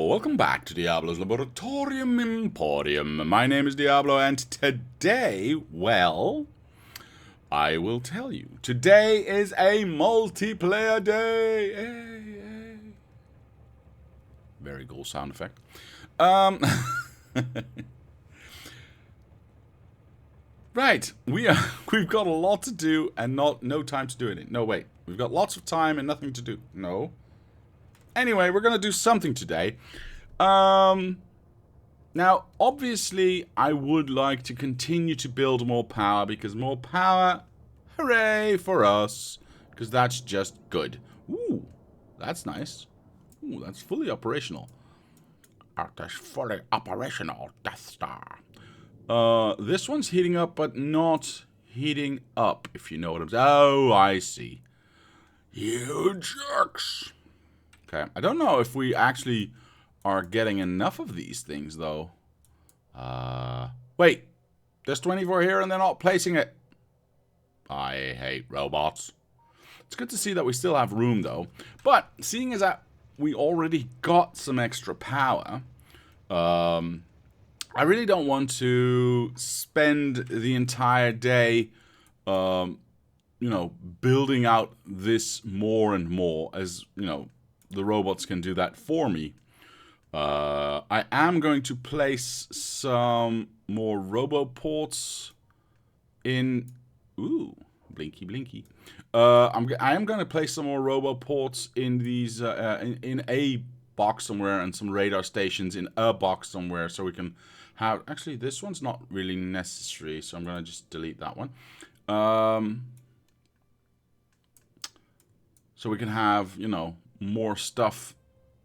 welcome back to Diablo's Laboratorium Emporium. My name is Diablo, and today, well, I will tell you. Today is a multiplayer day. Hey, hey. Very cool sound effect. Right, we've got a lot to do and no time to do it. No, wait, we've got lots of time and nothing to do. No. Anyway, we're gonna do something today. Now, obviously, I would like to continue to build more power, because more power, hooray for us, because that's just good. Ooh, that's nice. Ooh, that's fully operational. That's fully operational, Death Star. This one's heating up, but not heating up, if you know what I'm saying. Oh, I see. You jerks. Okay, I don't know if we actually are getting enough of these things, though. Wait. There's 24 here and they're not placing it. I hate robots. It's good to see that we still have room, though. But, seeing as that we already got some extra power, I really don't want to spend the entire day, you know, building out this more and more, as, you know, the robots can do that for me. I am going to place some more roboports in... Ooh, blinky blinky. I am going to place some more roboports in these in a box somewhere, and some radar stations in a box somewhere, so we can have... Actually, this one's not really necessary, so I'm going to just delete that one. So we can have, you know, more stuff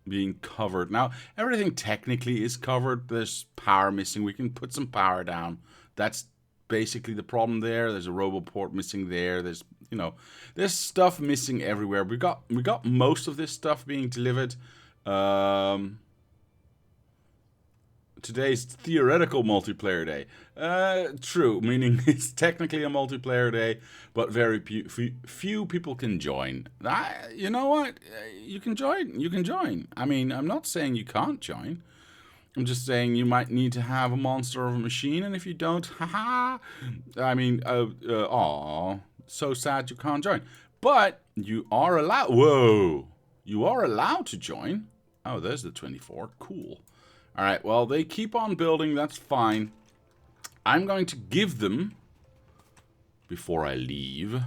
being covered. Now, everything technically is covered. There's power missing. We can put some power down. That's basically the problem there. There's a roboport missing there. There's, you know, there's stuff missing everywhere. We got most of this stuff being delivered. Today's theoretical multiplayer day. True, meaning it's technically a multiplayer day, but very few people can join. You know what? You can join. You can join. I mean, I'm not saying you can't join. I'm just saying you might need to have a monster of a machine, and if you don't, haha. I mean, aw, so sad you can't join. But you are allowed. Whoa, you are allowed to join. Oh, there's the 24. Cool. All right, well, they keep on building. That's fine. I'm going to give them, before I leave,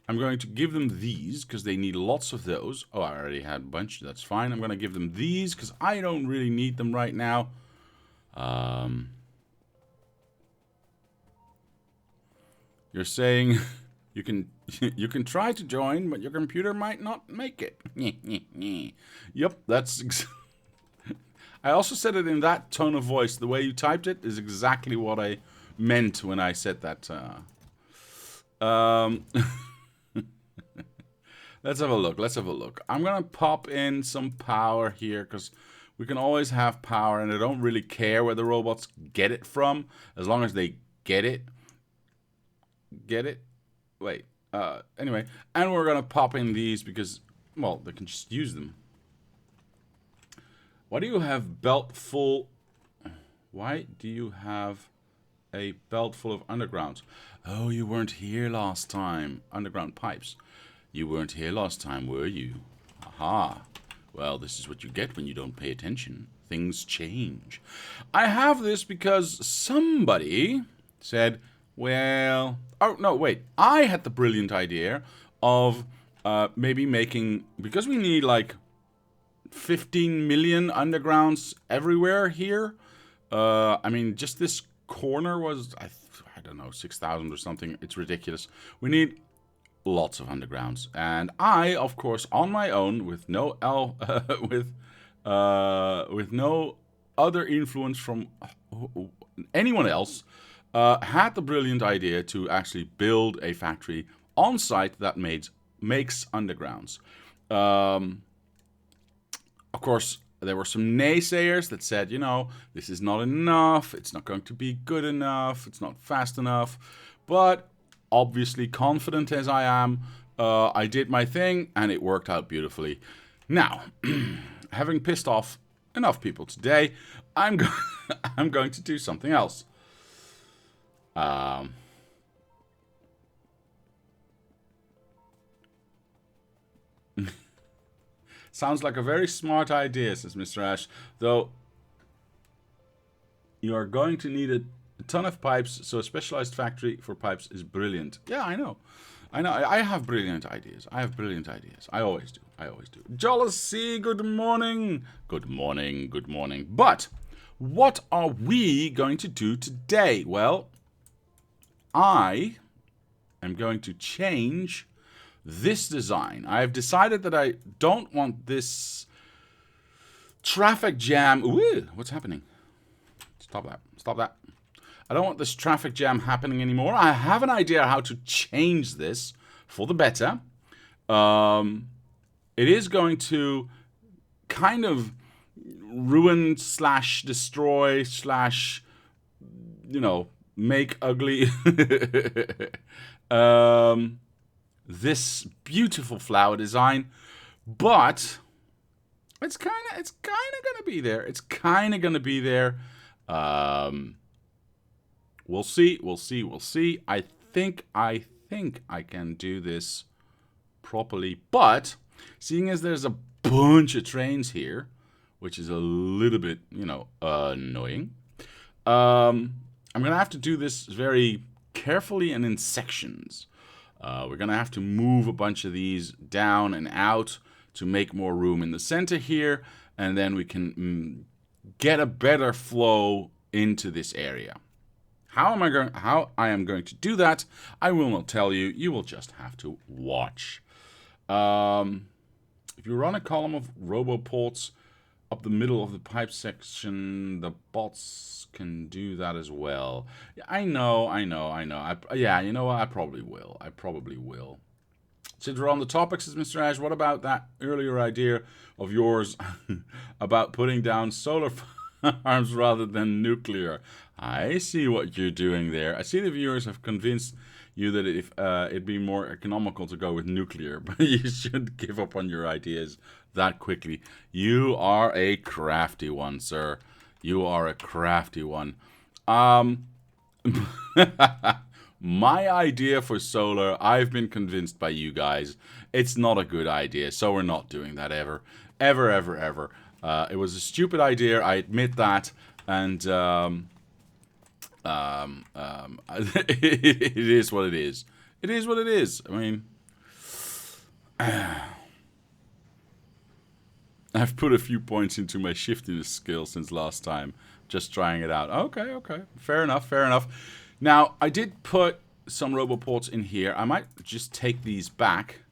I'm going to give them these, because they need lots of those. Oh, I already had a bunch. That's fine. I'm going to give them these, because I don't really need them right now. You're saying you can try to join, but your computer might not make it. Yep, that's... I also said it in that tone of voice. The way you typed it is exactly what I meant when I said that. Let's have a look. Let's have a look. I'm going to pop in some power here, because we can always have power, and I don't really care where the robots get it from, as long as they get it. Get it? Wait. Anyway, and we're going to pop in these because, well, they can just use them. Why do you have belt full... Why do you have a belt full of undergrounds? Oh, you weren't here last time. Underground pipes. You weren't here last time, were you? Aha. Well, this is what you get when you don't pay attention. Things change. I have this because somebody said, well... Oh, no, wait. I had the brilliant idea of maybe making... Because we need, like... 15 million undergrounds everywhere here. I mean, just this corner was, I don't know, 6,000 or something. It's ridiculous. We need lots of undergrounds. And I, of course, on my own, with no with no other influence from anyone else, had the brilliant idea to actually build a factory on site that makes undergrounds. Of course, there were some naysayers that said, you know, this is not enough, it's not going to be good enough, it's not fast enough. But obviously, confident as I am, I did my thing and it worked out beautifully. Now, having pissed off enough people today. I'm I'm going to do something else. Sounds like a very smart idea, says Mr. Ash. Though you are going to need a ton of pipes, so a specialized factory for pipes is brilliant. Yeah, I know. I know. I have brilliant ideas. I have brilliant ideas. I always do. I always do. Jollity, good morning. Good morning. Good morning. But what are we going to do today? Well, I am going to change this design. I have decided that I don't want this traffic jam. Ooh, what's happening? Stop that. Stop that. I don't want this traffic jam happening anymore. I have an idea how to change this for the better. It is going to kind of ruin slash destroy slash, you know, make ugly this beautiful flower design, but it's kind of gonna be there. It's kind of gonna be there. We'll see. We'll see. We'll see. I think I can do this properly, but seeing as there's a bunch of trains here, which is a little bit, you know, annoying. I'm gonna have to do this very carefully and in sections. We're going to have to move a bunch of these down and out to make more room in the center here, and then we can get a better flow into this area. How I am going to do that, I will not tell you. You will just have to watch. If you run a column of roboports up the middle of the pipe section, the bots can do that as well. I know. Yeah, you know what? I probably will. Since we're on the topic, says Mr. Ash, what about that earlier idea of yours about putting down solar farms rather than nuclear? I see what you're doing there. I see the viewers have convinced you that if it'd be more economical to go with nuclear, but you shouldn't give up on your ideas that quickly. You are a crafty one, sir. You are a crafty one. My idea for solar, I've been convinced by you guys, it's not a good idea, so we're not doing that ever. Ever. It was a stupid idea, I admit that, and it is what it is. It is what it is. I mean, I've put a few points into my shiftiness skill since last time. Just trying it out. Okay. Fair enough. Now, I did put some roboports in here. I might just take these back.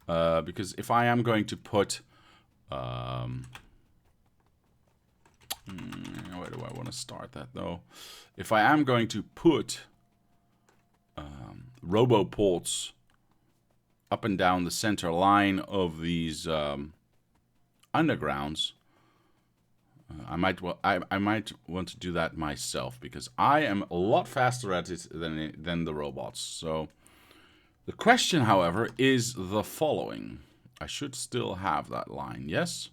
Because if I am going to put... where do I want to start that, though? If I am going to put roboports up and down the center line of these undergrounds, I might want to do that myself, because I am a lot faster at it than the robots. So the question, however, is the following. I should still have that line. Yes?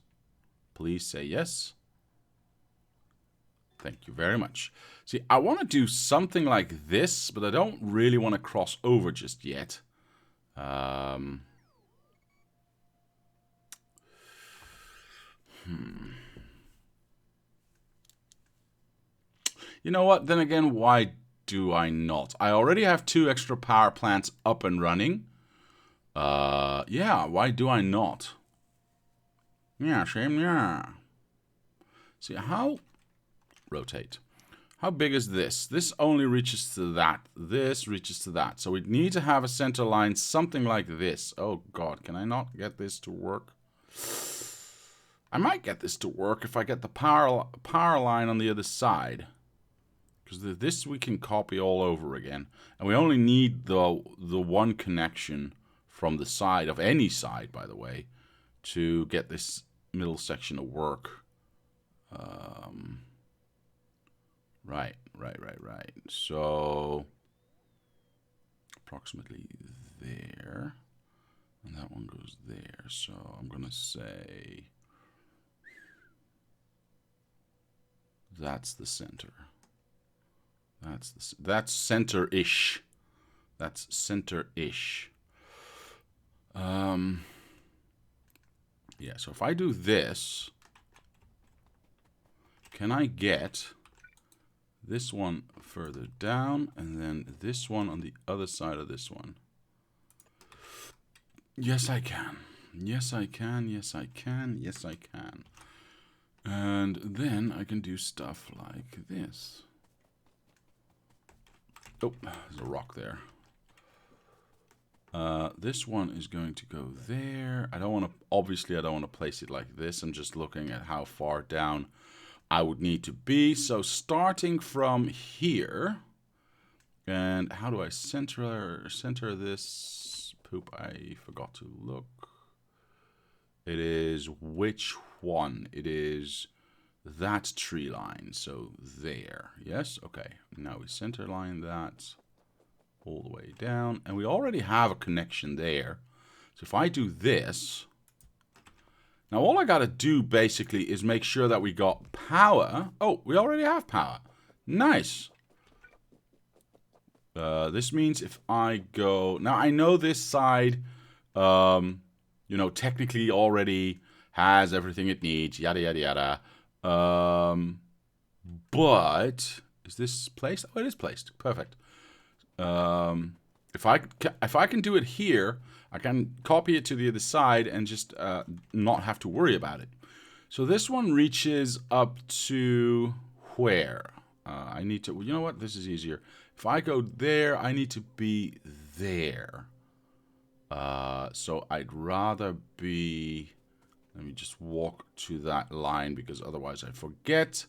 Please say yes. Thank you very much. See, I want to do something like this, but I don't really want to cross over just yet. You know what? Then again, why do I not? I already have 2 extra power plants up and running. Yeah, why do I not? Yeah, shame, yeah. See, how... Rotate. How big is this? This only reaches to that. This reaches to that. So we need to have a center line, something like this. Oh, God, can I not get this to work? I might get this to work if I get the power line on the other side. Because this we can copy all over again. And we only need the one connection from the side, of any side, by the way, to get this middle section to work. Right. So, approximately there. And that one goes there. So, I'm going to say... That's the center. That's center-ish. That's center-ish. Yeah, so if I do this, can I get this one further down and then this one on the other side of this one? Yes, I can. Yes, I can. Yes, I can. Yes, I can. And then I can do stuff like this. Oh, there's a rock there. This one is going to go there. I don't want to, obviously I don't want to place it like this. I'm just looking at how far down I would need to be. So starting from here, and how do I center this? Poop, I forgot to look. It is which one? It is that tree line. So there, yes? Okay, now we center line that all the way down, and we already have a connection there. So if I do this, now all I gotta do basically is make sure that we got power. Oh, we already have power. Nice. This means if I go, now I know this side, you know, technically already has everything it needs, yada yada yada. But is this placed? Oh, it is placed. Perfect. If I can do it here, I can copy it to the other side and just not have to worry about it. So this one reaches up to where? I need to, you know what? This is easier. If I go there, I need to be there. So I'd rather be, let me just walk to that line because otherwise I forget.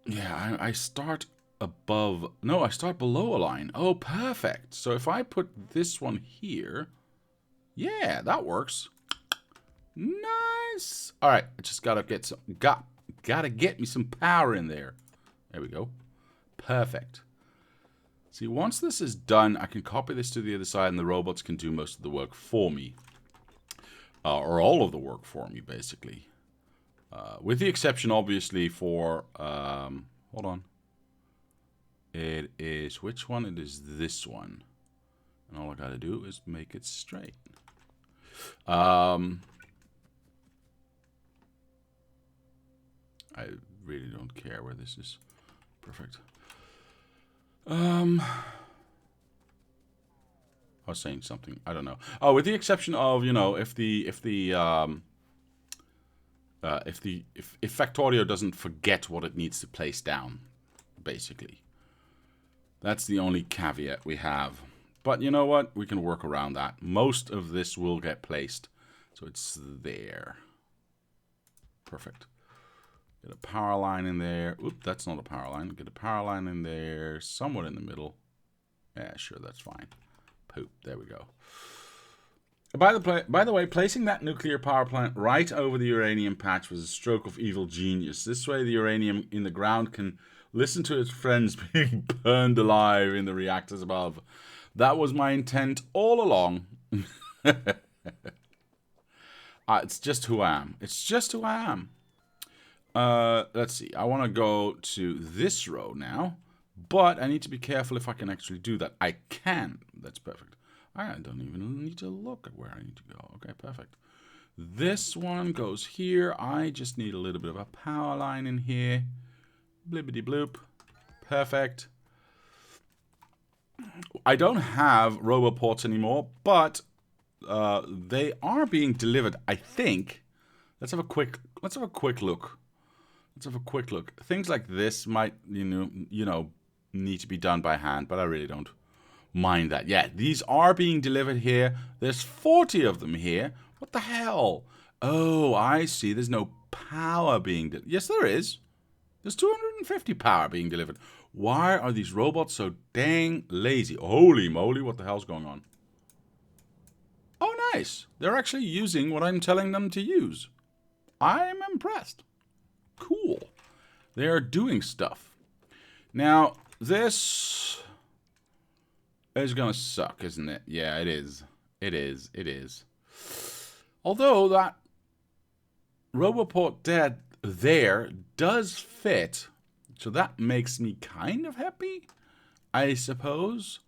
Yeah, I start above, no, I start below a line. Oh, perfect. So if I put this one here, yeah, that works. Nice. All right, I just gotta get some, gotta get me some power in there. There we go. Perfect. See, once this is done, I can copy this to the other side and the robots can do most of the work for me. Or all of the work for me, basically. With the exception, obviously, for, hold on. It is, which one? It is this one. And all I gotta do is make it straight. I really don't care where this is. Perfect. I was saying something. I don't know. Oh, with the exception of, you know, if Factorio doesn't forget what it needs to place down, basically. That's the only caveat we have. But you know what? We can work around that. Most of this will get placed. So it's there. Perfect. Get a power line in there. Oop, that's not a power line. Get a power line in there. Somewhere in the middle. Yeah, sure, that's fine. Poop. There we go. By the way, placing that nuclear power plant right over the uranium patch was a stroke of evil genius. This way the uranium in the ground can listen to its friends being burned alive in the reactors above. That was my intent all along. It's just who I am. It's just who I am. Let's see. I want to go to this row now, but I need to be careful if I can actually do that. I can. That's perfect. I don't even need to look at where I need to go. Okay, perfect. This one goes here. I just need a little bit of a power line in here. Blibbity bloop. Perfect. I don't have roboports anymore, but they are being delivered, I think. Let's have a quick look. Let's have a quick look. Things like this might, you know, need to be done by hand, but I really don't mind that. Yeah, these are being delivered here. There's 40 of them here. What the hell? Oh, I see. There's no power being delivered. Yes, there is. There's 250 power being delivered. Why are these robots so dang lazy? Holy moly, what the hell's going on? Oh, nice. They're actually using what I'm telling them to use. I'm impressed. Cool. They are doing stuff. Now, this is gonna suck, isn't it? Yeah, it is. It is. Although that Roboport there does fit. So that makes me kind of happy, I suppose.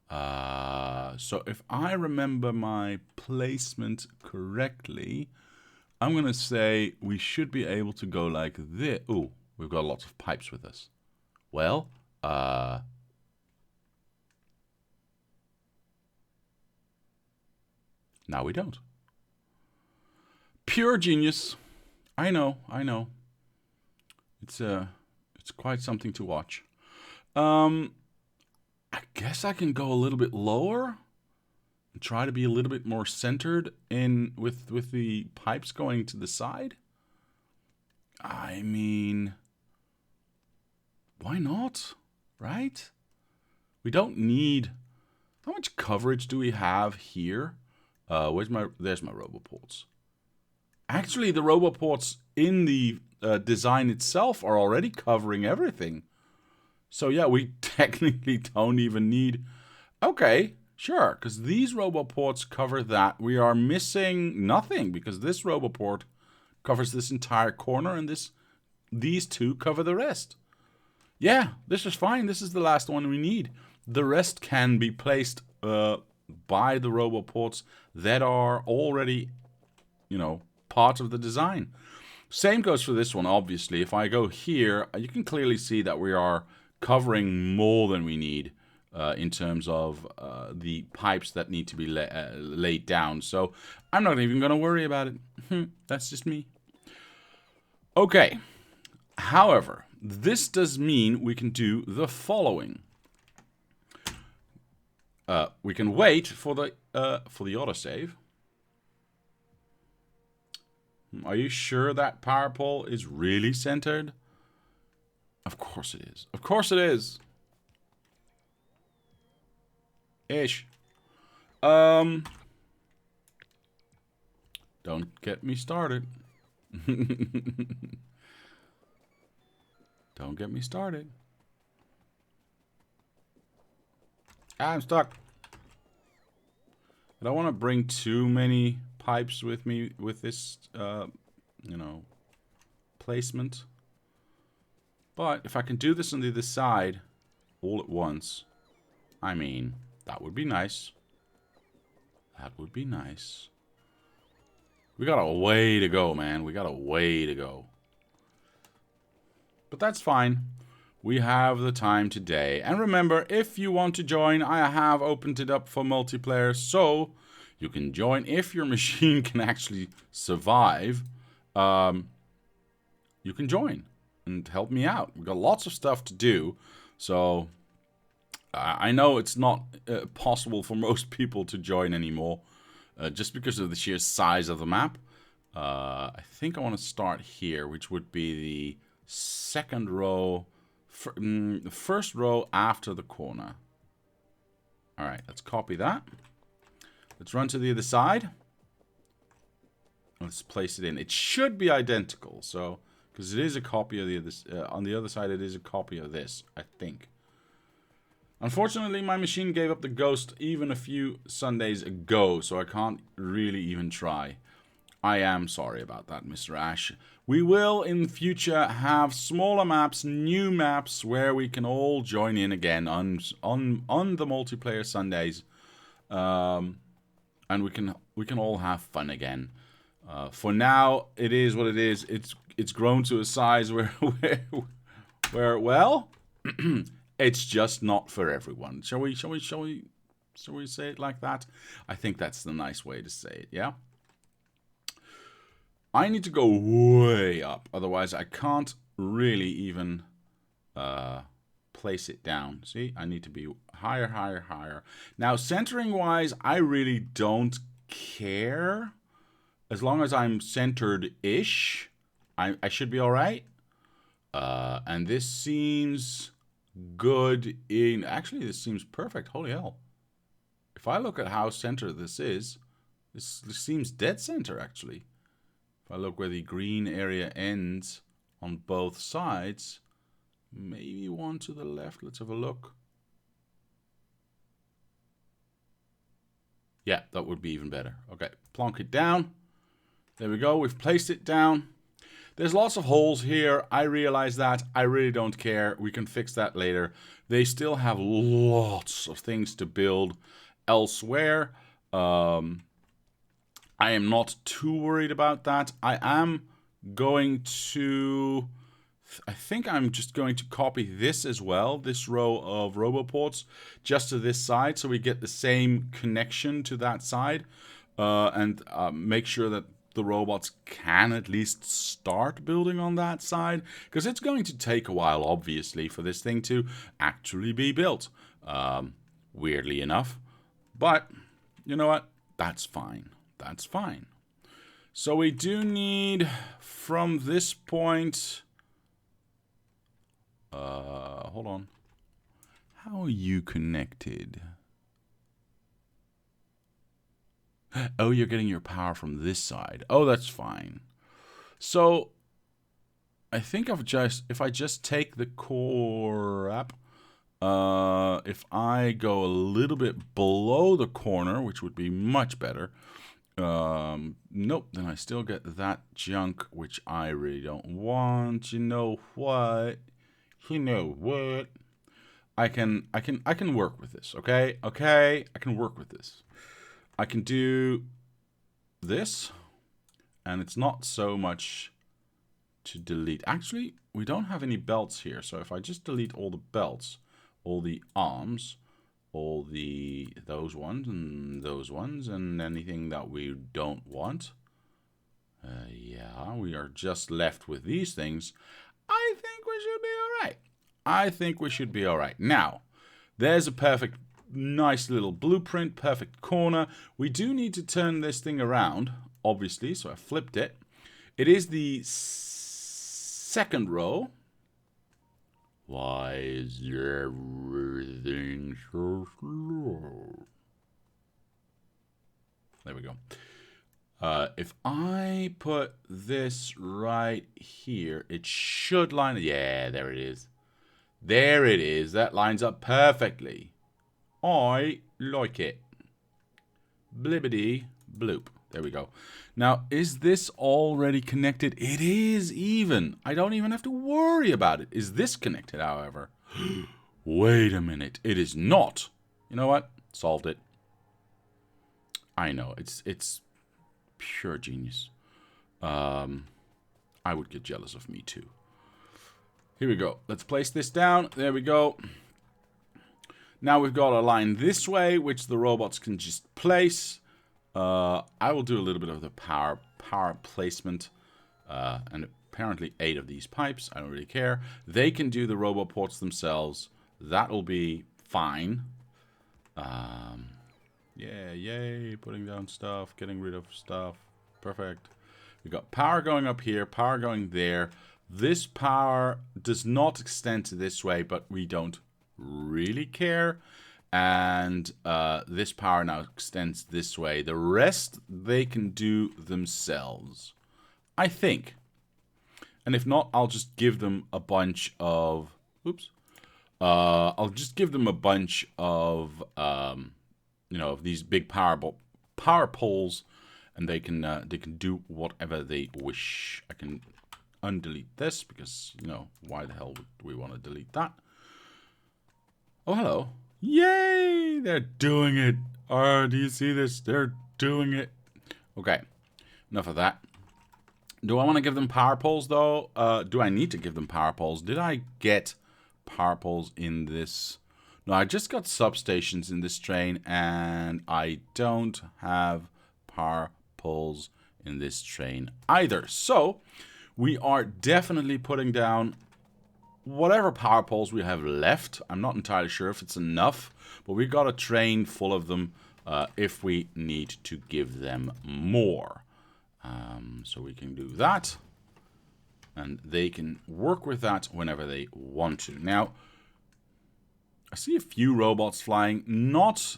So if I remember my placement correctly, I'm going to say we should be able to go like this. Ooh, we've got lots of pipes with us. Well, now we don't. Pure genius. I know. It's quite something to watch. I guess I can go a little bit lower and try to be a little bit more centered in with the pipes going to the side. I mean, why not? Right? We don't need... How much coverage do we have here? There's my roboports. Actually, the roboports in the design itself are already covering everything. So yeah, we technically don't even need... Okay, sure, because these roboports cover that. We are missing nothing because this roboport covers this entire corner and these two cover the rest. Yeah, this is fine. This is the last one we need. The rest can be placed by the roboports that are already, part of the design. Same goes for this one, obviously. If I go here, you can clearly see that we are covering more than we need in terms of the pipes that need to be laid down. So I'm not even going to worry about it. That's just me. Okay. However, this does mean we can do the following. We can wait for the autosave. Are you sure that power pole is really centered? Of course it is. Of course it is. Ish. Don't get me started. Don't get me started. I'm stuck. I don't want to bring too many pipes with me with this, placement. But if I can do this on the other side all at once, I mean, that would be nice. That would be nice. We got a way to go, man. We got a way to go. But that's fine. We have the time today. And remember, if you want to join, I have opened it up for multiplayer. So you can join if your machine can actually survive. You can join and help me out. We've got lots of stuff to do. So I know it's not possible for most people to join anymore. Just because of the sheer size of the map. I think I want to start here, which would be the second row. The first row after the corner. Alright, let's copy that. Let's run to the other side. Let's place it in. It should be identical, so because it is a copy of the other. On the other side, it is a copy of this, I think. Unfortunately, my machine gave up the ghost even a few Sundays ago, so I can't really even try. I am sorry about that, Mr. Ash. We will, in the future, have smaller maps, new maps, where we can all join in again on the multiplayer Sundays. And we can all have fun again. For now, it is what it is. It's grown to a size where well, it's just not for everyone. Shall we say it like that? I think that's the nice way to say it, yeah? I need to go way up, otherwise I can't really even place it down. See, I need to be higher, higher, higher. Now, centering-wise, I really don't care. As long as I'm centered-ish, I should be all right. And this seems good in... Actually, this seems perfect. Holy hell. If I look at how centered this is, this seems dead center, actually. If I look where the green area ends on both sides, maybe one to the left. Let's have a look. Yeah, that would be even better. Okay, plonk it down. There we go. We've placed it down. There's lots of holes here. I realize that. I really don't care. We can fix that later. They still have lots of things to build elsewhere. I am not too worried about that. I am going to... I think I'm just going to copy this as well, this row of roboports, just to this side, so we get the same connection to that side, and make sure that the robots can at least start building on that side, because it's going to take a while, obviously, for this thing to actually be built, weirdly enough. But, you know what? That's fine. That's fine. So we do need, from this point... hold on. How are you connected? Oh, you're getting your power from this side. Oh, that's fine. So, I think if I just take the core up, if I go a little bit below the corner, which would be much better. Nope, then I still get that junk, which I really don't want. You know what? You know what? I can work with this, okay? Okay, I can work with this. I can do this, and it's not so much to delete. Actually, we don't have any belts here, so if I just delete all the belts, all the arms, all those ones, and anything that we don't want, yeah, we are just left with these things. I think we should be alright. I think we should be alright. Now, there's a perfect, nice little blueprint, perfect corner. We do need to turn this thing around, obviously, so I flipped it. It is the second row. Why is everything so slow? There we go. If I put this right here, it should line... Yeah, there it is. There it is. That lines up perfectly. I like it. Blibbity bloop. There we go. Now, is this already connected? It is even. I don't even have to worry about it. Is this connected, however? Wait a minute. It is not. You know what? Solved it. I know. It's pure genius. I would get jealous of me too. Here we go. Let's place this down. There we go. Now we've got a line this way, which the robots can just place. I will do a little bit of the power placement. And apparently 8 of these pipes. I don't really care. They can do the robot ports themselves. That'll be fine. Yeah, yay, putting down stuff, getting rid of stuff. Perfect. We've got power going up here, power going there. This power does not extend to this way, but we don't really care. And this power now extends this way. The rest, they can do themselves, I think. And if not, I'll just give them a bunch of... Oops. I'll just give them a bunch of... you know, these big power poles, and they can do whatever they wish. I can undelete this because, you know, why the hell would we want to delete that? Oh, hello. Yay! They're doing it. Oh, do you see this? They're doing it. Okay, enough of that. Do I want to give them power poles, though? Do I need to give them power poles? Did I get power poles in this... No, I just got substations in this train, and I don't have power poles in this train either. So, we are definitely putting down whatever power poles we have left. I'm not entirely sure if it's enough, but we got a train full of them if we need to give them more. So we can do that, and they can work with that whenever they want to. Now, I see a few robots flying, not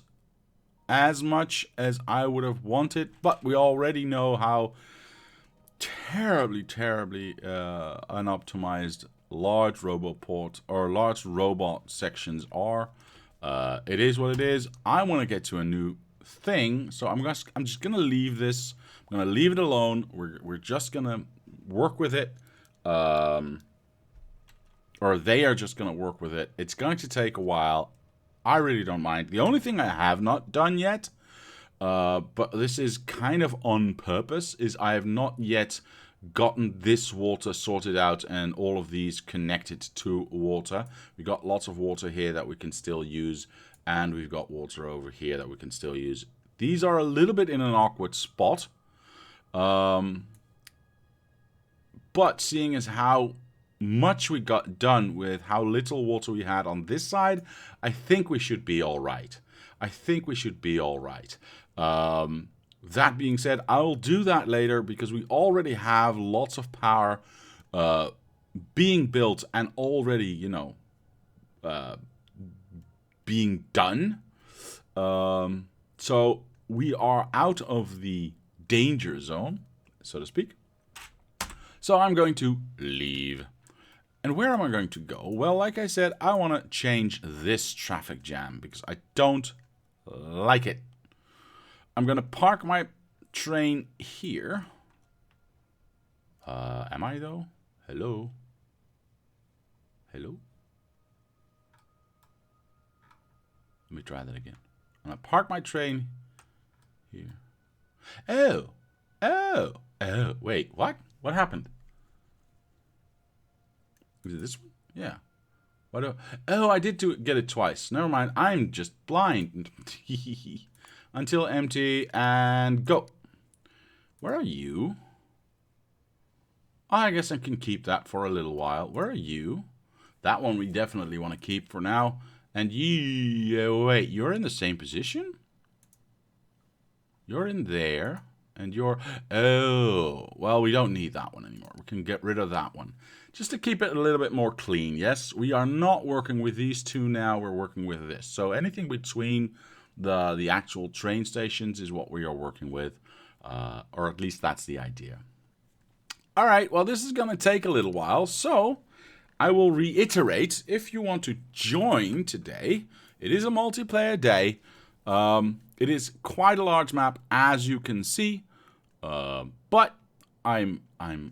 as much as I would have wanted, but we already know how terribly unoptimized large roboport or large robot sections are. It is what it is. I want to get to a new thing, so I'm just gonna leave this. I'm gonna leave it alone. We're just gonna work with it or they are just going to work with it. It's going to take a while. I really don't mind. The only thing I have not done yet, but this is kind of on purpose, is I have not yet gotten this water sorted out and all of these connected to water. We got lots of water here that we can still use, and we've got water over here that we can still use. These are a little bit in an awkward spot, but seeing as how much we got done with how little water we had on this side, I think we should be all right. I think we should be all right. That being said, I will do that later because we already have lots of power being built and already, you know, being done. So we are out of the danger zone, so to speak. So I'm going to leave. And where am I going to go? Well, like I said, I want to change this traffic jam because I don't like it. I'm going to park my train here. Am I though? Hello? Hello? Let me try that again. I'm going to park my train here. Oh! Wait, what? What happened? Is it this one? Yeah. What? Oh, I did get it twice. Never mind. I'm just blind. Until empty and go. Where are you? I guess I can keep that for a little while. Where are you? That one we definitely want to keep for now. And you... wait, you're in the same position? You're in there. And you're... oh, well, we don't need that one anymore. We can get rid of that one. Just to keep it a little bit more clean. Yes, we are not working with these two now. We're working with this. So anything between the actual train stations is what we are working with. Or at least that's the idea. All right, well, this is going to take a little while. So I will reiterate, if you want to join today, it is a multiplayer day. It is quite a large map, as you can see. But I'm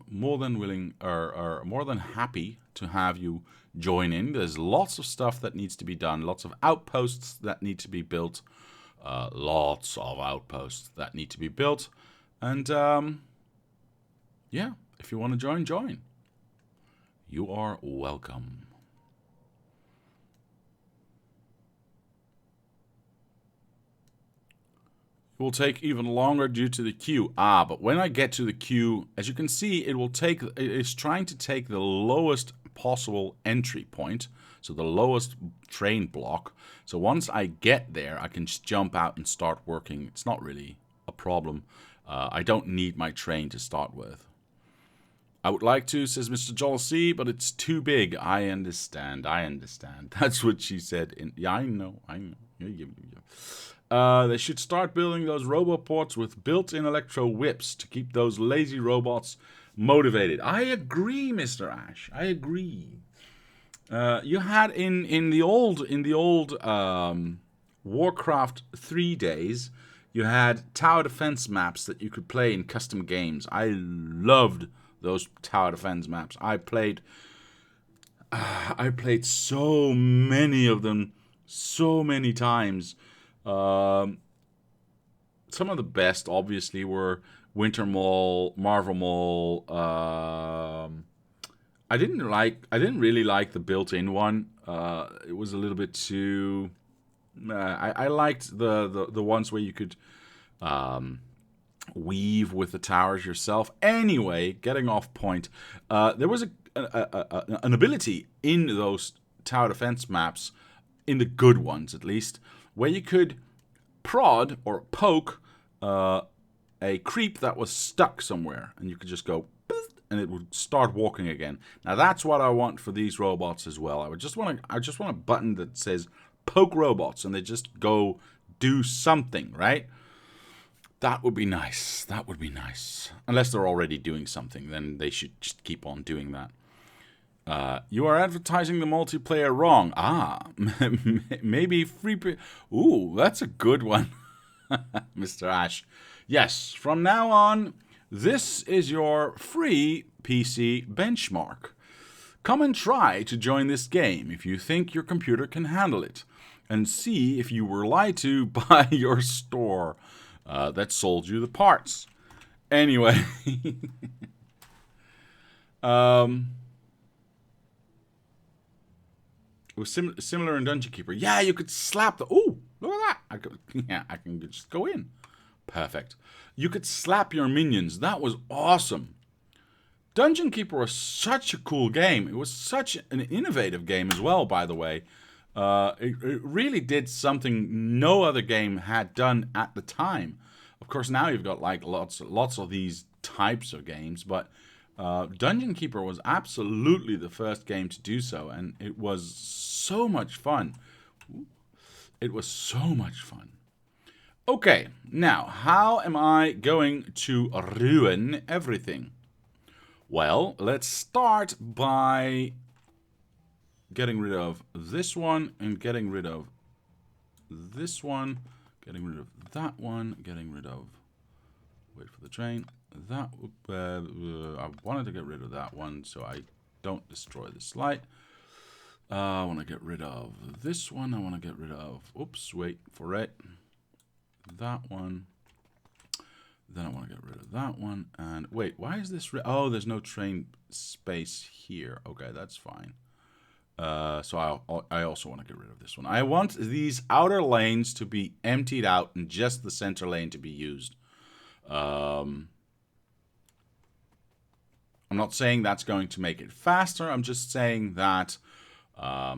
more than willing or more than happy to have you join in. There's lots of stuff that needs to be done, lots of outposts that need to be built, and yeah, if you want to join. You are welcome. It will take even longer due to the queue. But when I get to the queue, as you can see, it's trying to take the lowest possible entry point, so the lowest train block. So once I get there, I can just jump out and start working. It's not really a problem. I don't need my train to start with. I would like to, says Mr. Joel C, but it's too big. I understand. That's what she said. Yeah, I know. They should start building those roboports with built-in electro whips to keep those lazy robots motivated. I agree, Mr. Ash. I agree. You had in the old Warcraft 3 days, you had tower defense maps that you could play in custom games. I loved those tower defense maps. I played so many of them, so many times. Some of the best, obviously, were Winter Mall, Marvel Mall. I didn't really like the built-in one. It was a little bit too. I liked the ones where you could weave with the towers yourself. Anyway, getting off point, there was an ability in those tower defense maps, in the good ones at least, where you could prod or poke a creep that was stuck somewhere, and you could just go, and it would start walking again. Now that's what I want for these robots as well. I just want a button that says poke robots, and they just go do something, right? That would be nice. That would be nice. Unless they're already doing something, then they should just keep on doing that. You are advertising the multiplayer wrong. Maybe free... Ooh, that's a good one, Mr. Ash. Yes, from now on, This is your free PC benchmark. Come and try to join this game if you think your computer can handle it, and see if you were lied to by your store that sold you the parts. Anyway, it was similar in Dungeon Keeper. Yeah, you could slap the... Ooh, look at that. I can just go in. Perfect. You could slap your minions. That was awesome. Dungeon Keeper was such a cool game. It was such an innovative game as well, by the way. It really did something no other game had done at the time. Of course, now you've got like lots of these types of games, but Dungeon Keeper was absolutely the first game to do so, and it was so much fun. It was so much fun. Okay, now, how am I going to ruin everything? Well, let's start by getting rid of this one and getting rid of this one, getting rid of that one, getting rid of, wait for the train, that, I wanted to get rid of that one so I don't destroy the slide. I want to get rid of this one, I want to get rid of, oops, wait for it, that one. Then I want to get rid of that one. And wait, why is this... Oh, there's no train space here. Okay, that's fine. So I also want to get rid of this one. I want these outer lanes to be emptied out and just the center lane to be used. I'm not saying that's going to make it faster. I'm just saying that I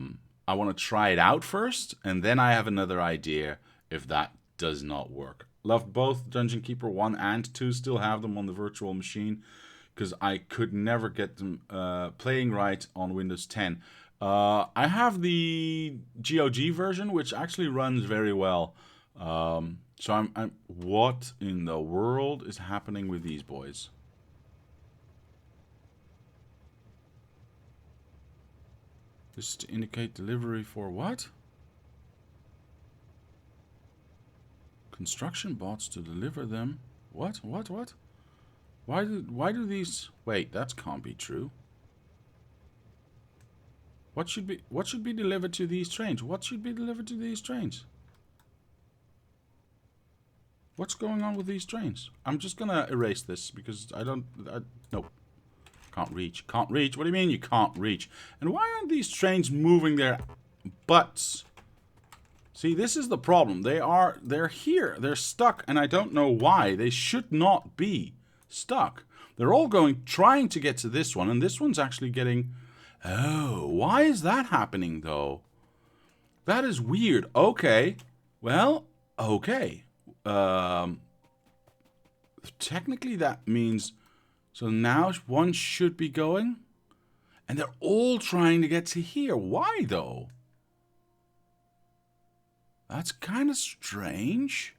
want to try it out first. And then I have another idea if that does not work. Loved both Dungeon Keeper 1 and 2, still have them on the virtual machine, because I could never get them playing right on Windows 10. I have the GOG version, which actually runs very well. So I'm... What in the world is happening with these boys? This is to indicate delivery for what? Construction bots to deliver them. What? Why do these... Wait, that can't be true. What should be delivered to these trains? What should be delivered to these trains? What's going on with these trains? I'm just gonna erase this because nope. Can't reach. Can't reach. What do you mean you can't reach? And why aren't these trains moving their butts? See, this is the problem. They're here. They're stuck, and I don't know why. They should not be stuck. They're all trying to get to this one, and this one's actually getting... Oh, why is that happening, though? That is weird. Okay. Well, okay. Technically, that means... So now one should be going, and they're all trying to get to here. Why, though? That's kind of strange.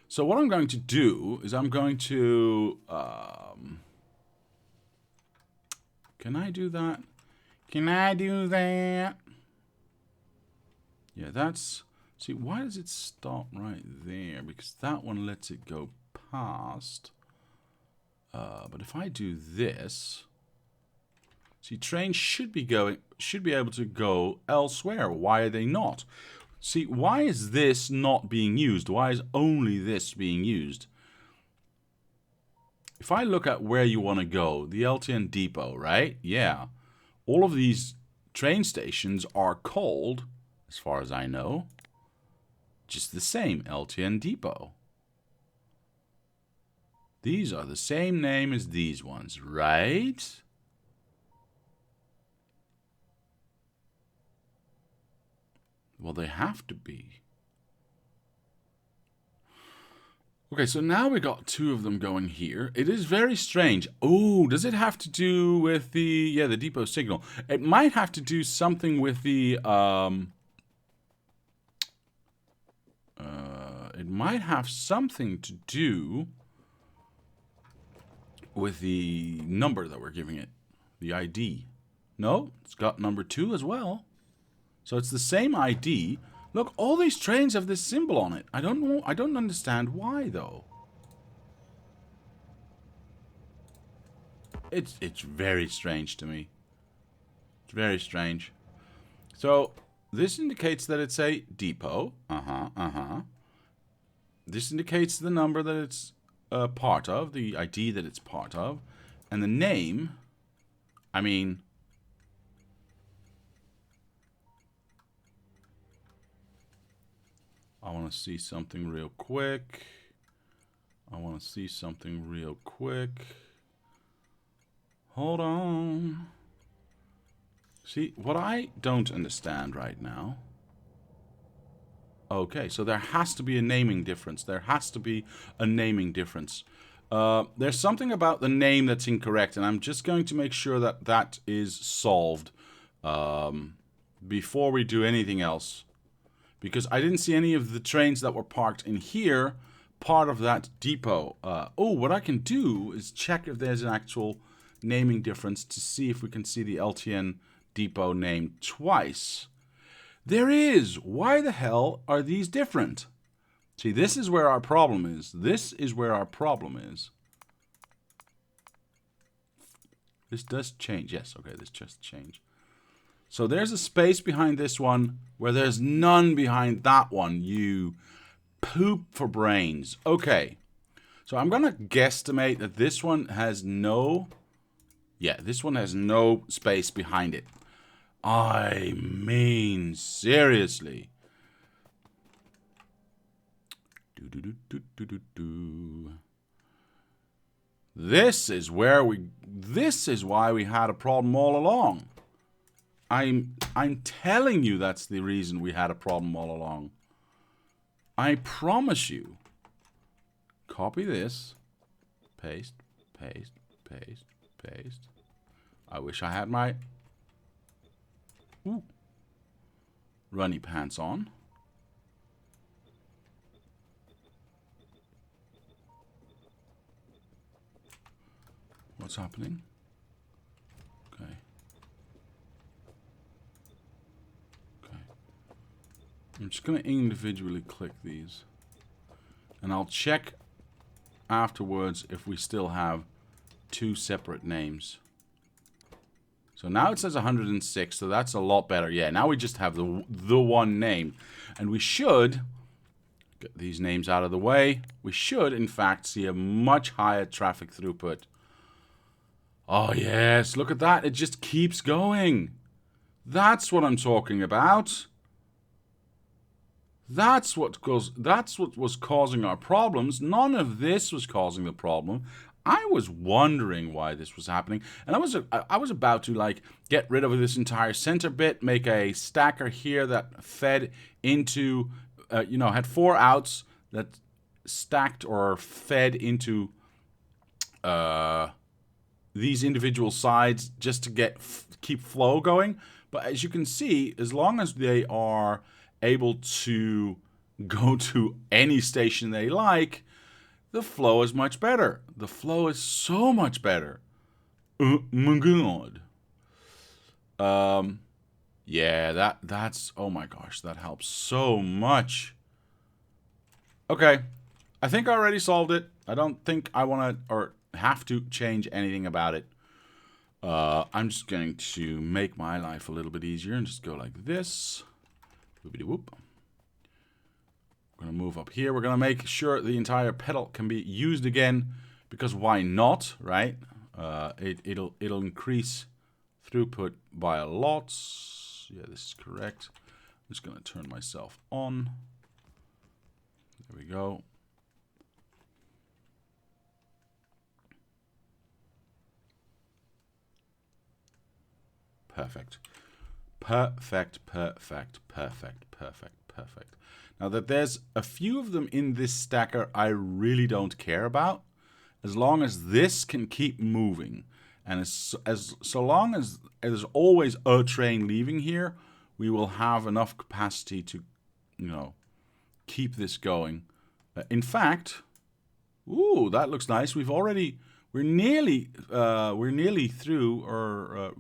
So what I'm going to do is I'm going to... can I do that? Can I do that? Yeah, that's... See, why does it stop right there? Because that one lets it go past. But if I do this... See, trains should be able to go elsewhere. Why are they not? See, why is this not being used? Why is only this being used? If I look at where you want to go, the LTN depot, right? Yeah. All of these train stations are called, as far as I know, just the same, LTN depot. These are the same name as these ones, right? Well, they have to be. Okay, so now we got two of them going here. It is very strange. Oh, does it have to do with the depot signal? It might have to do something with the it might have something to do with the number that we're giving it, the ID. No, it's got number 2 as well. So it's the same ID. Look, all these trains have this symbol on it. I don't know. I don't understand why, though. It's very strange to me. It's very strange. So this indicates that it's a depot. This indicates the number that it's part of, the ID that it's part of, and the name. I mean, I want to see something real quick. Hold on. See, what I don't understand right now. Okay, so there has to be a naming difference. There's something about the name that's incorrect, and I'm just going to make sure that that is solved before we do anything else. Because I didn't see any of the trains that were parked in here part of that depot. What I can do is check if there's an actual naming difference to see if we can see the LTN depot name twice. There is! Why the hell are these different? See, this is where our problem is. This does change. Yes, okay, this just changed. So there's a space behind this one where there's none behind that one. You poop for brains. Okay. So I'm going to guesstimate that this one has no... Yeah, this one has no space behind it. I mean, seriously. This is why we had a problem all along. I'm telling you that's the reason we had a problem all along. I promise you. Copy this. Paste, paste, paste, paste. I wish I had my runny pants on. What's happening? Okay. Okay. I'm just going to individually click these. And I'll check afterwards if we still have two separate names. So now it says 106, so that's a lot better. Yeah, now we just have the one name. And we should get these names out of the way. We should, in fact, see a much higher traffic throughput. Oh, yes, look at that. It just keeps going. That's what I'm talking about. That's what was causing our problems. None of this was causing the problem. I was wondering why this was happening, and I was about to like get rid of this entire center bit, make a stacker here that fed into, had 4 outs that stacked or fed into these individual sides just to keep flow going. But as you can see, as long as they are able to go to any station they like, the flow is much better. The flow is so much better. My God. Yeah, that's, oh my gosh, that helps so much. Okay, I think I already solved it. I don't think I want to or have to change anything about it. I'm just going to make my life a little bit easier and just go like this. Whoop. We're going to move up here. We're going to make sure the entire pedal can be used again, because why not, right? It'll increase throughput by a lot. Yeah, this is correct. I'm just going to turn myself on. There we go. Perfect. Perfect. Now that there's a few of them in this stacker I really don't care about, as long as this can keep moving, and so long as there's always a train leaving here, we will have enough capacity to, keep this going. In fact, ooh, that looks nice. We're nearly through, or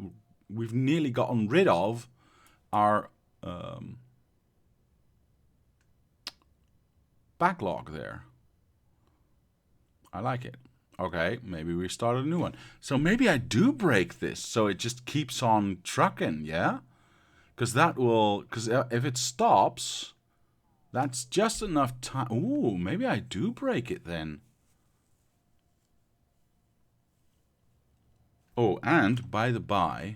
we've nearly gotten rid of our backlog there. I like it. Okay, maybe we start a new one. So maybe I do break this, so it just keeps on trucking, yeah? Because if it stops, that's just enough time. Ooh, maybe I do break it then. Oh, and by the by,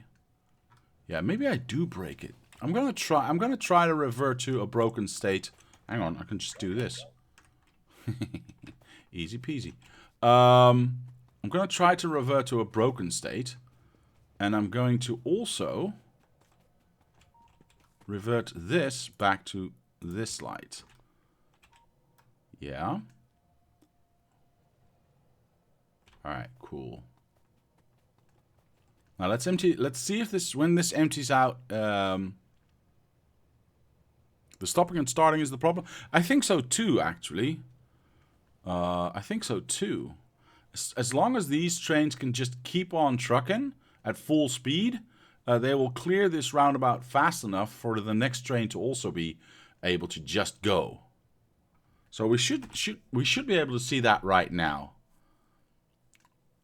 yeah, maybe I do break it. I'm gonna try to revert to a broken state. Hang on, I can just do this. Easy peasy. I'm gonna try to revert to a broken state, and I'm going to also revert this back to this light. Yeah. All right, cool. Now let's see if when this empties out, the stopping and starting is the problem. I think so too, actually. I think so too. As long as these trains can just keep on trucking at full speed, they will clear this roundabout fast enough for the next train to also be able to just go. So we should be able to see that right now.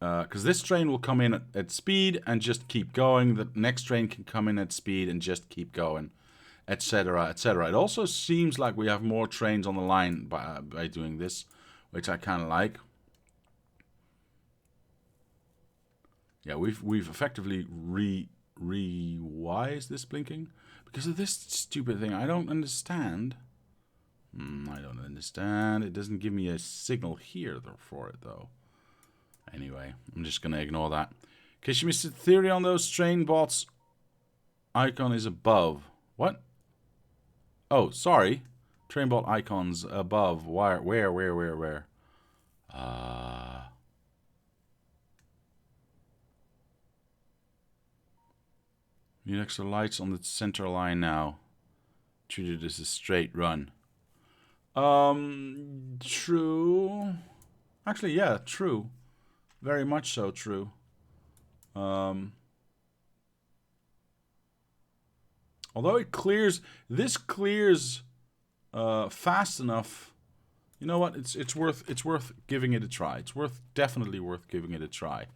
Because this train will come in at speed and just keep going. The next train can come in at speed and just keep going, etc., etc. It also seems like we have more trains on the line by doing this, which I kind of like. Yeah, we've effectively why is this blinking? Because of this stupid thing. I don't understand. I don't understand. It doesn't give me a signal here for it though. Anyway, I'm just going to ignore that. In case you missed the theory on those train bots, icon is above. What? Oh, sorry. Train bot icons above. Where? Need extra lights on the center line now. Treat it as a straight run. True. Actually, yeah, true. Very much so true. Although it clears, this clears fast enough. You know what? It's worth giving it a try. It's definitely worth giving it a try.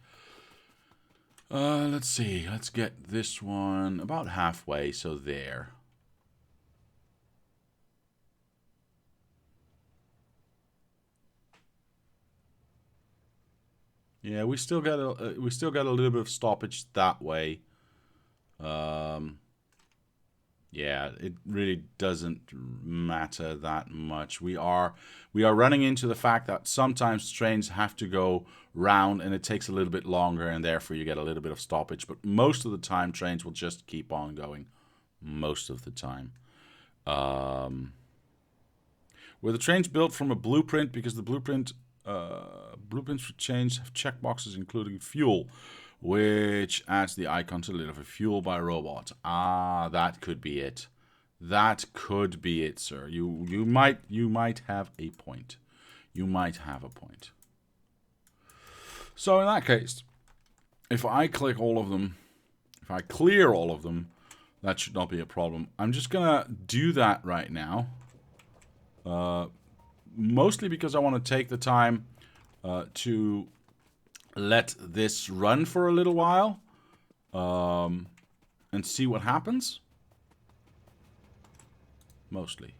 Let's see. Let's get this one about halfway. So there. Yeah, we still got a little bit of stoppage that way. Yeah, it really doesn't matter that much. We are running into the fact that sometimes trains have to go round and it takes a little bit longer, and therefore you get a little bit of stoppage. But most of the time, trains will just keep on going. Most of the time. Were the trains built from a blueprint? Because the blueprints for change have checkboxes including fuel, which adds the icon to deliver fuel by robot. Ah, that could be it. That could be it, sir. You might have a point. You might have a point. So in that case, if I click all of them, if I clear all of them, that should not be a problem. I'm just gonna do that right now. Mostly because I want to take the time to let this run for a little while and see what happens. Mostly.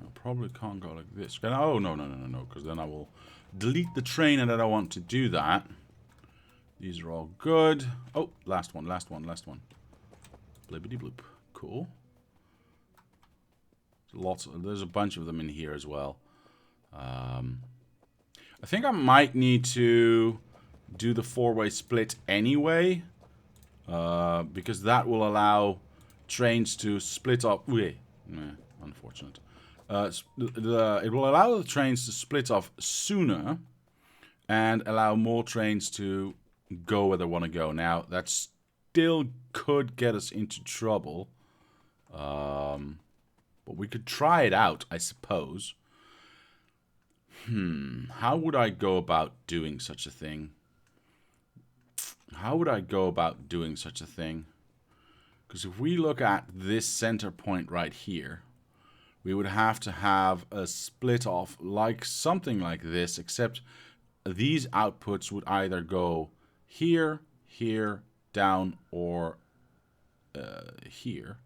I probably can't go like this. Oh, no, because then I will delete the train and I don't want to do that. These are all good. Oh, last one. Blibbity bloop. Cool. There's a bunch of them in here as well. I think I might need to do the four-way split anyway. Because that will allow trains to split up. Unfortunate. It will allow the trains to split off sooner and allow more trains to go where they want to go. Now, that still could get us into trouble. But we could try it out, I suppose. How would I go about doing such a thing? Because Because if we look at this center point right here, we would have to have a split off like something like this, except these outputs would either go here, here, down, or here.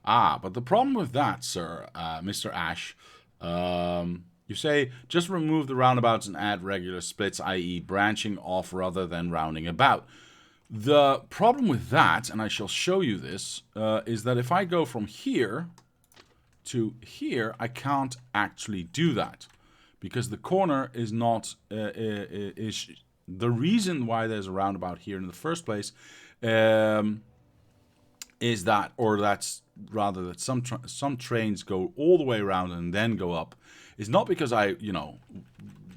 But the problem with that, sir, Mr. Ash, you say just remove the roundabouts and add regular splits, i.e. branching off rather than rounding about. The problem with that, and I shall show you this, is that if I go from here to here, I can't actually do that. Because the corner is not, is the reason why there's a roundabout here in the first place, is that, or that's rather that some trains go all the way around and then go up, is not because I,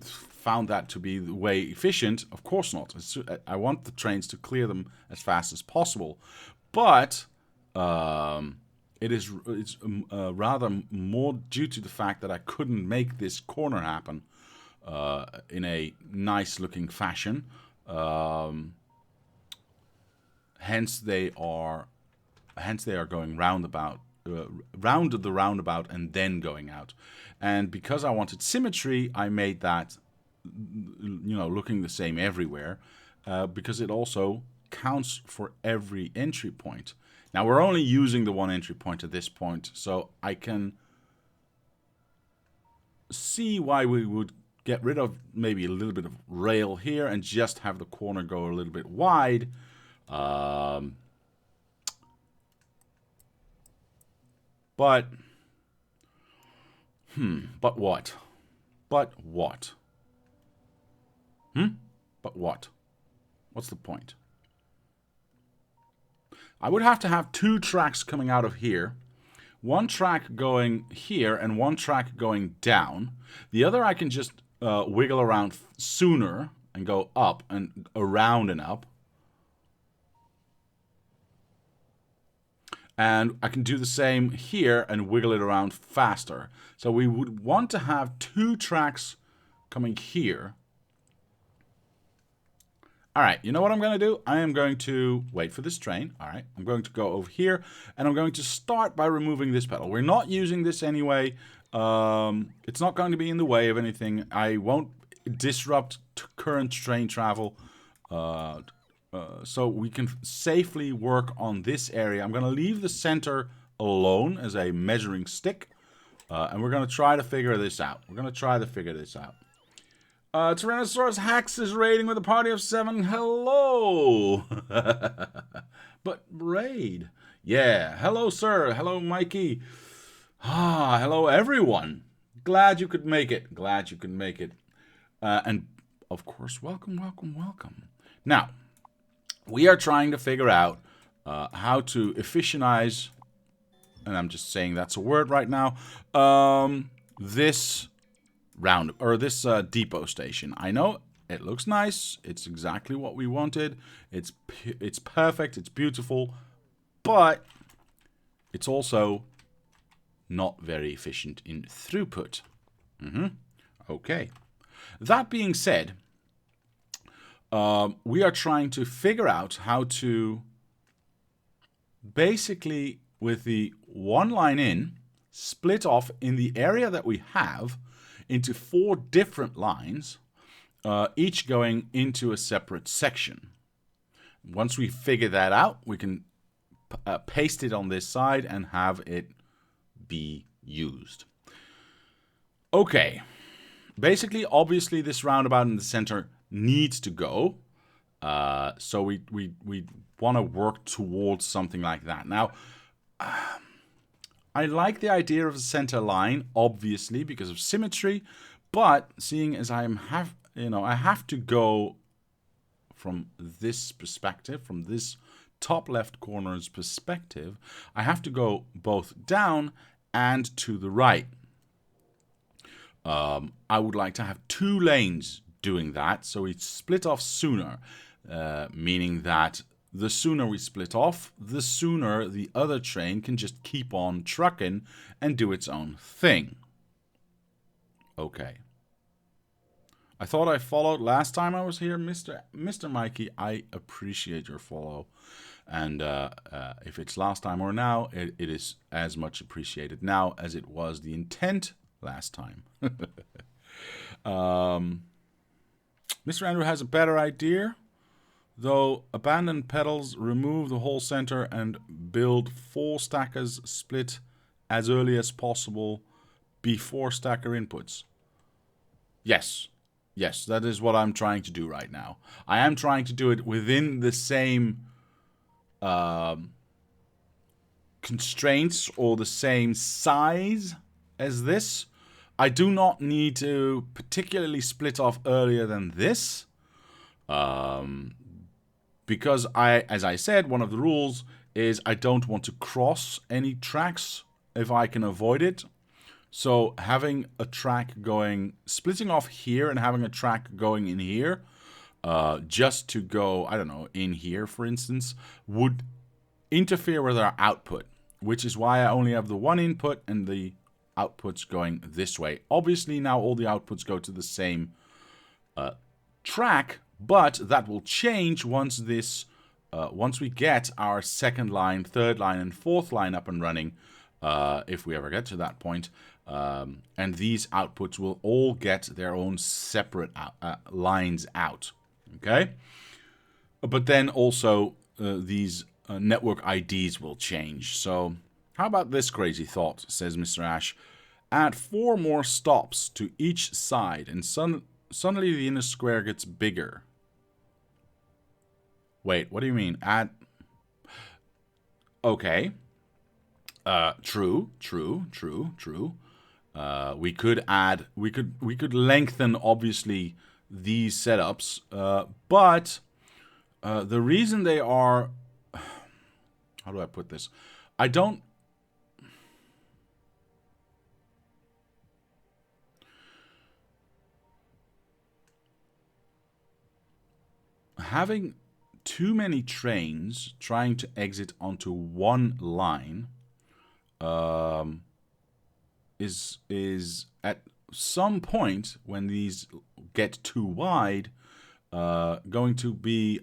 found that to be the way efficient. Of course not. I want the trains to clear them as fast as possible, but it's rather more due to the fact that I couldn't make this corner happen in a nice looking fashion. Hence they are going roundabout, round the roundabout and then going out. And because I wanted symmetry, I made that, looking the same everywhere, because it also counts for every entry point. Now we're only using the one entry point at this point, so I can see why we would get rid of maybe a little bit of rail here and just have the corner go a little bit wide. But what? But what? But what? What's the point? I would have to have two tracks coming out of here. One track going here and one track going down. The other I can just wiggle around sooner and go up and around and up. And I can do the same here and wiggle it around faster. So we would want to have two tracks coming here. All right, you know what I'm going to do? I am going to wait for this train. All right, I'm going to go over here, and I'm going to start by removing this pedal. We're not using this anyway. It's not going to be in the way of anything. I won't disrupt current train travel. So we can safely work on this area. I'm going to leave the center alone as a measuring stick. And we're going to try to figure this out. Tyrannosaurus Hax is raiding with a party of 7. Hello! But raid. Yeah. Hello, sir. Hello, Mikey. Hello, everyone. Glad you could make it. And, of course, welcome. Now, we are trying to figure out how to efficientize, and I'm just saying that's a word right now, this depot station. I know it looks nice. It's exactly what we wanted. It's perfect. It's beautiful, but it's also not very efficient in throughput. Okay. That being said, we are trying to figure out how to basically, with the one line in, split off in the area that we have into 4 different lines, each going into a separate section. Once we figure that out, we can paste it on this side and have it be used. Okay. Basically, obviously, this roundabout in the center needs to go. So we want to work towards something like that. Now, I like the idea of a center line, obviously, because of symmetry. But seeing as I have to go from this perspective, from this top left corner's perspective, I have to go both down and to the right. I would like to have 2 lanes doing that, so we split off sooner, meaning that the sooner we split off, the sooner the other train can just keep on trucking and do its own thing. Okay. I thought I followed last time I was here, Mr. Mikey. I appreciate your follow. And if it's last time or now, it is as much appreciated now as it was the intent last time. Mr. Andrew has a better idea. Though abandon pedals, remove the whole center and build 4 stackers split as early as possible before stacker inputs. Yes. Yes, that is what I'm trying to do right now. I am trying to do it within the same constraints or the same size as this. I do not need to particularly split off earlier than this. Because as I said, one of the rules is I don't want to cross any tracks if I can avoid it. So having a track going, splitting off here and having a track going in here, just to go, I don't know, in here, for instance, would interfere with our output, which is why I only have the one input and the outputs going this way. Obviously, now all the outputs go to the same track, but that will change once once we get our second line, third line, and fourth line up and running, if we ever get to that point. And these outputs will all get their own separate lines out. Okay? But then also these network IDs will change. So how about this crazy thought, says Mr. Ash. Add 4 more stops to each side and suddenly the inner square gets bigger. Wait, what do you mean? Add... Okay. True. We could add... We could lengthen, obviously, these setups. But the reason they are... How do I put this? I don't... Having too many trains trying to exit onto one line is at some point when these get too wide going to be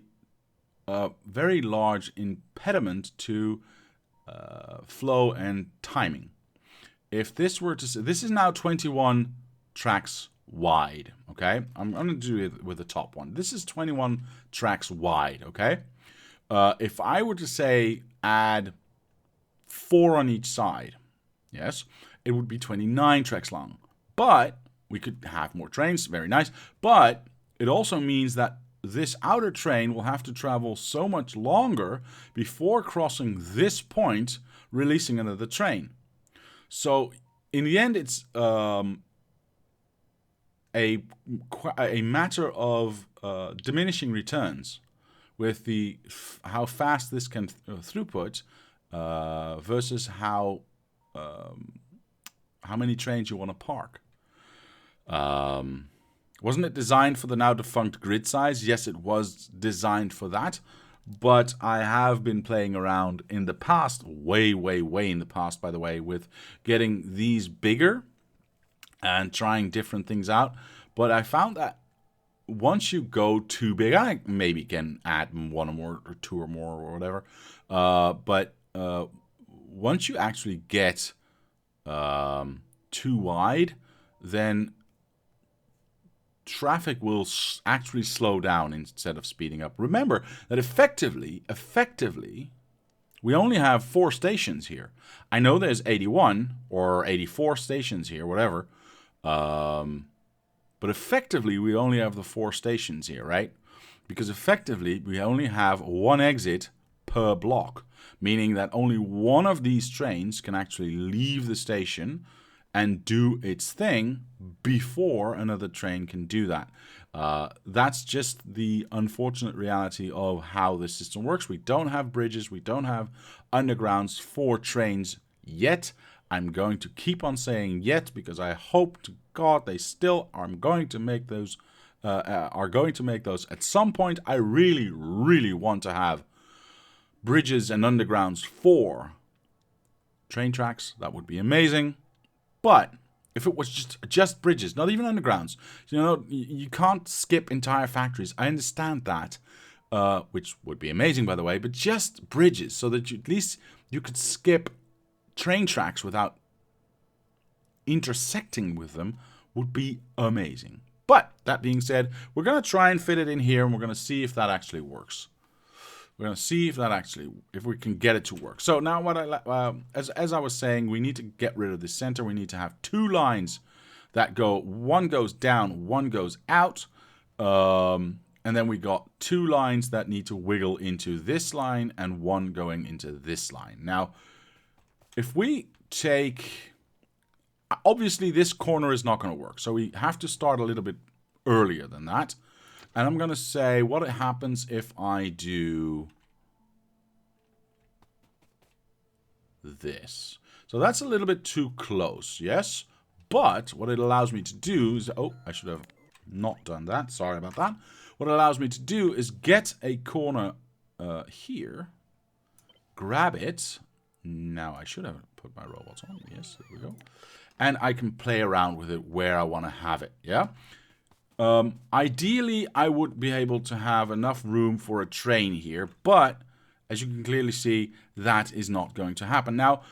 a very large impediment to flow and timing. If this were to say, this is now 21 tracks wide, okay? I'm going to do it with the top one. This is 21 tracks wide, okay? If I were to say add 4 on each side, yes, it would be 29 tracks long. But we could have more trains, very nice. But it also means that this outer train will have to travel so much longer before crossing this point, releasing another train. So in the end, it's a matter of diminishing returns with the how fast this can throughput versus how many trains you want to park. Wasn't it designed for the now defunct grid size? Yes, it was designed for that. But I have been playing around in the past, way in the past, by the way, with getting these bigger and trying different things out. But I found that once you go too big, I maybe can add 1 or more, or 2 or more, or whatever. But once you actually get too wide, then traffic will actually slow down instead of speeding up. Remember that effectively, we only have 4 stations here. I know there's 81 or 84 stations here, whatever. But effectively, we only have the 4 stations here, right? Because effectively, we only have 1 exit per block, meaning that only one of these trains can actually leave the station and do its thing before another train can do that. That's just the unfortunate reality of how this system works. We don't have bridges, we don't have undergrounds for trains yet. I'm going to keep on saying yet because I hope to God they still are going to make those. At some point. I really want to have bridges and undergrounds for train tracks, that would be amazing. But if it was just bridges, not even undergrounds, you know, you can't skip entire factories. I understand that, which would be amazing, by the way, but just bridges, so that at least you could skip train tracks without intersecting with them, would be amazing. But that being said, we're going to try and fit it in here, and we're going to see if that actually works. We're going to see if we can get it to work. So now, as I was saying, we need to get rid of the center. We need to have two lines that go. One goes down, one goes out, and then we got two lines that need to wiggle into this line, and one going into this line. Now, if we take, obviously this corner is not going to work, so we have to start a little bit earlier than that. And I'm going to say what happens if I do this. So that's a little bit too close, yes? But what it allows me to do is... Oh, I should have not done that. Sorry about that. What it allows me to do is get a corner here. Grab it. Now, I should have put my robots on. Yes, there we go. And I can play around with it where I want to have it, yeah? Ideally, I would be able to have enough room for a train here, but as you can clearly see, that is not going to happen. Now,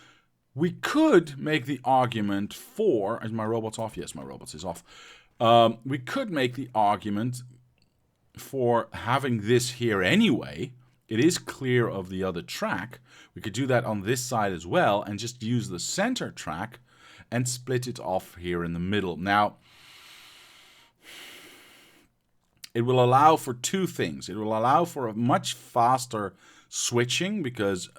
we could make the argument for... Is my robots off? Yes, my robots is off. We could make the argument for having this here anyway. It is clear of the other track. We could do that on this side as well and just use the center track and split it off here in the middle. Now, it will allow for two things. It will allow for a much faster switching because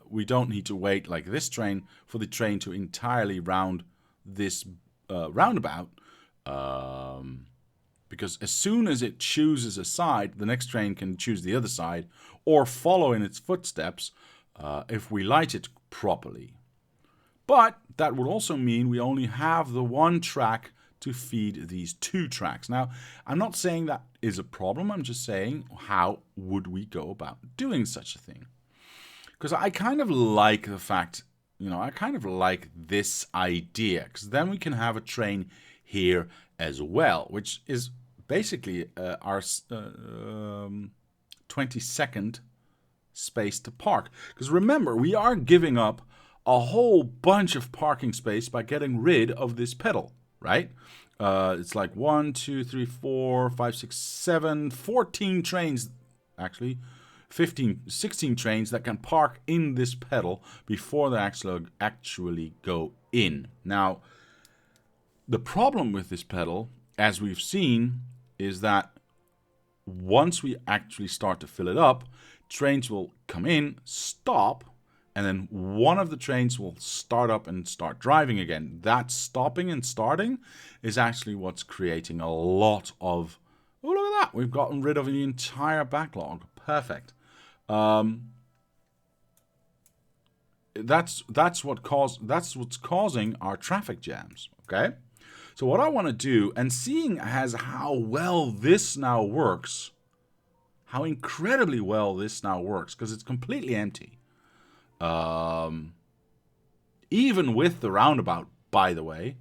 we don't need to wait like this train for the train to entirely round this roundabout. Because as soon as it chooses a side, the next train can choose the other side or follow in its footsteps if we light it properly. But that would also mean we only have the one track to feed these two tracks. Now, I'm not saying that is a problem. I'm just saying, how would we go about doing such a thing? Because I kind of like the fact, you know, I kind of like this idea. Because then we can have a train here as well, which is basically our 20-second space to park. Because remember, we are giving up a whole bunch of parking space by getting rid of this pedal, right? It's like 1, 2, 3, 4, 5, 6, 7, 14 trains, actually 15, 16 trains that can park in this pedal before they actually go in. Now, the problem with this pedal, as we've seen, is that once we actually start to fill it up, trains will come in, stop, and then one of the trains will start up and start driving again. That stopping and starting is actually what's creating a lot of... Oh, look at that. We've gotten rid of the entire backlog. Perfect. That's what's causing our traffic jams. Okay? So what I want to do, and seeing as how well this now works, how incredibly well this now works, because it's completely empty. Even with the roundabout, by the way,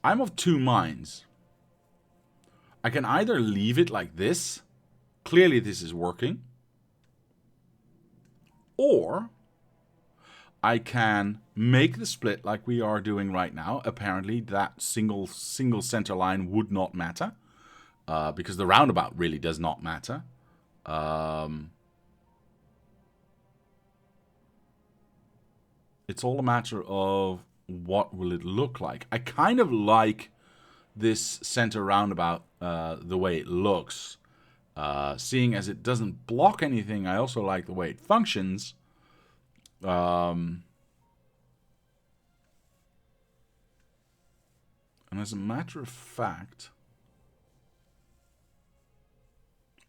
I'm of two minds. I can either leave it like this, clearly this is working, or I can make the split like we are doing right now. Apparently that single center line would not matter, because the roundabout really does not matter. It's all a matter of what will it look like. I kind of like this center roundabout the way it looks. Seeing as it doesn't block anything, I also like the way it functions. And as a matter of fact,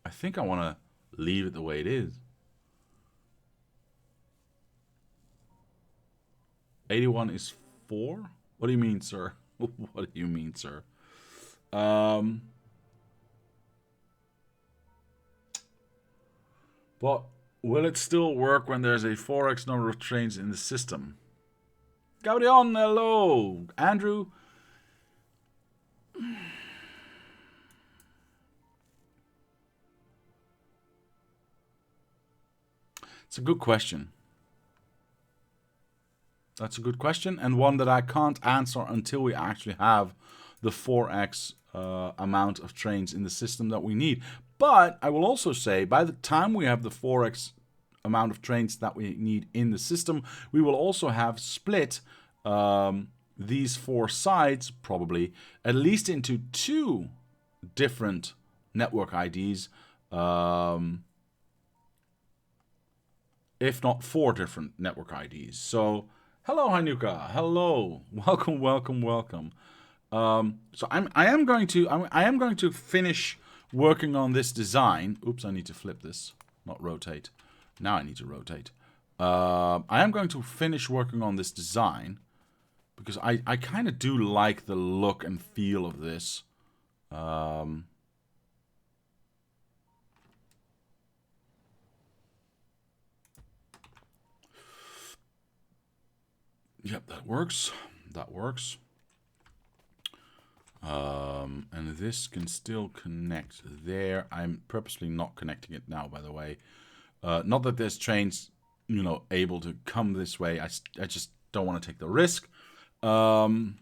I think I want to leave it the way it is. 81 is 4? What do you mean, sir? What do you mean, sir? But Will it still work when there's a 4x number of trains in the system? Gaudion, hello. Andrew. It's a good question. That's a good question, and one that I can't answer until we actually have the 4x amount of trains in the system that we need. But I will also say, by the time we have the 4x amount of trains that we need in the system, we will also have split these 4 sides, probably, at least into 2 different network IDs, if not 4 different network IDs. So, hello, Hanuka. Hello. Welcome, welcome, welcome. So I am going to finish working on this design. Oops, I need to flip this, not rotate. Now I need to rotate. I am going to finish working on this design because I kind of do like the look and feel of this. Yep, that works. That works. And this can still connect there. I'm purposely not connecting it now, by the way. Not that there's trains, able to come this way. I just don't want to take the risk. How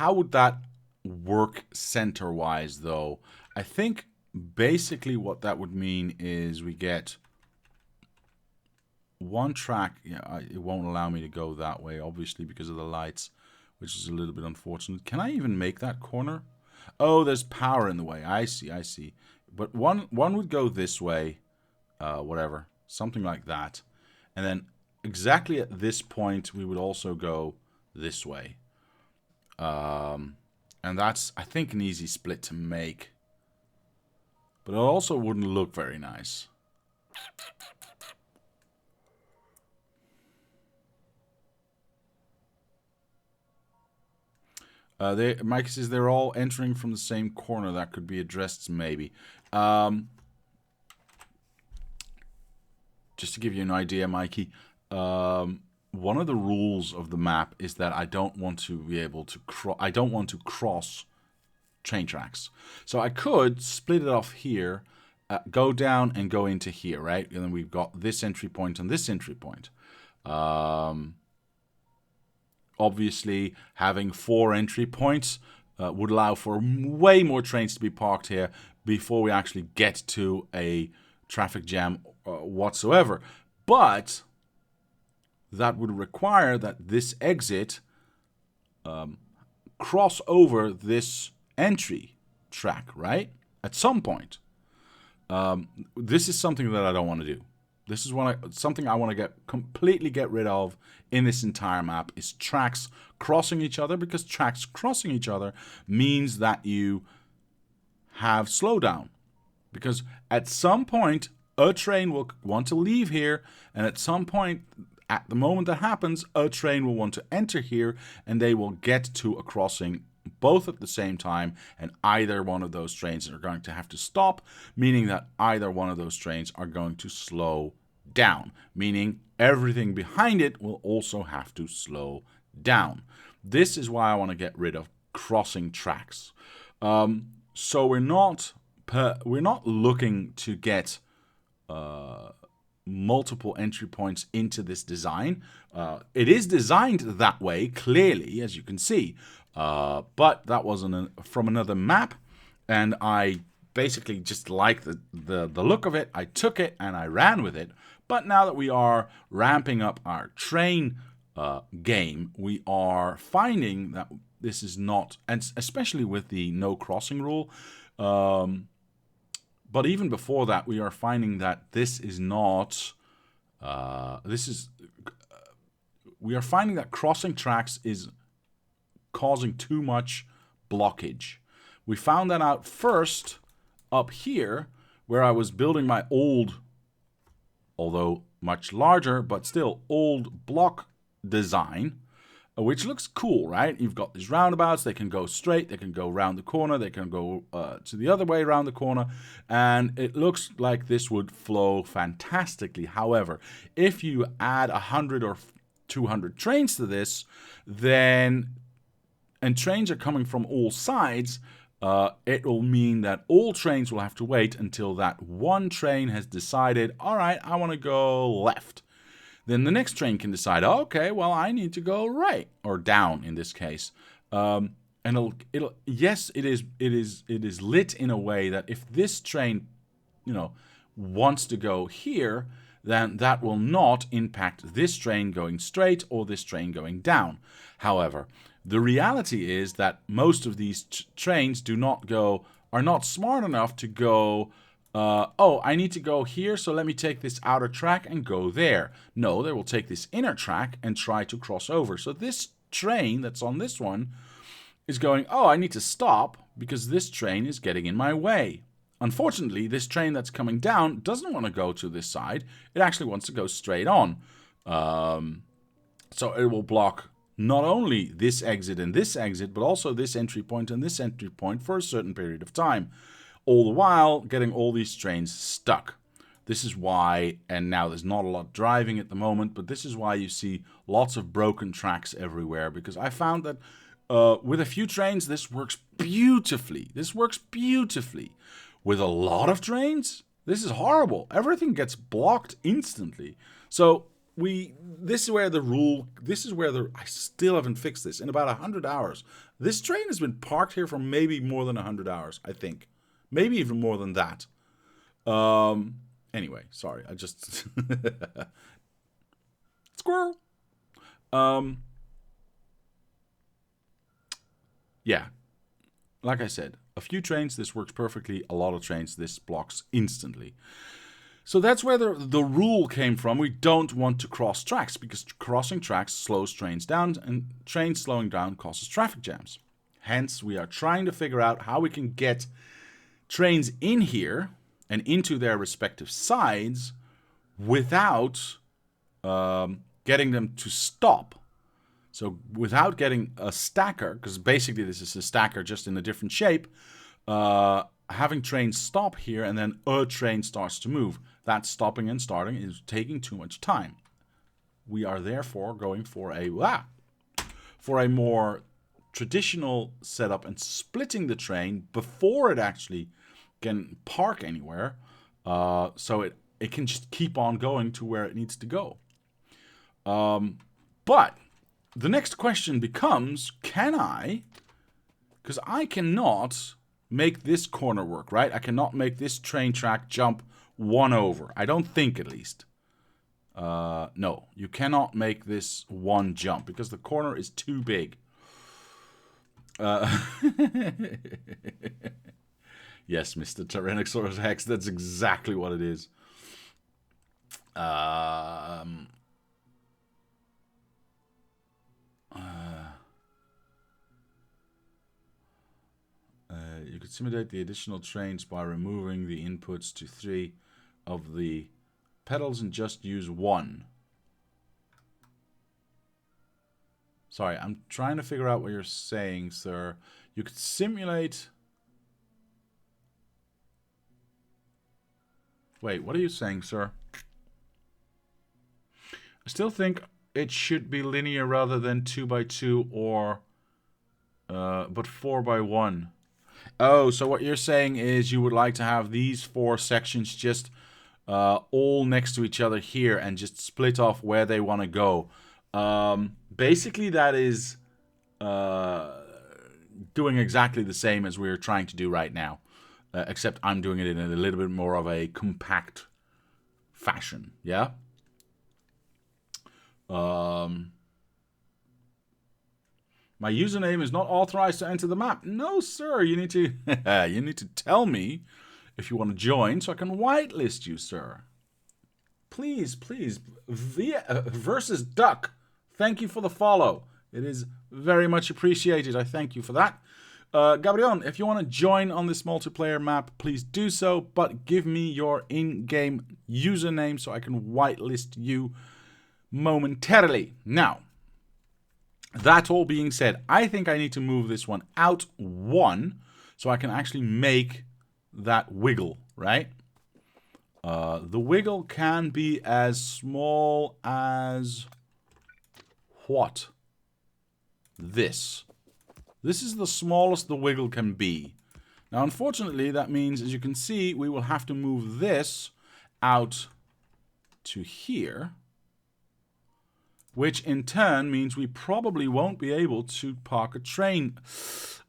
would that work center-wise, though? I think basically what that would mean is we get one track. Yeah, it won't allow me to go that way, obviously, because of the lights, which is a little bit unfortunate. Can I even make that corner? Oh, there's power in the way. I see. But one would go this way, whatever, something like that. And then exactly at this point, we would also go this way. And that's, I think, an easy split to make. But it also wouldn't look very nice. Mike says they're all entering from the same corner. That could be addressed, maybe. Just to give you an idea, Mikey, one of the rules of the map is that I don't want to be able to cross train tracks. So I could split it off here, go down and go into here, right? And then we've got this entry point and this entry point. Obviously, having 4 entry points would allow for way more trains to be parked here before we actually get to a traffic jam whatsoever. But that would require that this exit cross over this entry track, right? At some point. This is something that I don't want to do. This is something I want to completely get rid of in this entire map is tracks crossing each other, because tracks crossing each other means that you have slowdown. Because at some point, a train will want to leave here, and at some point, at the moment that happens, a train will want to enter here, and they will get to a crossing both at the same time, and either one of those trains are going to have to stop, meaning that either one of those trains are going to slow down, meaning everything behind it will also have to slow down. This is why I want to get rid of crossing tracks. So we're not looking to get multiple entry points into this design. It is designed that way, clearly, as you can see. But that wasn't from another map, and I basically just liked the look of it. I took it and I ran with it. But now that we are ramping up our train game, we are finding that this is not, and especially with the no crossing rule, but even before that, we are finding that this is not, we are finding that crossing tracks is causing too much blockage. We found that out first up here, where I was building my old, although much larger, but still old block design. which looks cool, right? You've got these roundabouts. They can go straight. They can go round the corner. They can go to the other way around the corner. And it looks like this would flow fantastically. However, if you add 100 or 200 trains to this, then, and trains are coming from all sides, it will mean that all trains will have to wait until that one train has decided, all right, I want to go left. Then the next train can decide, oh, okay, well, I need to go right, or down in this case. And yes, it is lit in a way that if this train, wants to go here, then that will not impact this train going straight or this train going down. However, the reality is that most of these trains are not smart enough to go, I need to go here, so let me take this outer track and go there. No, they will take this inner track and try to cross over. So this train that's on this one is going, I need to stop because this train is getting in my way. Unfortunately, this train that's coming down doesn't want to go to this side. It actually wants to go straight on. So it will block not only this exit and this exit, but also this entry point and this entry point for a certain period of time. All the while getting all these trains stuck. This is why, and now there's not a lot driving at the moment, but this is why you see lots of broken tracks everywhere, because I found that with a few trains, this works beautifully. With a lot of trains, this is horrible. Everything gets blocked instantly. So this is where I still haven't fixed this in about 100 hours. This train has been parked here for maybe more than 100 hours, I think. Maybe even more than that. Anyway, sorry. I just... Squirrel! Yeah. Like I said, a few trains, this works perfectly. A lot of trains, this blocks instantly. So that's where the rule came from. We don't want to cross tracks, because crossing tracks slows trains down, and trains slowing down causes traffic jams. Hence, we are trying to figure out how we can get trains in here and into their respective sides without getting them to stop. So without getting a stacker, because basically this is a stacker just in a different shape, having trains stop here and then a train starts to move. That stopping and starting is taking too much time. We are therefore going for a more traditional setup and splitting the train before it actually can park anywhere, so it can just keep on going to where it needs to go. But the next question becomes, can I? Because I cannot make this corner work, right? I cannot make this train track jump one over. I don't think, at least. No, you cannot make this one jump because the corner is too big. Yes, Mr. Tyrannosaurus Rex, that's exactly what it is. You could simulate the additional trains by removing the inputs to 3 of the pedals and just use 1. Sorry, I'm trying to figure out what you're saying, sir. You could simulate... Wait, what are you saying, sir? I still think it should be linear rather than 2x2 or... but 4x1. Oh, so what you're saying is you would like to have these 4 sections just all next to each other here and just split off where they want to go. Basically, that is doing exactly the same as we're trying to do right now, except I'm doing it in a little bit more of a compact fashion. Yeah. My username is not authorized to enter the map. No, sir. You need to you need to tell me if you want to join so I can whitelist you, sir. Please, please. Versus Duck. Thank you for the follow. It is very much appreciated. I thank you for that. Gabriel, if you want to join on this multiplayer map, please do so. But give me your in-game username so I can whitelist you momentarily. Now, That all being said, I think I need to move this one out 1 so I can actually make that wiggle, right? The wiggle can be as small as what? This. This is the smallest the wiggle can be. Now, unfortunately, that means, as you can see, we will have to move this out to here, which in turn means we probably won't be able to park a train.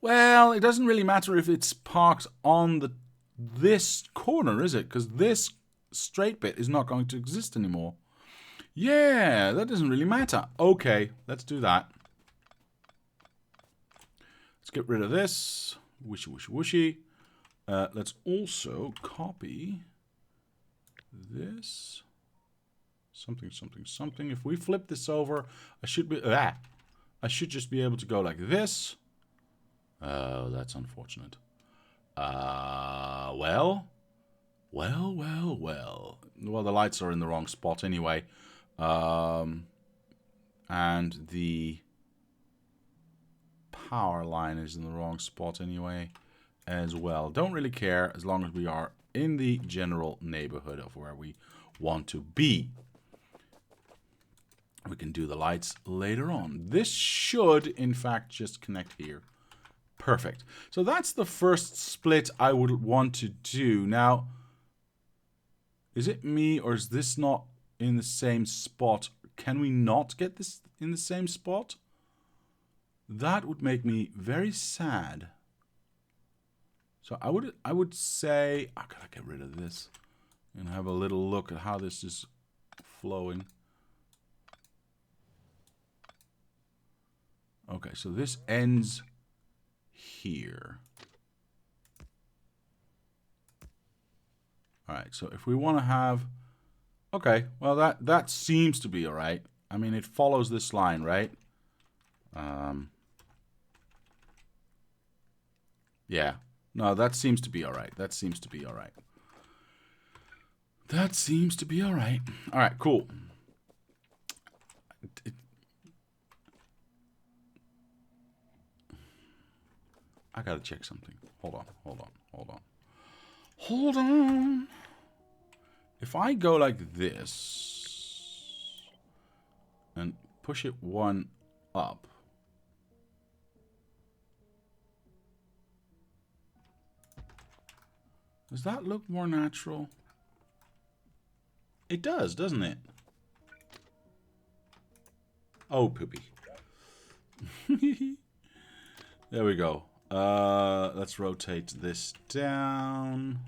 Well, it doesn't really matter if it's parked on this corner, is it? Because this straight bit is not going to exist anymore. Yeah, that doesn't really matter. Okay, let's do that. Let's get rid of this. Wishy, wishy, wishy. Let's also copy this. Something, something, something. If we flip this over, I should just be able to go like this. Oh, that's unfortunate. Well, the lights are in the wrong spot anyway. And the power line is in the wrong spot anyway as well. Don't really care as long as we are in the general neighborhood of where we want to be. We can do the lights later on. This should, in fact, just connect here. Perfect. So that's the first split I would want to do. Now, is it me or is this not in the same spot? Can we not get this in the same spot? That would make me very sad. So I would say I gotta get rid of this and have a little look at how this is flowing. Okay, so this ends here. Alright, so if we want to have... Okay, well that seems to be alright. I mean, it follows this line, right? Yeah. No, that seems to be alright. That seems to be alright. That seems to be alright. Alright, cool. I gotta check something. Hold on. If I go like this and push it 1 up, does that look more natural? It does, doesn't it? Oh, poopy. There we go. Let's rotate this down.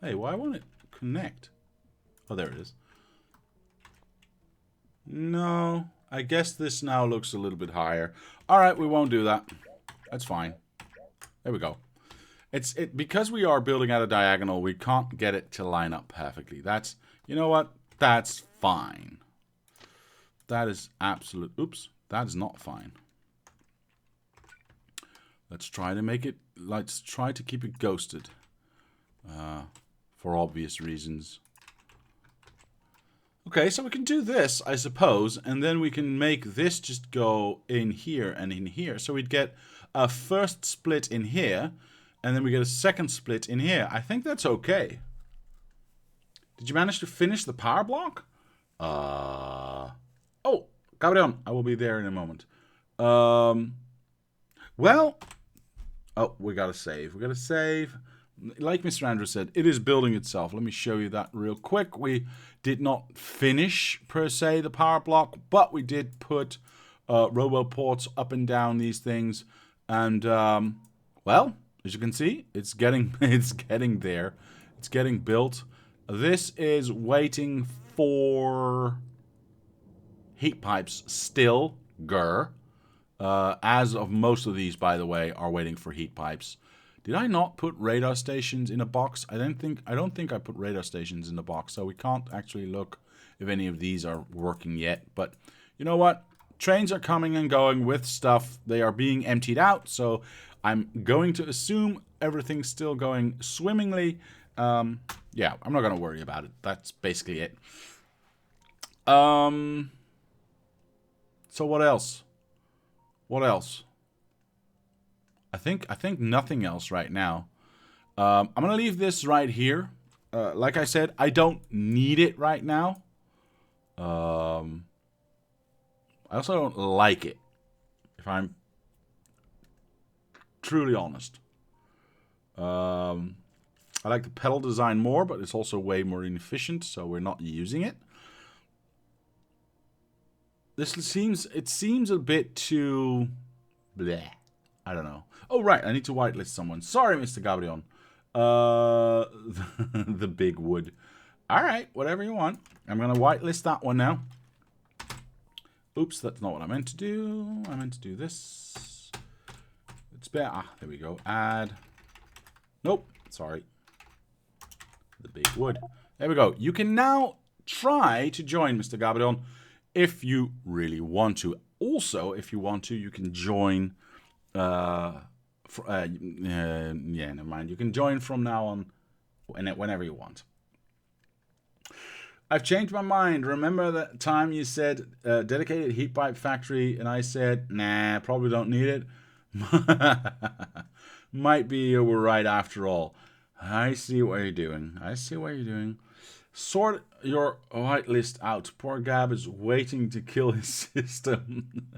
Hey, why won't it connect? Oh, there it is. No, I guess this now looks a little bit higher. Alright, we won't do that. That's fine. There we go. Because we are building at a diagonal, we can't get it to line up perfectly. That's, you know what? That's fine. That is absolute. Oops, that is not fine. Let's try to make it. Let's try to keep it ghosted. For obvious reasons. Okay, so we can do this, I suppose, and then we can make this just go in here and in here. So we'd get a first split in here, and then we get a second split in here. I think that's okay. Did you manage to finish the power block? Oh, cabrón. I will be there in a moment. Well, oh, we gotta save. We gotta save. Like Mr. Andrew said, it is building itself. Let me show you that real quick. We did not finish, per se, the power block, but we did put robo ports up and down these things. And, well, as you can see, it's getting there. It's getting built. This is waiting for heat pipes still. As of most of these, by the way, are waiting for heat pipes. Did I not put radar stations in a box? I don't think I put radar stations in the box, so we can't actually look if any of these are working yet. But you know what? Trains are coming and going with stuff. They are being emptied out, so I'm going to assume everything's still going swimmingly. Yeah, I'm not going to worry about it. That's basically it. So what else? What else? I think nothing else right now. I'm gonna leave this right here. Like I said, I don't need it right now. I also don't like it, if I'm truly honest. I like the pedal design more, but it's also way more inefficient, so we're not using it. It seems a bit too bleh. I don't know. Oh right, I need to whitelist someone. Sorry, Mr. Gabrion. The big wood. Alright, whatever you want. I'm gonna whitelist that one now. Oops, that's not what I meant to do. I meant to do this. It's better. Ah, there we go. Add. Nope, sorry. The big wood. There we go. You can now try to join Mr. Gabrion if you really want to. Also, if you want to, you can join. Yeah, never mind. You can join from now on, whenever you want. I've changed my mind. Remember that time you said dedicated heat pipe factory, and I said, nah, probably don't need it. Might be you were right after all. I see what you're doing. I see what you're doing. Sort your whitelist out. Poor Gab is waiting to kill his system.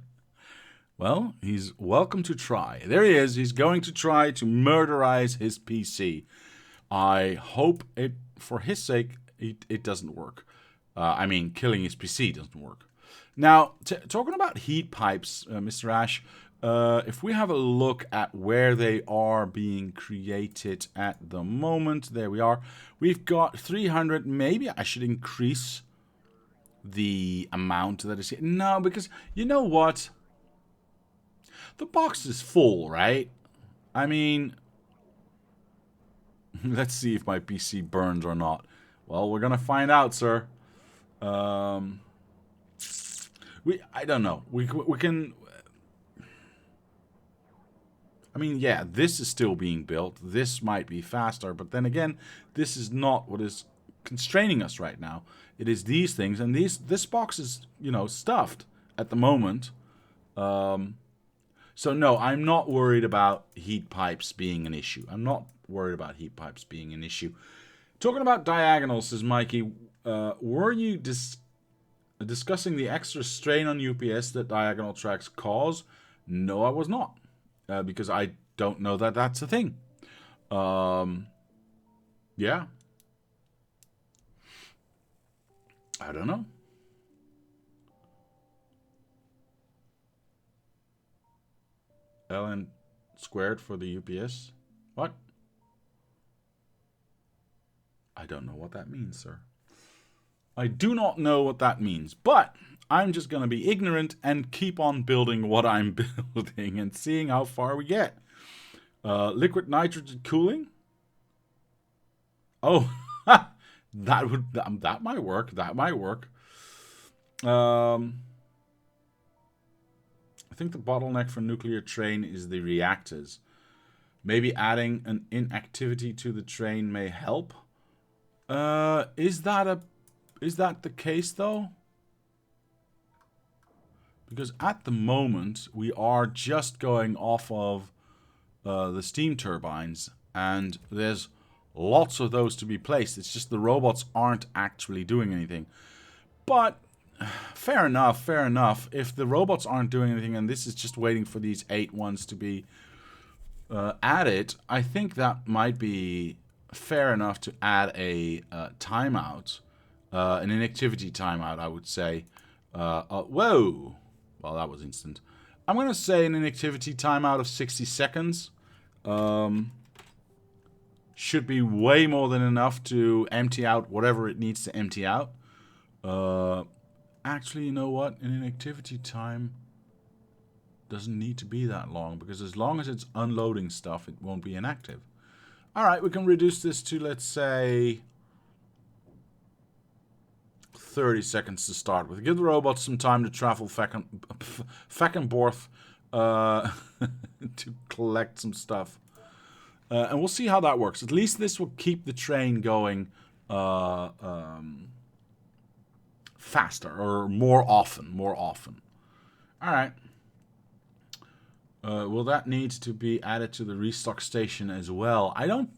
Well, he's welcome to try. There he is. He's going to try to murderize his PC. I hope it, for his sake, it doesn't work. I mean, killing his PC doesn't work. Now, talking about heat pipes, Mr. Ash, if we have a look at where they are being created at the moment, there we are. We've got 300. Maybe I should increase the amount that is here. No, because you know what? The box is full, right? I mean, let's see if my PC burns or not. Well, we're gonna find out, sir. I don't know. We can. I mean, yeah, this is still being built. This might be faster, but then again, this is not what is constraining us right now. It is these things, and this box is, you know, stuffed at the moment. So no, I'm not worried about heat pipes being an issue. I'm not worried about heat pipes being an issue. Talking about diagonals, says Mikey, were you discussing the extra strain on UPS that diagonal tracks cause? No, I was not. Because I don't know that that's a thing. Yeah. I don't know. ln squared for the UPS? What? I don't know what that means, sir. I do not know what that means, but I'm just going to be ignorant and keep on building what I'm building and seeing how far we get. Liquid nitrogen cooling? Oh, that might work. That might work. I think the bottleneck for nuclear train is the reactors. Maybe adding an inactivity to the train may help. Is that the case though? Because at the moment we are just going off of the steam turbines, and there's lots of those to be placed. It's just the robots aren't actually doing anything. But fair enough, fair enough. If the robots aren't doing anything and this is just waiting for these 8 ones to be added, I think that might be fair enough to add a timeout, an inactivity timeout, I would say. Whoa! Well, that was instant. I'm going to say an inactivity timeout of 60 seconds. Should be way more than enough to empty out whatever it needs to empty out. Actually, you know what? An inactivity time doesn't need to be that long, because as long as it's unloading stuff, it won't be inactive. Alright, we can reduce this to, let's say, 30 seconds to start with. Give the robots some time to travel back and forth to collect some stuff. And we'll see how that works. At least this will keep the train going faster, or more often. All right. Will that need to be added to the restock station as well? I don't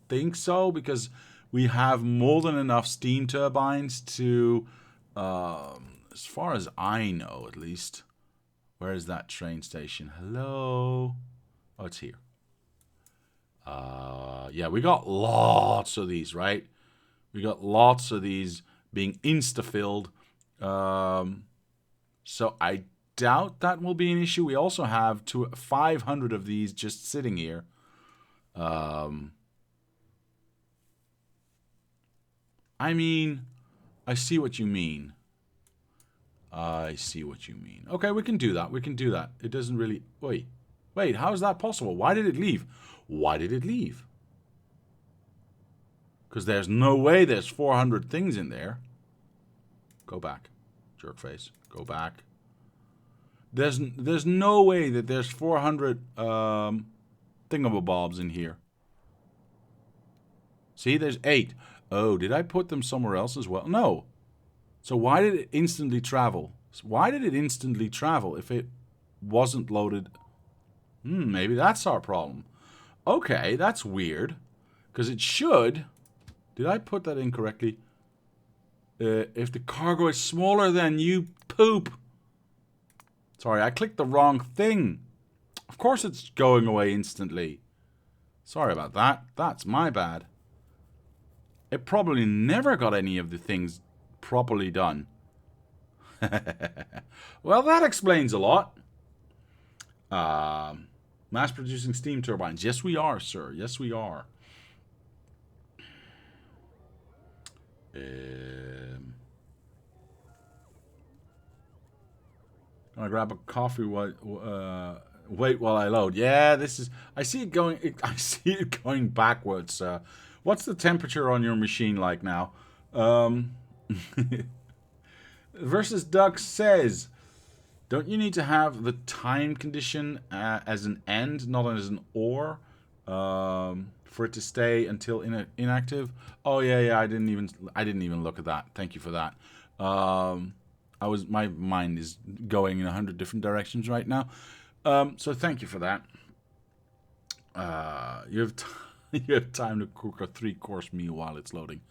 think so, because we have more than enough steam turbines to, as far as I know at least. Where is that train station? Hello? Oh, it's here. Yeah, we got lots of these, right? We got lots of these being insta-filled. So I doubt that will be an issue. We also have 500 of these just sitting here. I mean, I see what you mean. I see what you mean. Okay, we can do that. We can do that. It doesn't really... Wait, how is that possible? Why did it leave? Why did it leave? Because there's no way there's 400 things in there. Go back. Jerkface. Go back. There's no way that there's 400 thingamabobs in here. See, there's 8. Oh, did I put them somewhere else as well? No. So why did it instantly travel? Why did it instantly travel if it wasn't loaded? Maybe that's our problem. Okay, that's weird. Because it should... Did I put that incorrectly? If the cargo is smaller than you poop. Sorry, I clicked the wrong thing. Of course it's going away instantly. Sorry about that. That's my bad. It probably never got any of the things properly done. Well, that explains a lot. Mass producing steam turbines. Yes, we are, sir. Yes, we are. Gonna grab a coffee while wait while I load. Yeah, this is. I see it going. I see it going backwards. What's the temperature on your machine like now? Versus Duck says, don't you need to have the time condition as an end, not as an or, for it to stay until inactive? Oh yeah. I didn't even look at that. Thank you for that. My mind is going in 100 different directions right now. So thank you for that. You have time to cook a 3-course meal while it's loading.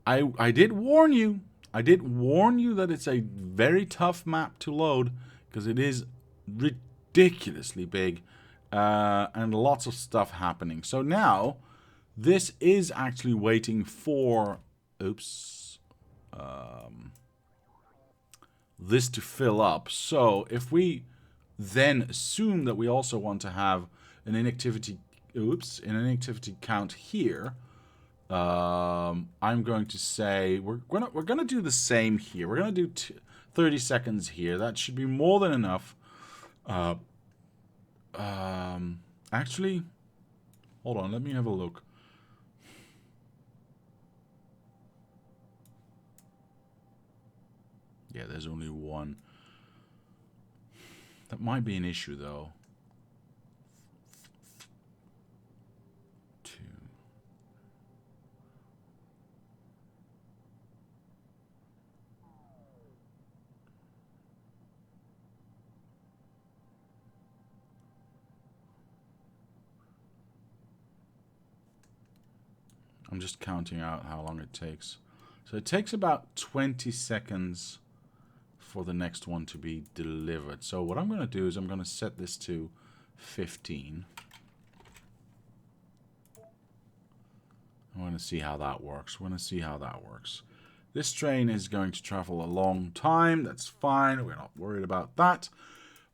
I did warn you. I did warn you that it's a very tough map to load because it is ridiculously big and lots of stuff happening. So now this is actually waiting for this to fill up. So if we then assume that we also want to have an inactivity count here, I'm going to say we're gonna do the same here. We're gonna do 30 seconds here. That should be more than enough. Actually, hold on. Let me have a look. Yeah, there's only one. That might be an issue, though. 2. I'm just counting out how long it takes. So it takes about 20 seconds for the next one to be delivered. So what I'm going to do is I'm going to set this to 15. I want to see how that works. This train is going to travel a long time. That's fine. We're not worried about that.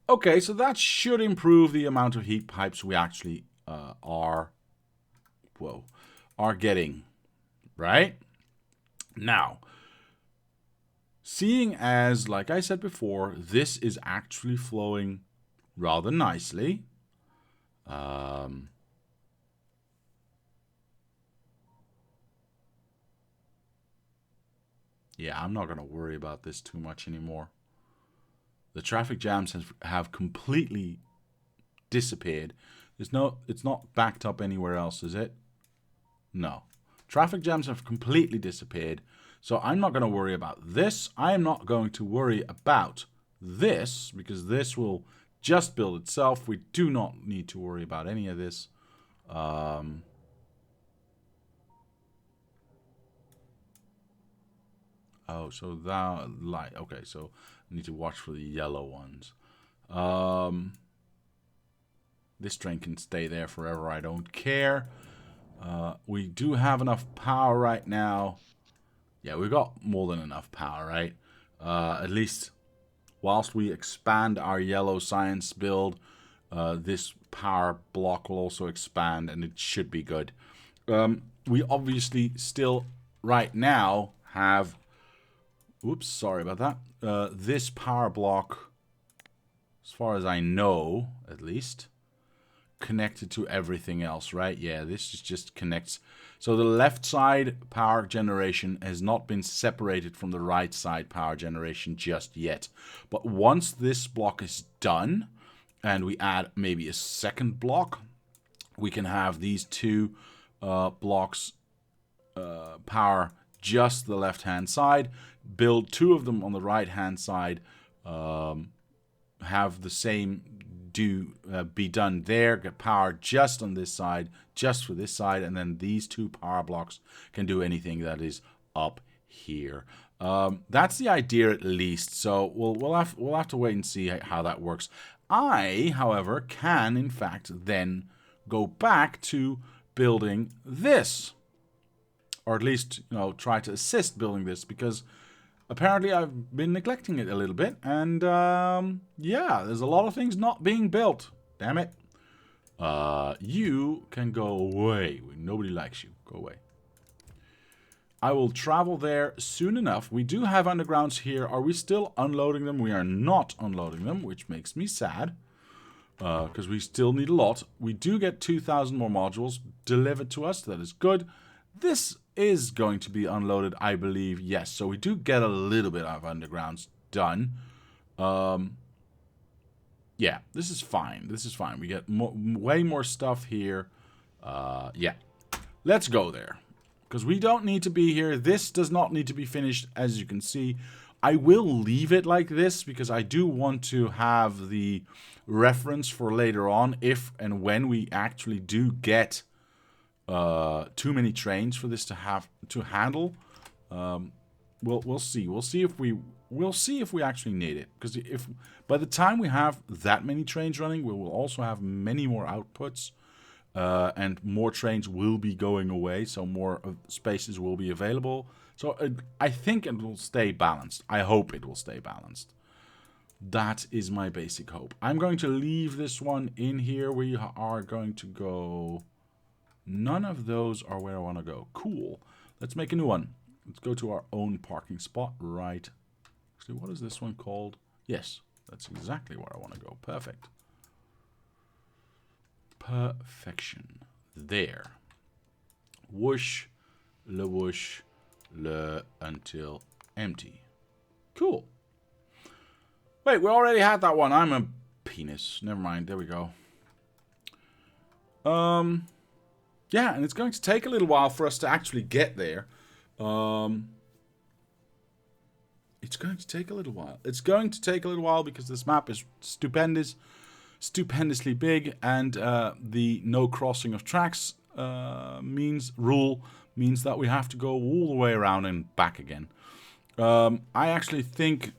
Okay, so that should improve the amount of heat pipes we actually are getting, right? Now, seeing as, like I said before, this is actually flowing rather nicely. Yeah, I'm not going to worry about this too much anymore. The traffic jams have completely disappeared. It's not backed up anywhere else, is it? No. Traffic jams have completely disappeared. So I'm not going to worry about this. I am not going to worry about this, because this will just build itself. We do not need to worry about any of this. Oh, so that light. Okay, so I need to watch for the yellow ones. This train can stay there forever. I don't care. We do have enough power right now. Yeah, we've got more than enough power, right? At least whilst we expand our yellow science build, this power block will also expand, and it should be good. We obviously still, right now, have... Oops, sorry about that. This power block, as far as I know, at least, connected to everything else, right? Yeah, this is just connects. So the left side power generation has not been separated from the right side power generation just yet. But once this block is done, and we add maybe a second block, we can have these two blocks power just the left-hand side, build two of them on the right-hand side, have the same be done there, get power just on this side, just for this side, and then these two power blocks can do anything that is up here. That's the idea, at least. So we'll have to wait and see how that works. I, however, can in fact then go back to building this, or at least try to assist building this, because apparently I've been neglecting it a little bit, and yeah, there's a lot of things not being built. Damn it. You can go away. Nobody likes you. Go away. I will travel there soon enough. We do have undergrounds here. Are we still unloading them? We are not unloading them, which makes me sad, because we still need a lot. We do get 2,000 more modules delivered to us. That is good. This is going to be unloaded, I believe. Yes, so we do get a little bit of undergrounds done. Yeah, this is fine. This is fine. We get way more stuff here. Yeah, let's go there, because we don't need to be here. This does not need to be finished, as you can see. I will leave it like this because I do want to have the reference for later on, if and when we actually do get too many trains for this to have to handle. We'll see. We'll see if we actually need it, because if by the time we have that many trains running, we will also have many more outputs, and more trains will be going away, so more spaces will be available. So I think it will stay balanced. I hope it will stay balanced. That is my basic hope. I'm going to leave this one in here. We are going to go... None of those are where I want to go. Cool. Let's make a new one. Let's go to our own parking spot. Right. Actually, what is this one called? Yes, that's exactly where I want to go. Perfect. Perfection. There. Whoosh, le until empty. Cool. Wait, we already had that one. I'm a penis. Never mind. There we go. Yeah, and it's going to take a little while for us to actually get there. It's going to take a little while. It's going to take a little while because this map is stupendously big, and the no crossing of tracks rule means that we have to go all the way around and back again. I actually think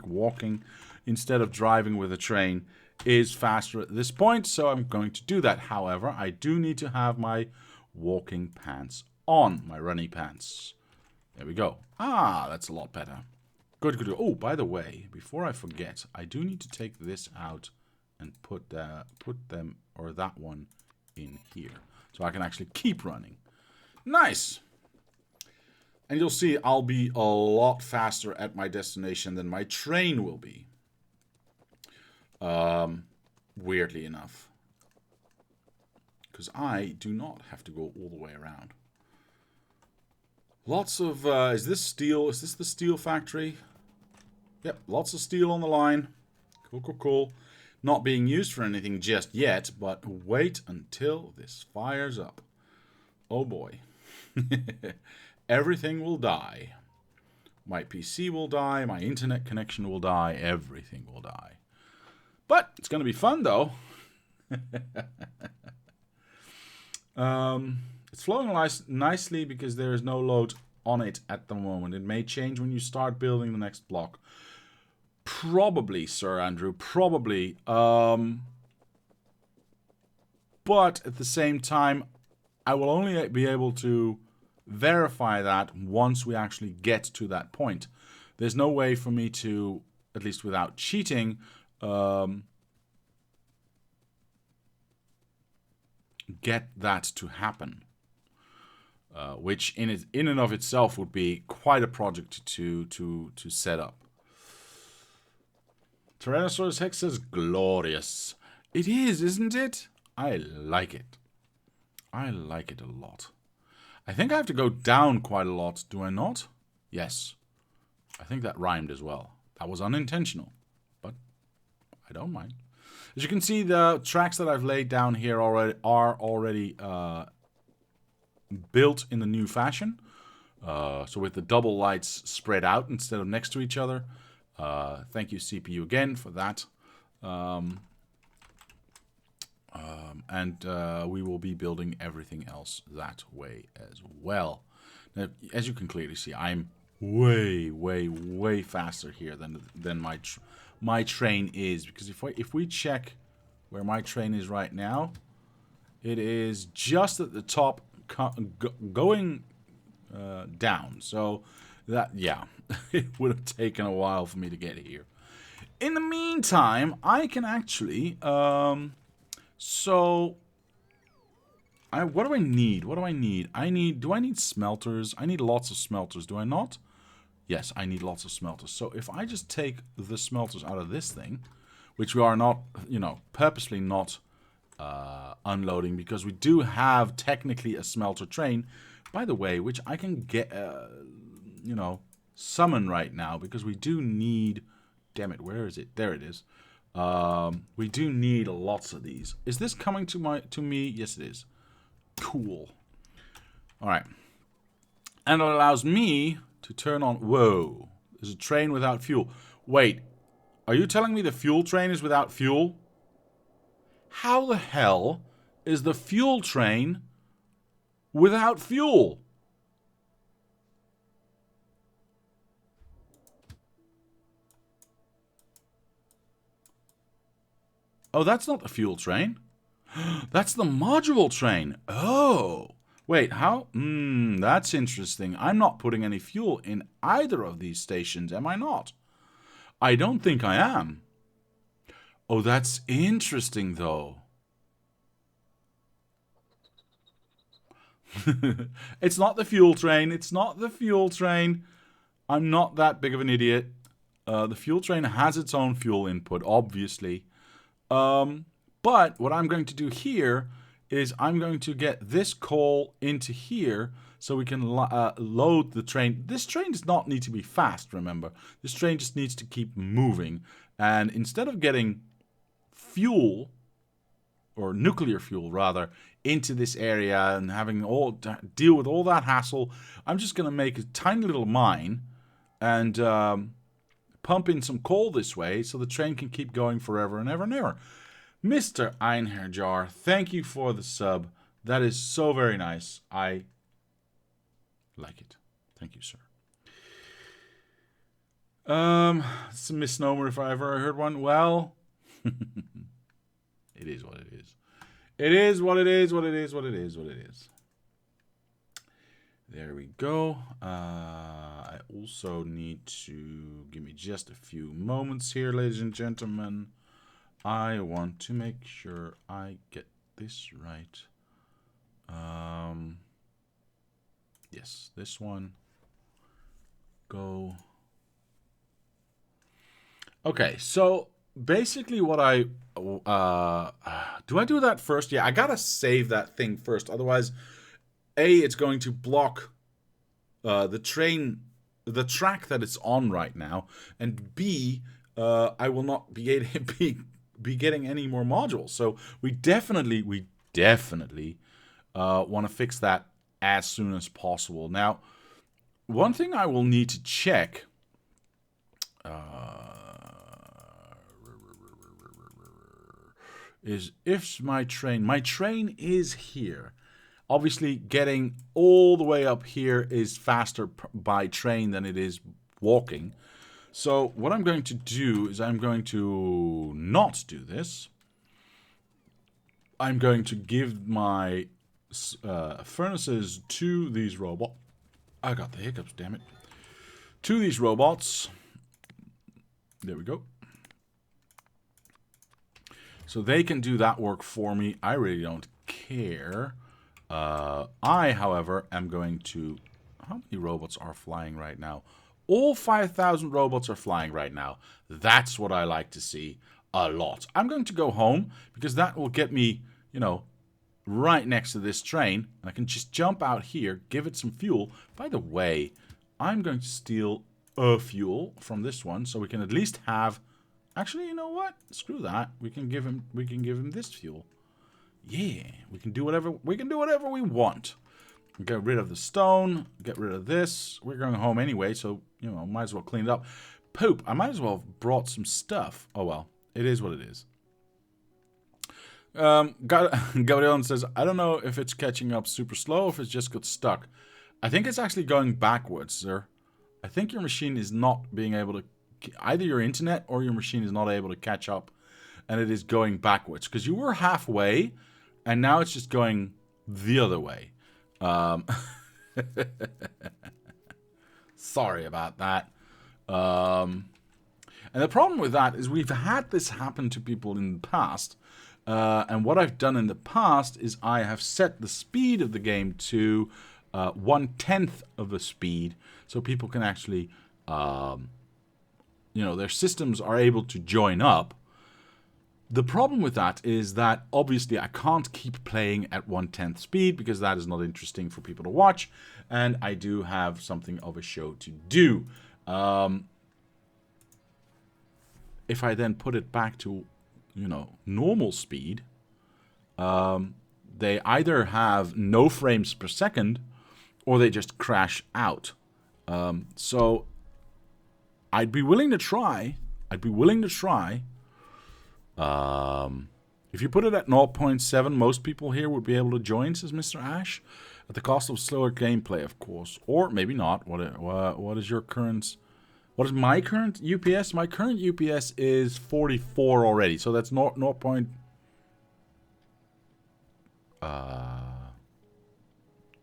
walking instead of driving with a train is faster at this point, so I'm going to do that. However, I do need to have my walking pants on, my running pants. There we go. Ah, that's a lot better. Good, good. Oh, by the way, before I forget, I do need to take this out and put them, or that one, in here, so I can actually keep running. Nice. And you'll see I'll be a lot faster at my destination than my train will be. Weirdly enough. Because I do not have to go all the way around. Lots of, is this steel? Is this the steel factory? Yep, lots of steel on the line. Cool, cool, cool. Not being used for anything just yet, but wait until this fires up. Oh boy. Everything will die. My PC will die, my internet connection will die, everything will die. But it's going to be fun, though. It's flowing nicely because there is no load on it at the moment. It may change when you start building the next block. Probably, Sir Andrew, probably. But at the same time, I will only be able to verify that once we actually get to that point. There's no way for me to, at least without cheating, get that to happen. Which in and of itself would be quite a project to set up. Tyrannosaurus Rex says glorious. It is, isn't it? I like it. I like it a lot. I think I have to go down quite a lot, do I not? Yes. I think that rhymed as well. That was unintentional, but I don't mind. As you can see, the tracks that I've laid down here are already built in the new fashion. So with the double lights spread out instead of next to each other. Thank you, CPU, again for that. And we will be building everything else that way as well. Now, as you can clearly see, I'm way faster here than my train is. Because if we check where my train is right now, it is just at the top going down. So that, yeah, it would have taken a while for me to get here. In the meantime, I can actually what do I need? What do I need? Do I need smelters? I need lots of smelters, do I not? Yes, I need lots of smelters. So if I just take the smelters out of this thing, which we are not, purposely not unloading, because we do have technically a smelter train, by the way, which I can get, summon right now, because we do need, damn it, where is it? There it is. We do need lots of these. Is this coming to me? Yes, it is. Cool. All right. And it allows me to turn on... Whoa. There's a train without fuel. Wait. Are you telling me the fuel train is without fuel? How the hell is the fuel train without fuel? Oh, that's not the fuel train. That's the module train. Oh. Wait, how? That's interesting. I'm not putting any fuel in either of these stations, am I not? I don't think I am. Oh, that's interesting, though. It's not the fuel train. It's not the fuel train. I'm not that big of an idiot. The fuel train has its own fuel input, obviously. But what I'm going to do here is I'm going to get this coal into here so we can load the train. This train does not need to be fast, remember. This train just needs to keep moving. And instead of getting fuel, or nuclear fuel rather, into this area and having deal with all that hassle, I'm just going to make a tiny little mine and pump in some coal this way so the train can keep going forever and ever and ever. Mr. Einherjar, thank you for the sub. That is so very nice. I like it. Thank you, sir. It's a misnomer if I ever heard one. Well, it is what it is. It is what it is, what it is, what it is, what it is. There we go. I also need to give me just a few moments here, ladies and gentlemen. I want to make sure I get this right. Yes, this one. Go. Okay, so basically what I... do I do that first? Yeah, I gotta save that thing first. Otherwise, A, it's going to block the track that it's on right now. And B, I will not be getting any more modules. So we definitely want to fix that as soon as possible. Now, one thing I will need to check is if my train is here. Obviously, getting all the way up here is faster by train than it is walking. So what I'm going to do is I'm going to not do this. I'm going to give my furnaces to these robots. I got the hiccups, damn it. To these robots. There we go. So they can do that work for me. I really don't care. I, however, am going to... How many robots are flying right now? All 5,000 robots are flying right now. That's what I like to see a lot. I'm going to go home because that will get me, you know, right next to this train. I can just jump out here, give it some fuel. By the way, I'm going to steal a fuel from this one so we can at least have... Actually, you know what? Screw that. We can give him this fuel. Yeah, we can do whatever we want. Get rid of the stone, get rid of this. We're going home anyway, so, you know, might as well clean it up. Poop, I might as well have brought some stuff. Oh well, it is what it is. Gabriel says, I don't know if it's catching up super slow or if it's just got stuck. I think it's actually going backwards, sir. I think your machine is not being able to... Either your internet or your machine is not able to catch up, and it is going backwards. Because you were halfway, and now it's just going the other way. Sorry about that. And the problem with that is we've had this happen to people in the past. And what I've done in the past is I have set the speed of the game to 1/10 of the speed, so people can actually... you know, their systems are able to join up. The problem with that is that, obviously, I can't keep playing at 1/10 speed because that is not interesting for people to watch, and I do have something of a show to do. If I then put it back to, you know, normal speed, they either have no frames per second, or they just crash out. So... I'd be willing to try. If you put it at 0.7, most people here would be able to join, says Mr. Ash. At the cost of slower gameplay, of course. Or maybe not. What is your current... What is my current UPS? My current UPS is 44 already. So that's 0.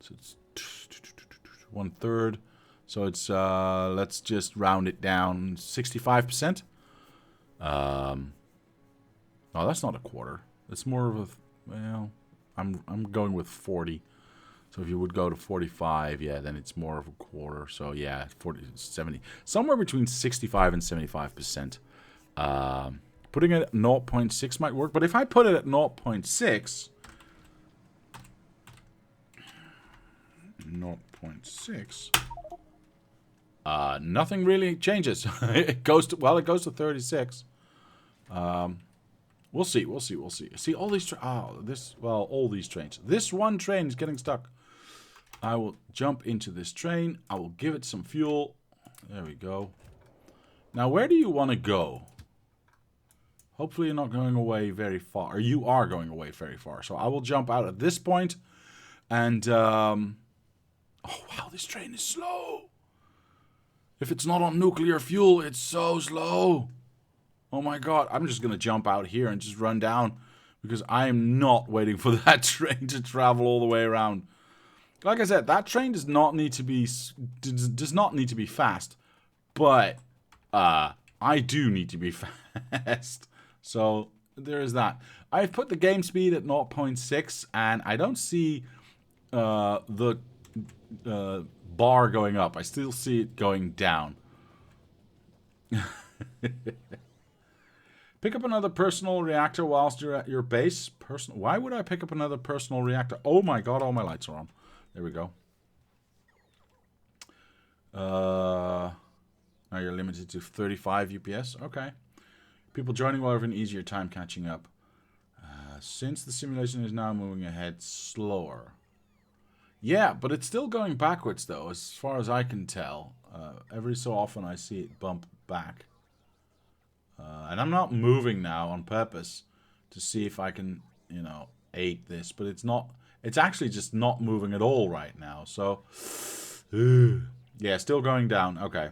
So it's 1/3. So it's, let's just round it down, 65%. No, that's not a quarter. That's more of a, well, I'm going with 40. So if you would go to 45, yeah, then it's more of a quarter. So yeah, 40, 70, somewhere between 65 and 75%. Putting it at 0.6 might work, but if I put it at 0.6, 0.6, nothing really changes. It goes to, well, it goes to 36. We'll see. See, all these all these trains. This one train is getting stuck. I will jump into this train. I will give it some fuel. There we go. Now, where do you want to go? Hopefully you're not going away very far. Or you are going away very far. So I will jump out at this point. And, oh, wow, this train is slow. If it's not on nuclear fuel, it's so slow. Oh my god, I'm just going to jump out here and just run down. Because I am not waiting for that train to travel all the way around. Like I said, that train does not need to be fast. But I do need to be fast. So there is that. I've put the game speed at 0.6 and I don't see the bar going up. I still see it going down. Pick up another personal reactor whilst you're at your base. Why would I pick up another personal reactor? Oh my god, all my lights are on. There we go. Now you're limited to 35 UPS. Okay. People joining will have an easier time catching up. Since the simulation is now moving ahead slower. Yeah, but it's still going backwards, though, as far as I can tell. Every so often I see it bump back. And I'm not moving now on purpose to see if I can, aid this. But it's not... It's actually just not moving at all right now. So, yeah, still going down. Okay.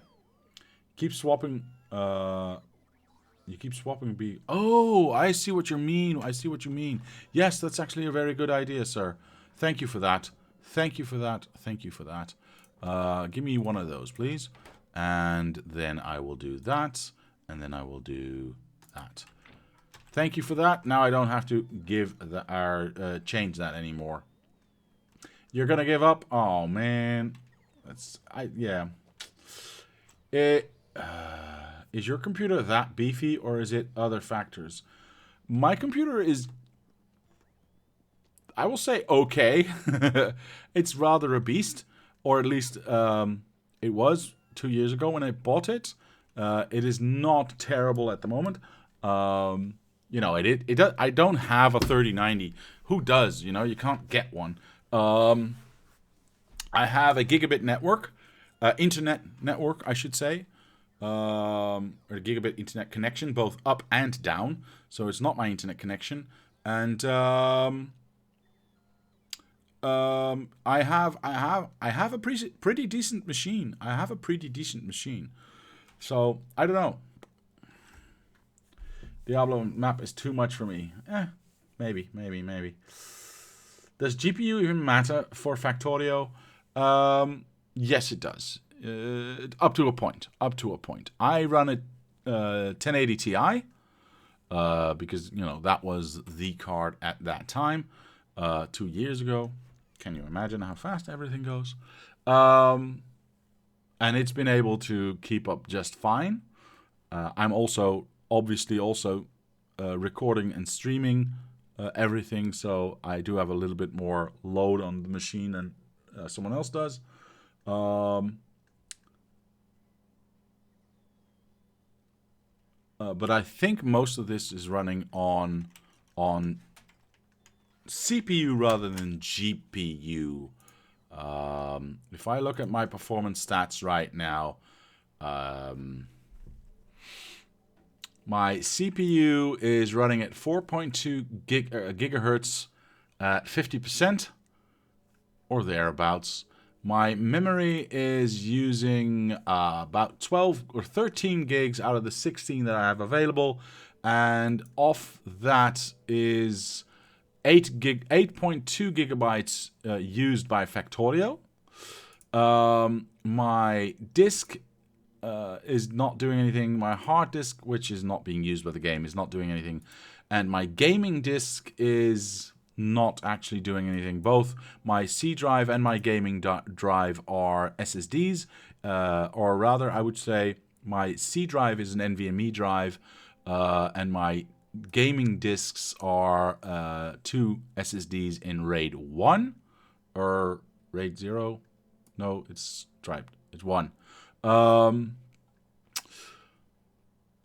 Keep swapping... You keep swapping B. Oh, I see what you mean. I see what you mean. Yes, that's actually a very good idea, sir. Thank you for that. Thank you for that. Thank you for that. Give me one of those, please. And then I will do that. And then I will do that. Thank you for that. Now I don't have to give change that anymore. You're gonna give up? Oh man. Yeah. Is your computer that beefy, or is it other factors? My computer is, I will say, okay. It's rather a beast, or at least it was 2 years ago when I bought it. It is not terrible at the moment. It does, I don't have a 3090. Who does? You can't get one. I have a gigabit network, internet network, I should say. Or a gigabit internet connection, both up and down. So it's not my internet connection, and I have a pretty decent machine. I have a pretty decent machine. So I don't know. Diablo map is too much for me. Maybe. Does GPU even matter for Factorio? Yes, it does. Up to a point. I run a 1080 Ti because that was the card at that time 2 years ago. Can you imagine how fast everything goes? And it's been able to keep up just fine. I'm also obviously recording and streaming everything, so I do have a little bit more load on the machine than someone else does. But I think most of this is running on CPU rather than GPU. If I look at my performance stats right now, my CPU is running at 4.2 gigahertz at 50% or thereabouts. My memory is using about 12 or 13 gigs out of the 16 that I have available, and off that is 8.2 gigabytes used by Factorio. My disk is not doing anything. My hard disk, which is not being used by the game, is not doing anything, and my gaming disk is not actually doing anything. Both my C drive and my gaming drive are SSDs, or rather, I would say my C drive is an NVMe drive, and my gaming disks are 2 SSDs in RAID 1 or RAID 0. No, it's striped. It's 1.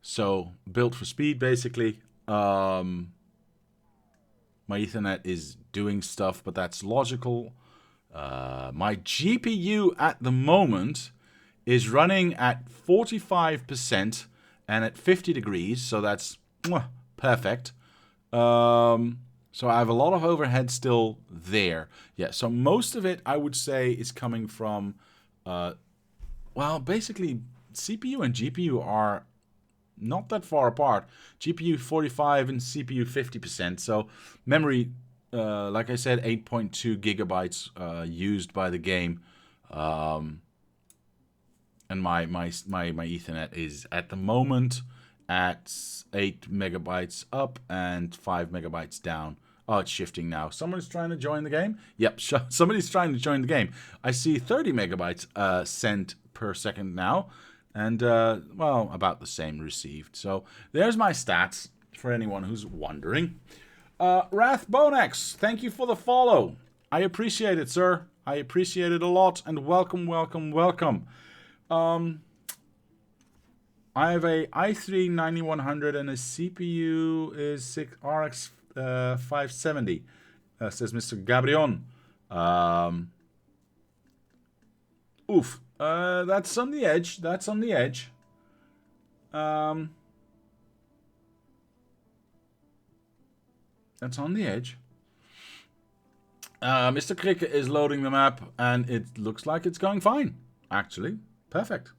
So built for speed, basically. My Ethernet is doing stuff, but that's logical. My GPU at the moment is running at 45% and at 50 degrees, so that's perfect. So I have a lot of overhead still there. Yeah, so most of it, I would say, is coming from, basically, CPU and GPU are not that far apart. GPU 45 and CPU 50%. So memory, like I said, 8.2 gigabytes used by the game. And my Ethernet is at the moment at 8 megabytes up and 5 megabytes down. Oh, it's shifting now. Someone's trying to join the game? Yep, somebody's trying to join the game. I see 30 megabytes sent per second now. And, about the same received. So there's my stats for anyone who's wondering. Wrath Bonex, thank you for the follow. I appreciate it, sir. I appreciate it a lot. And welcome. I have a i3 9100 and a CPU is RX 570, says Mr. Gabrion. Oof. That's on the edge. That's on the edge. That's on the edge. Mr. Krikke is loading the map, and it looks like it's going fine. Actually, perfect.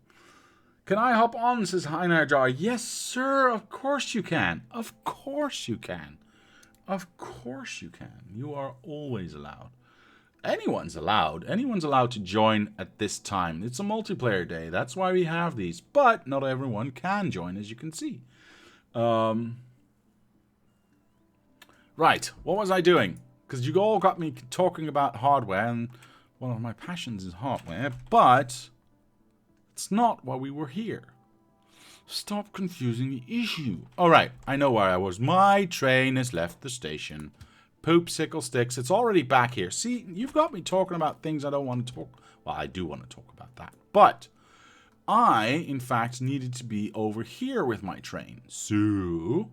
Can I hop on, says Heinarjar. Yes, sir, of course you can. Of course you can. Of course you can. You are always allowed. Anyone's allowed. Anyone's allowed to join at this time. It's a multiplayer day. That's why we have these. But not everyone can join, as you can see. Right, what was I doing? Because you all got me talking about hardware, and one of my passions is hardware, but it's not why we were here. Stop confusing the issue. Alright, I know where I was. My train has left the station. Poop, sickle sticks. It's already back here. See, you've got me talking about things I don't want to talk. Well, I do want to talk about that. But I, in fact, needed to be over here with my train. So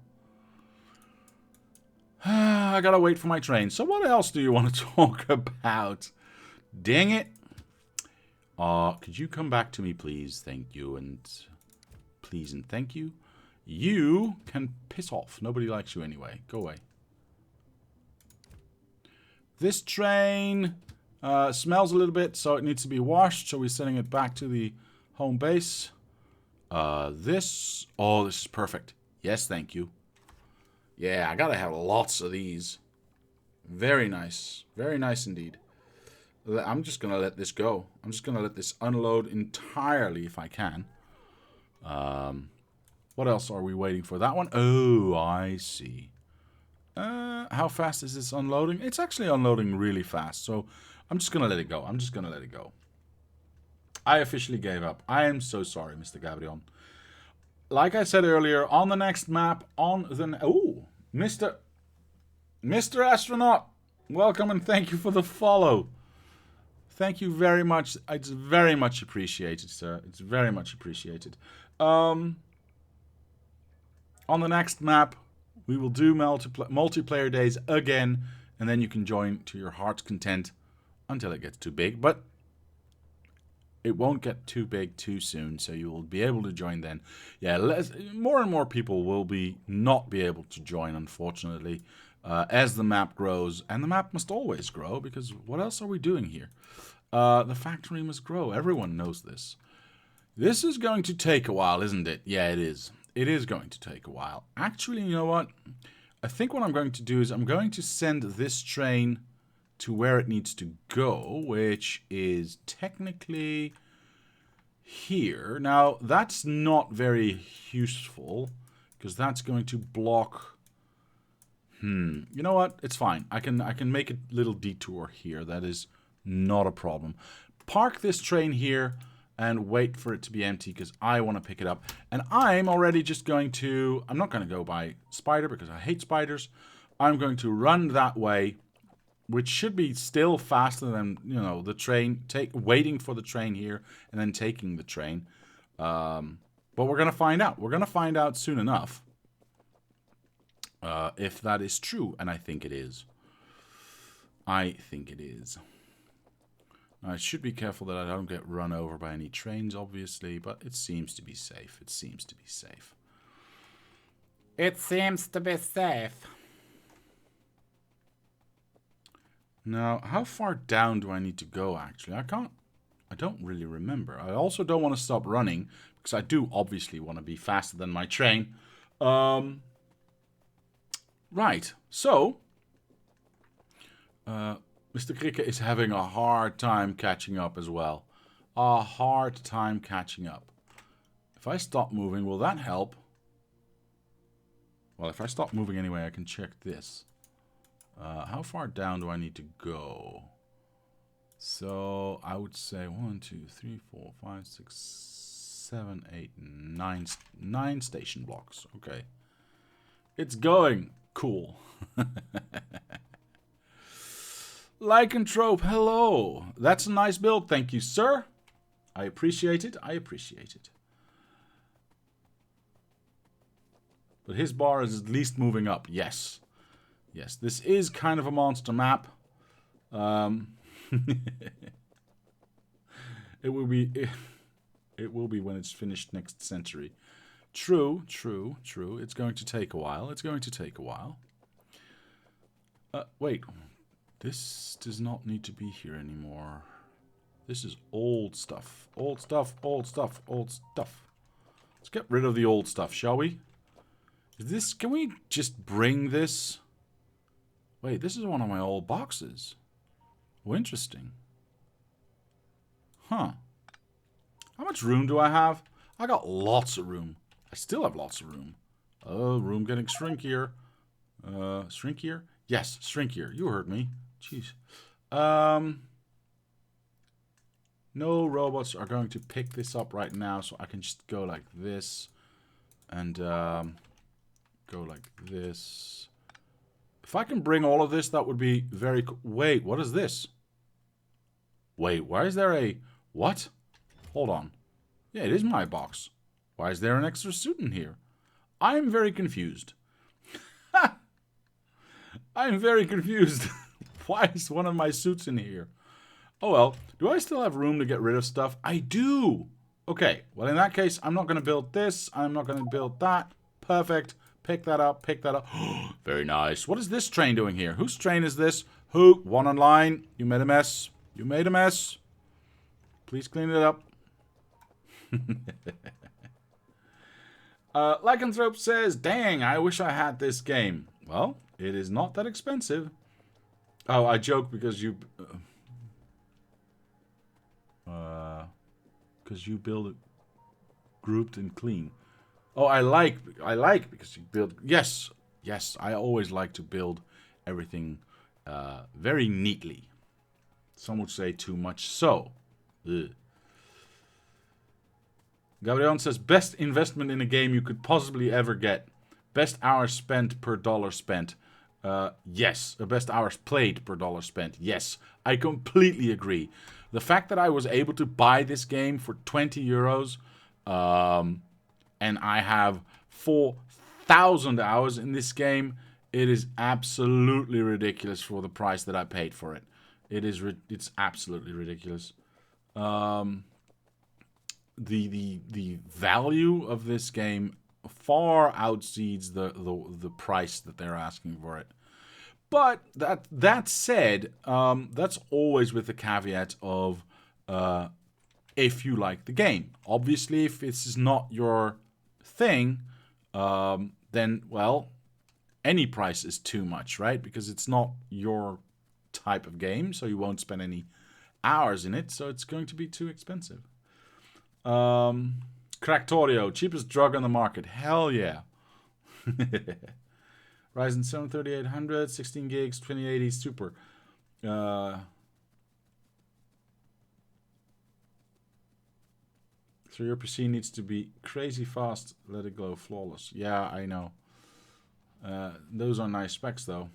I gotta wait for my train. So what else do you want to talk about? Dang it. Could you come back to me, please? Thank you. And please and thank you. You can piss off. Nobody likes you anyway. Go away. This train smells a little bit, so it needs to be washed. So we're sending it back to the home base. This is perfect. Yes, thank you. Yeah, I gotta have lots of these. Very nice. Very nice indeed. I'm just gonna let this go. I'm just gonna let this unload entirely if I can. What else are we waiting for? That one? Oh, I see. How fast is this unloading? It's actually unloading really fast, so I'm just gonna let it go. I'm just gonna let it go. I officially gave up. I am so sorry, Mr. Gabriel. Like I said earlier, on the next map, Mr. Astronaut, welcome and thank you for the follow. Thank you very much. It's very much appreciated, sir. It's very much appreciated. On the next map, we will do multiplayer days again, and then you can join to your heart's content until it gets too big. But it won't get too big too soon, so you will be able to join then. Yeah, more and more people will not be able to join, unfortunately, as the map grows. And the map must always grow, because what else are we doing here? The factory must grow. Everyone knows this. This is going to take a while, isn't it? Yeah, it is. It is going to take a while. Actually, you know what? I think what I'm going to do is I'm going to send this train to where it needs to go, which is technically here. Now, that's not very useful, because that's going to block... You know what? It's fine. I can make a little detour here. That is not a problem. Park this train here and wait for it to be empty, because I want to pick it up. And I'm already just going to... I'm not going to go by spider, because I hate spiders. I'm going to run that way, which should be still faster than, you know, the train, waiting for the train here and then taking the train. But we're going to find out. We're going to find out soon enough if that is true, and I think it is. I think it is. I should be careful that I don't get run over by any trains, obviously, but it seems to be safe. It seems to be safe. It seems to be safe. Now, how far down do I need to go, actually? I don't really remember. I also don't want to stop running, because I do obviously want to be faster than my train. Right, so... Mr. Krikke is having a hard time catching up as well. A hard time catching up. If I stop moving, will that help? Well, if I stop moving anyway, I can check this. How far down do I need to go? So, I would say 1, 2, 3, 4, 5, 6, 7, 8, 9. 9 station blocks. Okay. It's going. Cool. Lycanthrope, hello. That's a nice build. Thank you, sir. I appreciate it. I appreciate it. But his bar is at least moving up. Yes. Yes, this is kind of a monster map. It will be. It will be when it's finished next century. True, true, true. It's going to take a while. It's going to take a while. Wait. This does not need to be here anymore. This is old stuff. Old stuff, old stuff, old stuff. Let's get rid of the old stuff, shall we? Is this... Can we just bring this... Wait, this is one of my old boxes. Oh, interesting. Huh. How much room do I have? I got lots of room. I still have lots of room. Oh, room getting shrinkier. Shrinkier? Yes, shrinkier. You heard me. Jeez. No robots are going to pick this up right now, so I can just go like this. And go like this. If I can bring all of this, that would be very cool. Wait, what is this? Wait, why is there a... What? Hold on. Yeah, it is my box. Why is there an extra suit in here? I'm very confused. I'm very confused. Why is one of my suits in here? Oh well, do I still have room to get rid of stuff? I do! Okay, well in that case, I'm not going to build this. I'm not going to build that. Perfect. Pick that up, pick that up. Very nice. What is this train doing here? Whose train is this? Who? One on line. You made a mess. You made a mess. Please clean it up. Lycanthrope says, dang, I wish I had this game. Well, it is not that expensive. Oh, I joke because you... because you build it grouped and clean. Oh, I like because you build... Yes, yes, I always like to build everything very neatly. Some would say too much so. Ugh. Gabriel says, best investment in a game you could possibly ever get. Best hours spent per dollar spent. Yes. Best hours played per dollar spent. Yes. I completely agree. The fact that I was able to buy this game for 20 euros, and I have 4,000 hours in this game, it is absolutely ridiculous for the price that I paid for it. It's absolutely ridiculous. The value of this game far outseeds the price that they're asking for it. But that said, that's always with the caveat of if you like the game. Obviously, if this is not your thing, then, well, any price is too much, right? Because it's not your type of game, so you won't spend any hours in it, so it's going to be too expensive. Factorio, cheapest drug on the market. Hell yeah. Ryzen 7 3800, 16 gigs, 2080 Super. So your PC needs to be crazy fast. Let it go flawless. Yeah, I know. Those are nice specs, though.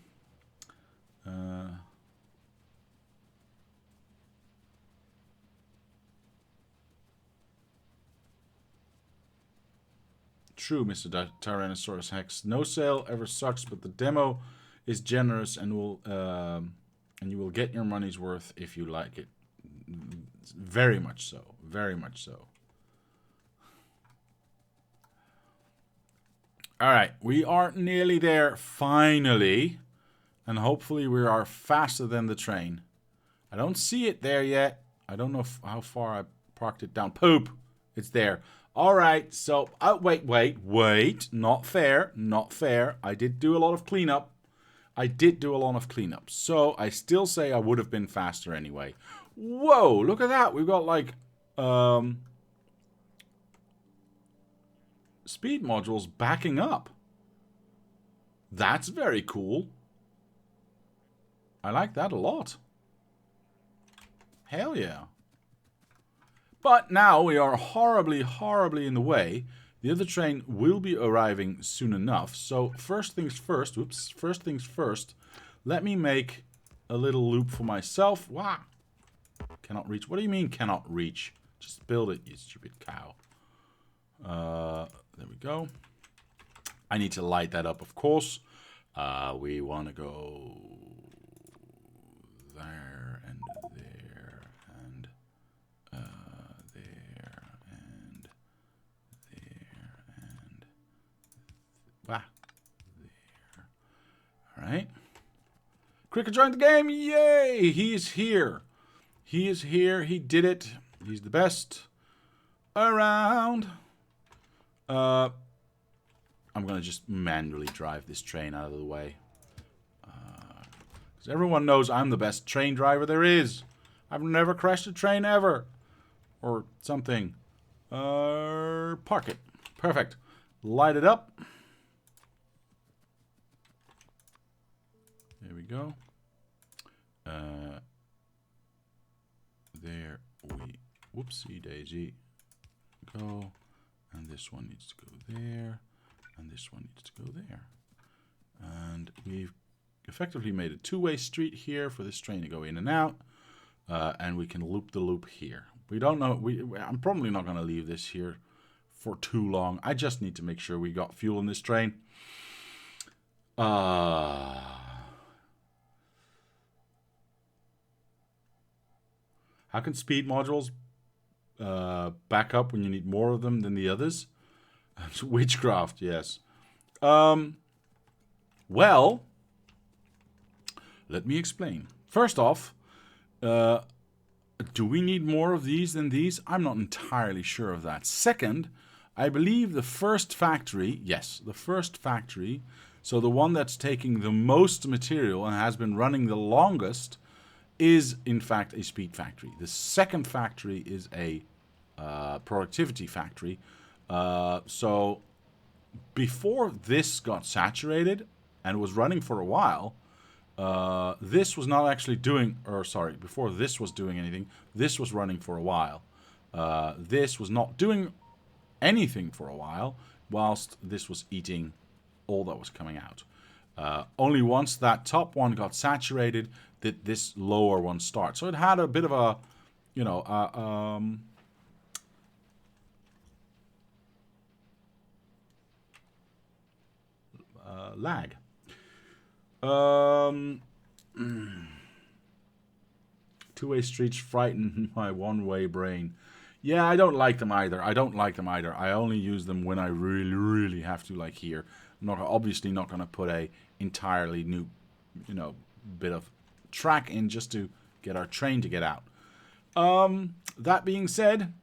True, Mr. Tyrannosaurus Hex. No sale ever sucks, but the demo is generous and you will get your money's worth if you like it. Very much so. Very much so. Alright, we are nearly there, finally. And hopefully we are faster than the train. I don't see it there yet. I don't know how far I parked it down. Poop! It's there. Alright, so... wait. Not fair. Not fair. I did do a lot of cleanup. So I still say I would have been faster anyway. Whoa! Look at that. We've got like... speed modules backing up. That's very cool. I like that a lot. Hell yeah. But now we are horribly, horribly in the way. The other train will be arriving soon enough. So first things first. First things first. Let me make a little loop for myself. Wow. Cannot reach. What do you mean cannot reach? Just build it, you stupid cow. There we go. I need to light that up, of course. We want to go there and there and Alright. Cricket joined the game. Yay! He is here. He is here. He did it. He's the best around. I'm going to just manually drive this train out of the way. Because everyone knows I'm the best train driver there is. I've never crashed a train ever. Or something. Park it. Perfect. Light it up. There we go. There we... Whoopsie daisy. Go. And this one needs to go there. And this one needs to go there. And we've effectively made a two-way street here for this train to go in and out. And we can loop the loop here. We don't know... I'm probably not going to leave this here for too long. I just need to make sure we got fuel in this train. How can speed modules back up when you need more of them than the others? Witchcraft, yes. Well, let me explain. First off, do we need more of these than these? I'm not entirely sure of that. Second, I believe the first factory, yes, the first factory, so the one that's taking the most material and has been running the longest, is in fact a speed factory. The second factory is a productivity factory. So before this got saturated and was running for a while, this was not actually doing, or sorry, before this was doing anything, this was running for a while. This was not doing anything for a while, whilst this was eating all that was coming out. Only once that top one got saturated did this lower one start. So it had a bit of a, you know, lag. Two-way streets frighten my one-way brain. Yeah, I don't like them either. I only use them when I really, really have to, like here. I'm obviously not going to put a entirely new, you know, bit of track in just to get our train to get out. That being said,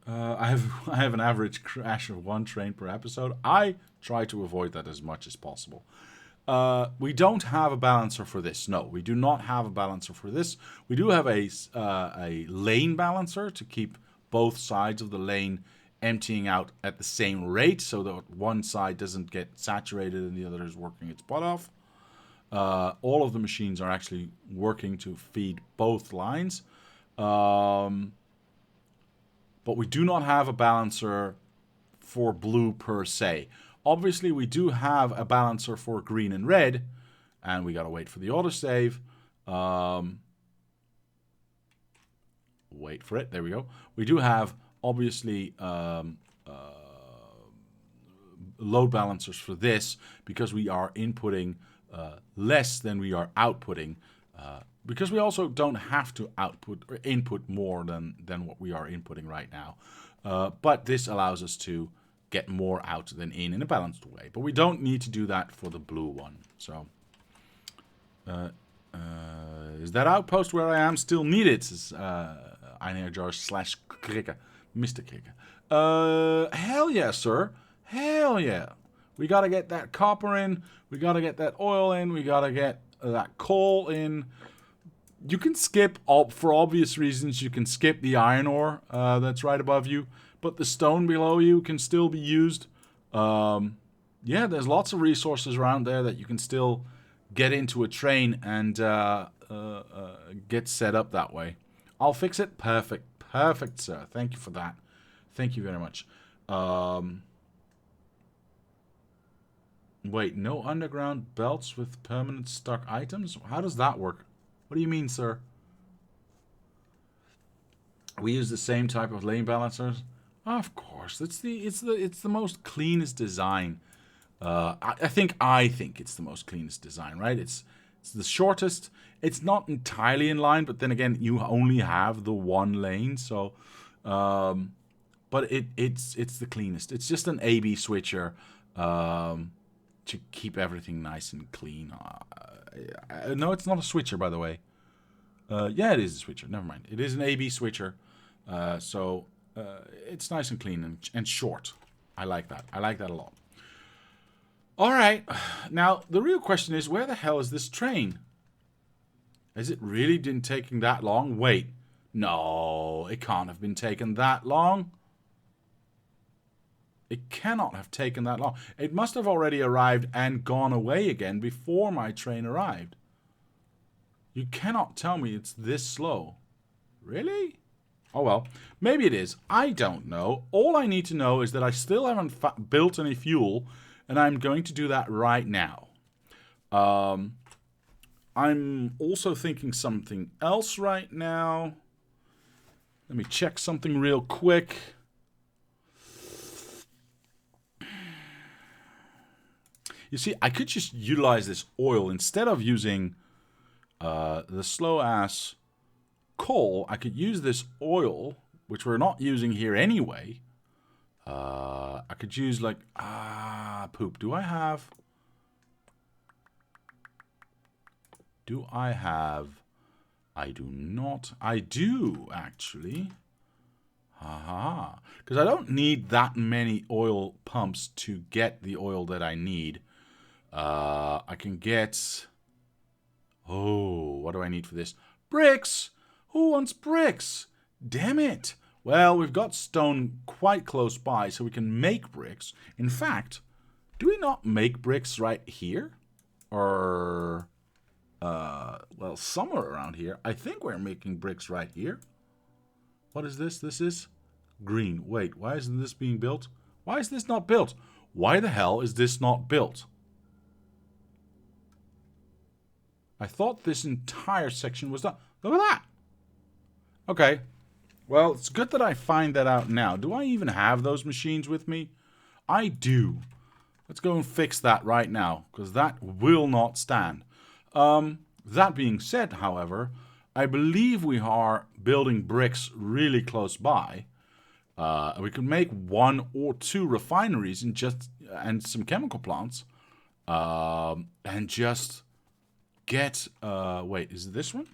I have an average crash of one train per episode. I try to avoid that as much as possible. We don't have a balancer for this. No, we do not have a balancer for this. We do have a lane balancer to keep both sides of the lane emptying out at the same rate so that one side doesn't get saturated and the other is working its butt off. All of the machines are actually working to feed both lines. But we do not have a balancer for blue per se. Obviously, we do have a balancer for green and red, and we gotta wait for the autosave. Wait for it. There we go. We do have, obviously, load balancers for this because we are inputting less than we are outputting. Because we also don't have to output or input more than what we are inputting right now. But this allows us to get more out than in a balanced way. But we don't need to do that for the blue one. So, is that outpost where I am still needed? Einherjar/Krikke. Mr. Krikke. Hell yeah, sir. Hell yeah. We gotta get that copper in. We gotta get that oil in. We gotta get that coal in. You can skip, for obvious reasons, you can skip the iron ore that's right above you. But the stone below you can still be used. Yeah, there's lots of resources around there that you can still get into a train and get set up that way. I'll fix it. Perfect. Perfect, sir. Thank you for that. Thank you very much. Wait, no underground belts with permanent stuck items? How does that work? What do you mean, sir? We use the same type of lane balancers. Of course, it's the most cleanest design. I think it's the most cleanest design, right? It's the shortest. It's not entirely in line, but then again, you only have the one lane, so. But it's the cleanest. It's just an A/B switcher. to keep everything nice and clean. No, it's not a switcher, by the way. Yeah, it is a switcher. Never mind. It is an AB switcher. So it's nice and clean and short. I like that. I like that a lot. All right. Now, the real question is, where the hell is this train? Has it really been taking that long? Wait. No, it can't have been taken that long. It cannot have taken that long. It must have already arrived and gone away again before my train arrived. You cannot tell me it's this slow. Really? Oh well, maybe it is. I don't know. All I need to know is that I still haven't built any fuel, and I'm going to do that right now. I'm also thinking something else right now. Let me check something real quick. You see, I could just utilize this oil instead of using the slow-ass coal. I could use this oil, which we're not using here anyway. I could use like... poop. Do I have... I do not. I do, actually. Haha. Because I don't need that many oil pumps to get the oil that I need. I can get... Oh, what do I need for this? Bricks! Who wants bricks? Damn it! Well, we've got stone quite close by, so we can make bricks. In fact, do we not make bricks right here? Or... well, somewhere around here. I think we're making bricks right here. What is this? This is green. Wait, why isn't this being built? Why is this not built? Why the hell is this not built? I thought this entire section was done. Look at that. Okay. Well, it's good that I find that out now. Do I even have those machines with me? I do. Let's go and fix that right now, because that will not stand. That being said, however, I believe we are building bricks really close by. We could make 1 or 2 refineries and some chemical plants, and just get. Wait, is it this one?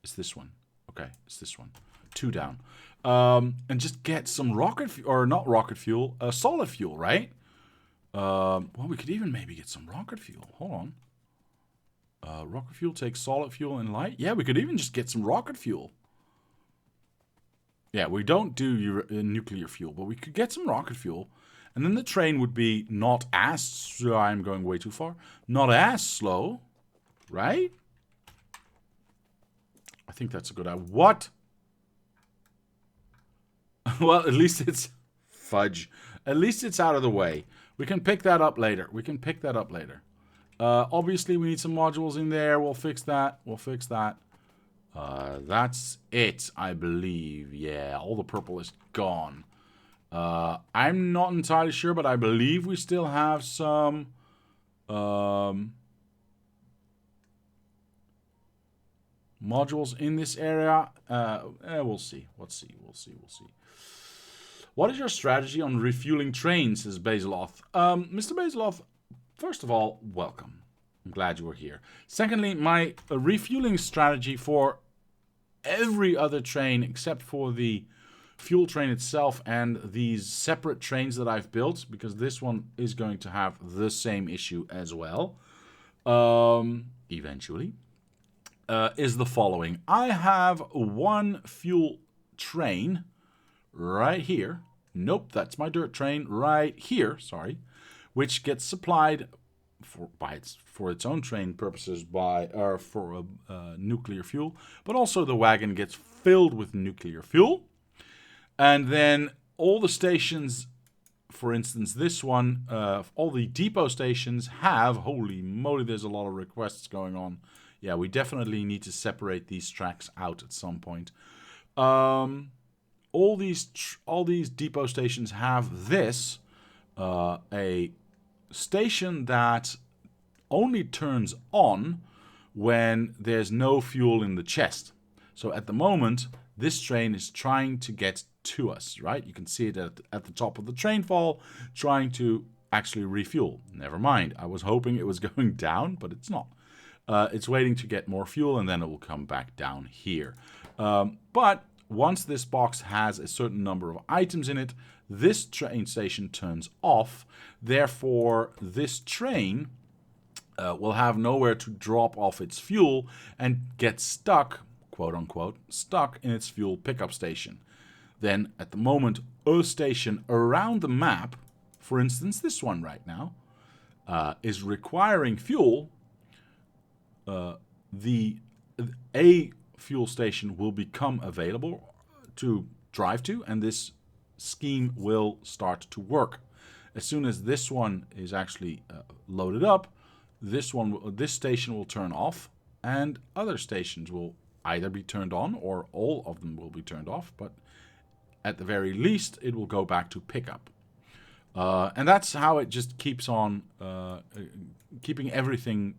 It's this one. Okay, it's this one. 2 down, and just get some not rocket fuel, solid fuel, right? Well, we could even maybe get some rocket fuel. Hold on. Rocket fuel takes solid fuel and light. Yeah, we could even just get some rocket fuel. Yeah, we don't do nuclear fuel, but we could get some rocket fuel. And then the train would be not as... I'm going way too far. Not as slow. Right? I think that's a good idea. What? Well, at least it's... Fudge. At least it's out of the way. We can pick that up later. Obviously, we need some modules in there. We'll fix that. That's it, I believe. Yeah, all the purple is gone. I'm not entirely sure, but I believe we still have some... modules in this area. We'll see. We'll see. What is your strategy on refueling trains, says Bazeloth. Mr. Bazeloth, first of all, welcome. I'm glad you were here. Secondly, my refueling strategy for every other train except for the fuel train itself and these separate trains that I've built, because this one is going to have the same issue as well, eventually, is the following. I have 1 fuel train right here. Nope, that's my dirt train right here, sorry, which gets supplied for its own train purposes for nuclear fuel, but also the wagon gets filled with nuclear fuel. And then all the stations, for instance, this one, all the depot stations have, holy moly, there's a lot of requests going on. Yeah, we definitely need to separate these tracks out at some point. All these depot stations have this, a station that only turns on when there's no fuel in the chest. So at the moment, this train is trying to get to us, right? You can see it at the top of the train fall, trying to actually refuel. Never mind. I was hoping it was going down, but it's not. It's waiting to get more fuel, and then it will come back down here. But once this box has a certain number of items in it, this train station turns off. Therefore, this train will have nowhere to drop off its fuel and get stuck, quote unquote, stuck in its fuel pickup station. Then, at the moment, a station around the map, for instance, this one right now, is requiring fuel. A fuel station will become available to drive to, and this scheme will start to work. As soon as this one is actually loaded up, this station will turn off, and other stations will either be turned on or all of them will be turned off, but at the very least it will go back to pickup. And that's how it just keeps on keeping everything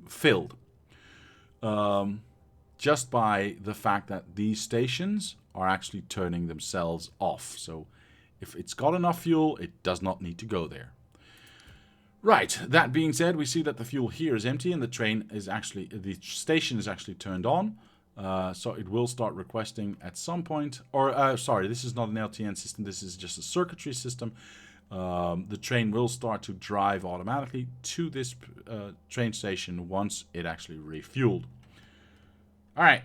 filled. Just by the fact that these stations are actually turning themselves off. So if it's got enough fuel, it does not need to go there. Right, that being said, we see that the fuel here is empty and the station is actually turned on. So it will start requesting at some point, sorry, this is not an LTN system, this is just a circuitry system. The train will start to drive automatically to this train station once it actually refueled. All right.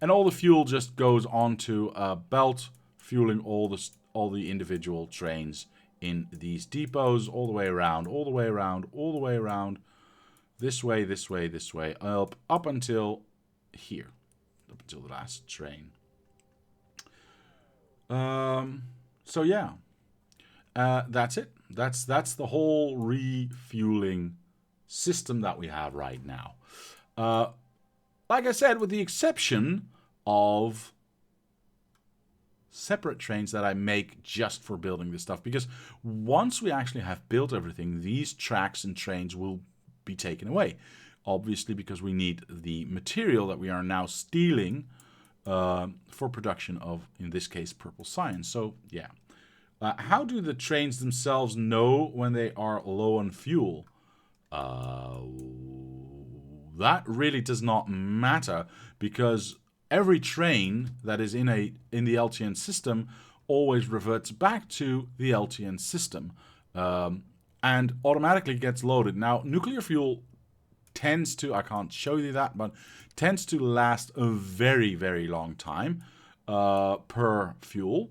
And all the fuel just goes onto a belt, fueling all the individual trains in these depots, all the way around, all the way around, all the way around, this way, this way, this way, up until here, up until the last train. So yeah, that's it. That's the whole refueling system that we have right now. Like I said, with the exception of separate trains that I make just for building this stuff, because once we actually have built everything, these tracks and trains will be taken away. Obviously, because we need the material that we are now stealing for production of, in this case, purple science. So, yeah. How do the trains themselves know when they are low on fuel? That really does not matter, because every train that is in the LTN system always reverts back to the LTN system and automatically gets loaded. Now, nuclear fuel tends to, I can't show you that, but tends to last a very, very long time per fuel,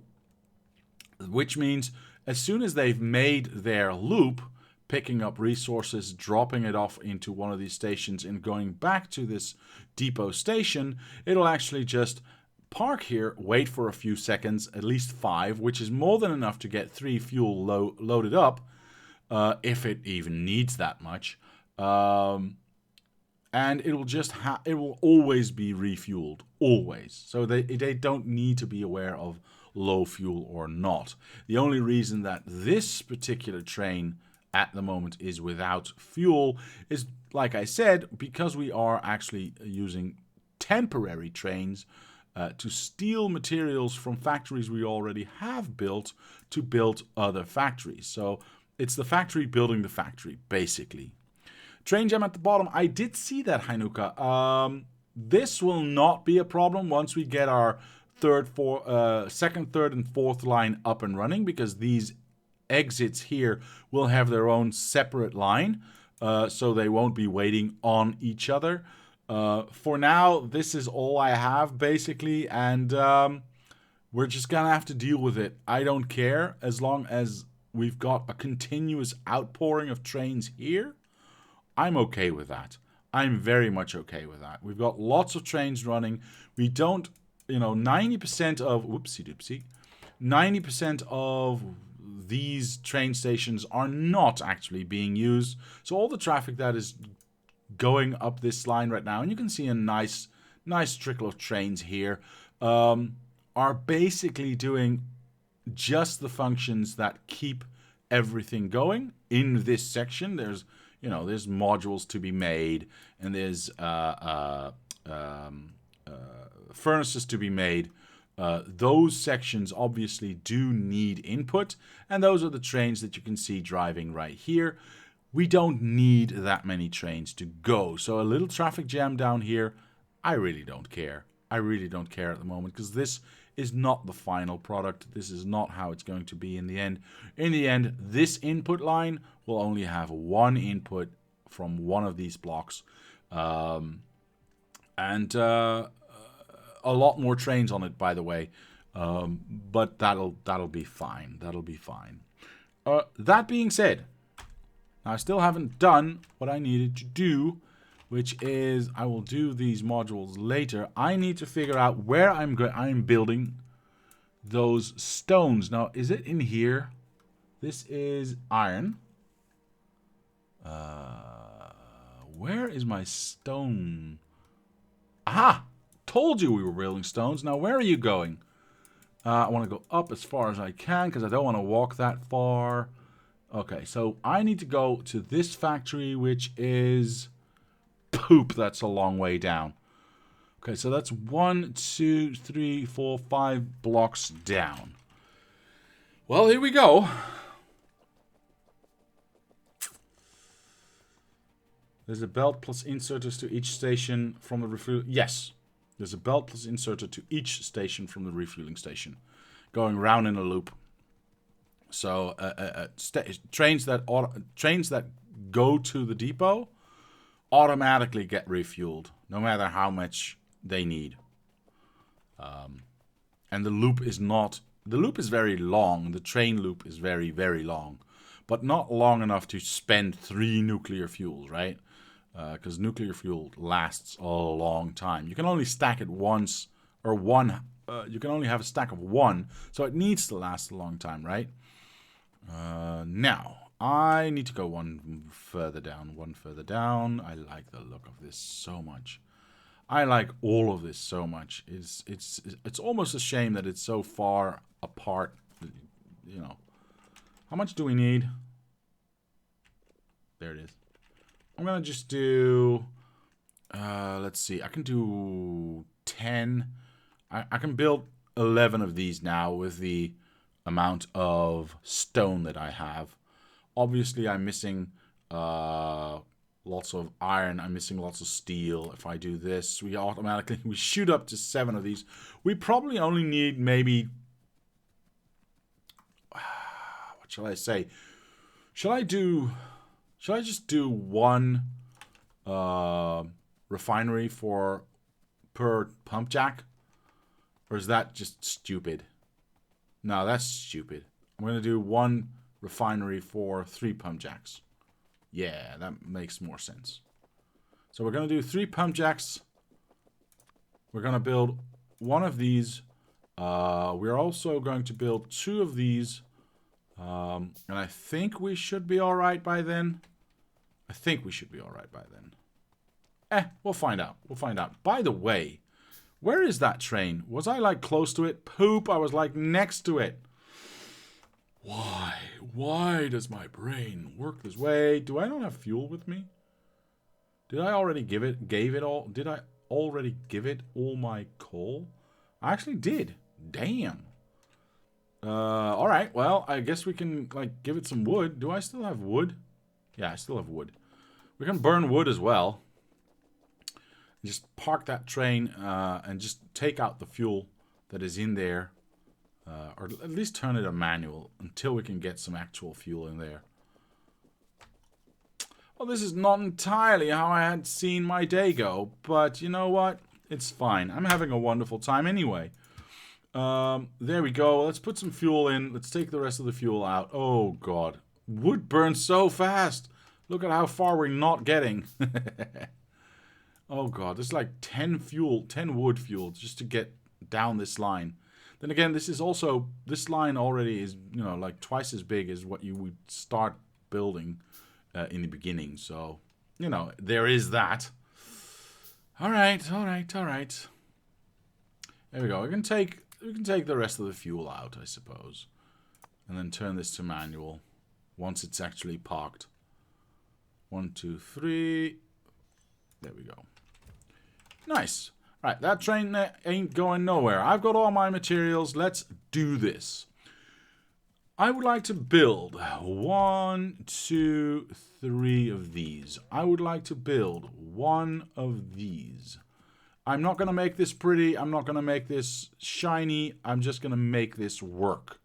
which means as soon as they've made their loop, picking up resources, dropping it off into one of these stations and going back to this depot station, it'll actually just park here, wait for a few seconds, at least 5, which is more than enough to get 3 fuel loaded up, if it even needs that much. And it will just it will always be refueled, always. So they don't need to be aware of low fuel or not. The only reason that this particular train at the moment is without fuel is, like I said, because we are actually using temporary trains to steal materials from factories we already have built to build other factories. So it's the factory building the factory, basically. Train jam at the bottom. I did see that, Hainuka. This will not be a problem once we get our second, third, and fourth line up and running, because these exits here will have their own separate line, so they won't be waiting on each other. For now, this is all I have, basically, and we're just gonna have to deal with it. I don't care, as long as we've got a continuous outpouring of trains here. I'm okay with that. I'm very much okay with that. We've got lots of trains running. We don't, 90% of, 90% of these train stations are not actually being used. So all the traffic that is going up this line right now, and you can see a nice trickle of trains here, are basically doing just the functions that keep everything going in this section. There's modules to be made, and there's furnaces to be made. Those sections obviously do need input, and those are the trains that you can see driving right here. We don't need that many trains to go, so a little traffic jam down here, I really don't care. I really don't care at the moment, because this is not the final product. This is not how it's going to be in the end. In the end, this input line will only have one input from one of these blocks, and a lot more trains on it, by the way. But that'll be fine. That'll be fine. That being said, I still haven't done what I needed to do, which is I will do these modules later. I need to figure out where I'm building those stones. Now, is it in here? This is iron. Where is my stone? Aha! Told you we were building stones. Now, where are you going? I want to go up as far as I can because I don't want to walk that far. Okay, so I need to go to this factory, which is... Poop, that's a long way down. Okay, so that's 1, 2, 3, 4, 5 blocks down. Well, here we go. There's a belt plus inserters to each station from the refueling... Yes. There's a belt plus inserter to each station from the refueling station. Going round in a loop. So, trains that go to the depot automatically get refueled, no matter how much they need. And the loop is not... The loop is very long. The train loop is very, very long. But not long enough to spend 3 nuclear fuels, right? Because nuclear fuel lasts a long time. You can only stack it once, or one. You can only have a stack of 1, so it needs to last a long time, right? Now, I need to go one further down. I like the look of this so much. I like all of this so much. It's almost a shame that it's so far apart. You know, how much do we need? There it is. I'm gonna just do, let's see, I can do 10. I can build 11 of these now with the amount of stone that I have. Obviously, I'm missing lots of iron. I'm missing lots of steel. If I do this, we shoot up to 7 of these. We probably only need maybe, what shall I say? Shall I just do 1 refinery per pump jack? Or is that just stupid? No, that's stupid. I'm going to do 1 refinery for 3 pump jacks. Yeah, that makes more sense. So we're going to do 3 pump jacks. We're going to build 1 of these. We're also going to build 2 of these. And I think we should be alright by then. We'll find out. By the way, where is that train? Was I like close to it? Poop, I was like next to it. Why? Why does my brain work this way? Do I not have fuel with me? Did I already give it all my coal? I actually did. Damn. Alright, well, I guess we can, like, give it some wood. Do I still have wood? Yeah, I still have wood. We can burn wood as well. Just park that train, and just take out the fuel that is in there. Or at least turn it a manual until we can get some actual fuel in there. Well, this is not entirely how I had seen my day go, but you know what? It's fine. I'm having a wonderful time anyway. There we go. Let's put some fuel in. Let's take the rest of the fuel out. Oh, God. Wood burns so fast. Look at how far we're not getting. Oh, God. There's like 10 wood fuel just to get down this line. Then again, this line already is, you know, like twice as big as what you would start building in the beginning. So, you know, there is that. All right. There we go. We can take the rest of the fuel out, I suppose. And then turn this to manual once it's actually parked. 1, 2, 3. There we go. Nice. Right, that train ain't going nowhere. I've got all my materials. Let's do this. I would like to build 1, 2, 3 of these. I would like to build 1 of these. I'm not going to make this pretty. I'm not going to make this shiny. I'm just going to make this work.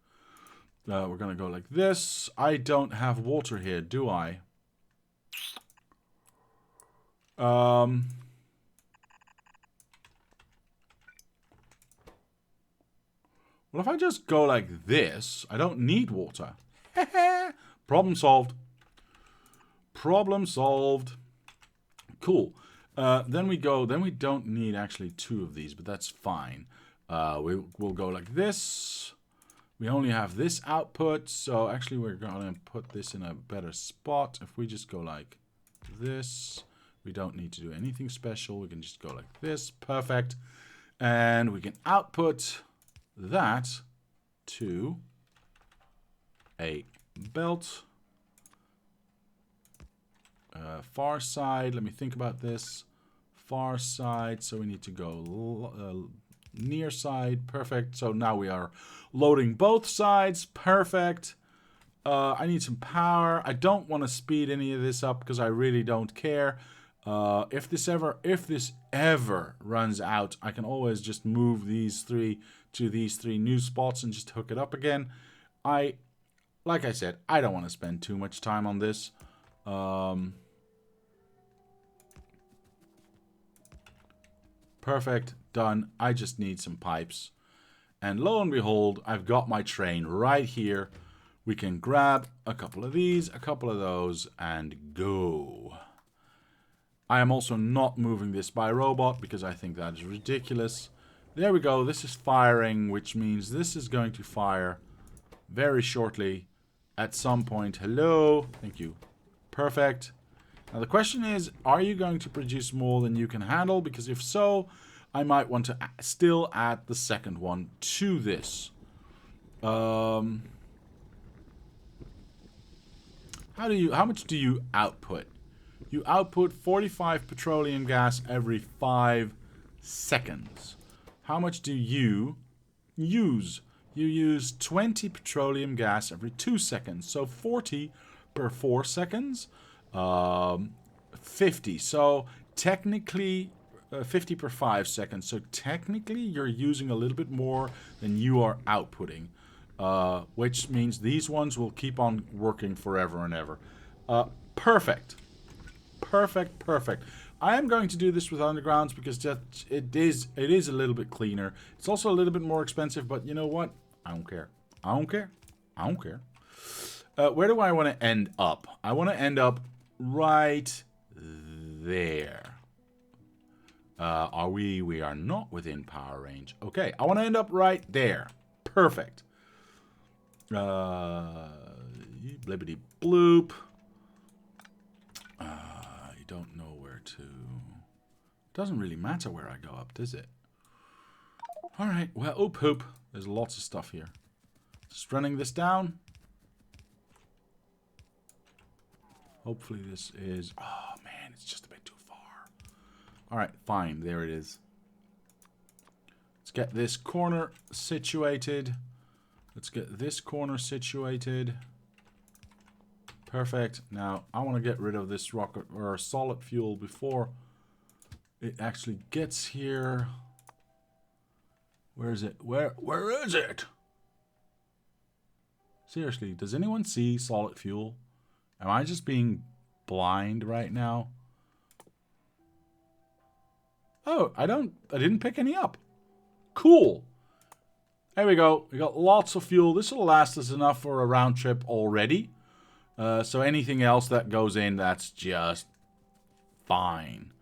We're going to go like this. I don't have water here, do I? Well, if I just go like this, I don't need water. Problem solved. Problem solved. Cool. Then we don't need actually 2 of these, but that's fine. We'll go like this. We only have this output, so actually we're going to put this in a better spot. If we just go like this, we don't need to do anything special. We can just go like this. Perfect. And we can output that to a belt. Far side, let me think about this. Far side, so we need to go near side. Perfect. So now we are loading both sides. Perfect. I need some power. I don't want to speed any of this up because I really don't care. If this ever runs out, I can always just move these 3 to these 3 new spots and just hook it up again. Like I said, I don't want to spend too much time on this. Perfect, done. I just need some pipes. And lo and behold, I've got my train right here. We can grab a couple of these, a couple of those, and go. I am also not moving this by robot because I think that is ridiculous. There we go. This is firing, which means this is going to fire very shortly at some point. Hello. Thank you. Perfect. Now the question is, are you going to produce more than you can handle? Because if so, I might want to still add the second one to this. How much do you output? You output 45 petroleum gas every 5 seconds. How much do you use? You use 20 petroleum gas every 2 seconds. So 40 per 4 seconds. 50. So technically 50 per 5 seconds. So technically you're using a little bit more than you are outputting. Which means these ones will keep on working forever and ever. Perfect. Perfect, perfect. I am going to do this with undergrounds because it is a little bit cleaner. It's also a little bit more expensive, but you know what? I don't care. I don't care. I don't care. Where do I want to end up? I want to end up right there. Are we? We are not within power range. Okay, I want to end up right there. Perfect. Blibbity bloop. You don't know where to. Doesn't really matter where I go up, does it? All right. Well, oop hoop. There's lots of stuff here. Just running this down. Hopefully this is... Oh, man, it's just a bit too far. All right, fine. There it is. Let's get this corner situated. Let's get this corner situated. Perfect. Now, I want to get rid of this rocket or solid fuel before it actually gets here. Where is it? Where is it? Seriously, does anyone see solid fuel? Am I just being blind right now? Oh, I didn't pick any up. Cool. There we go. We got lots of fuel. This will last us enough for a round trip already. So anything else that goes in, that's just fine.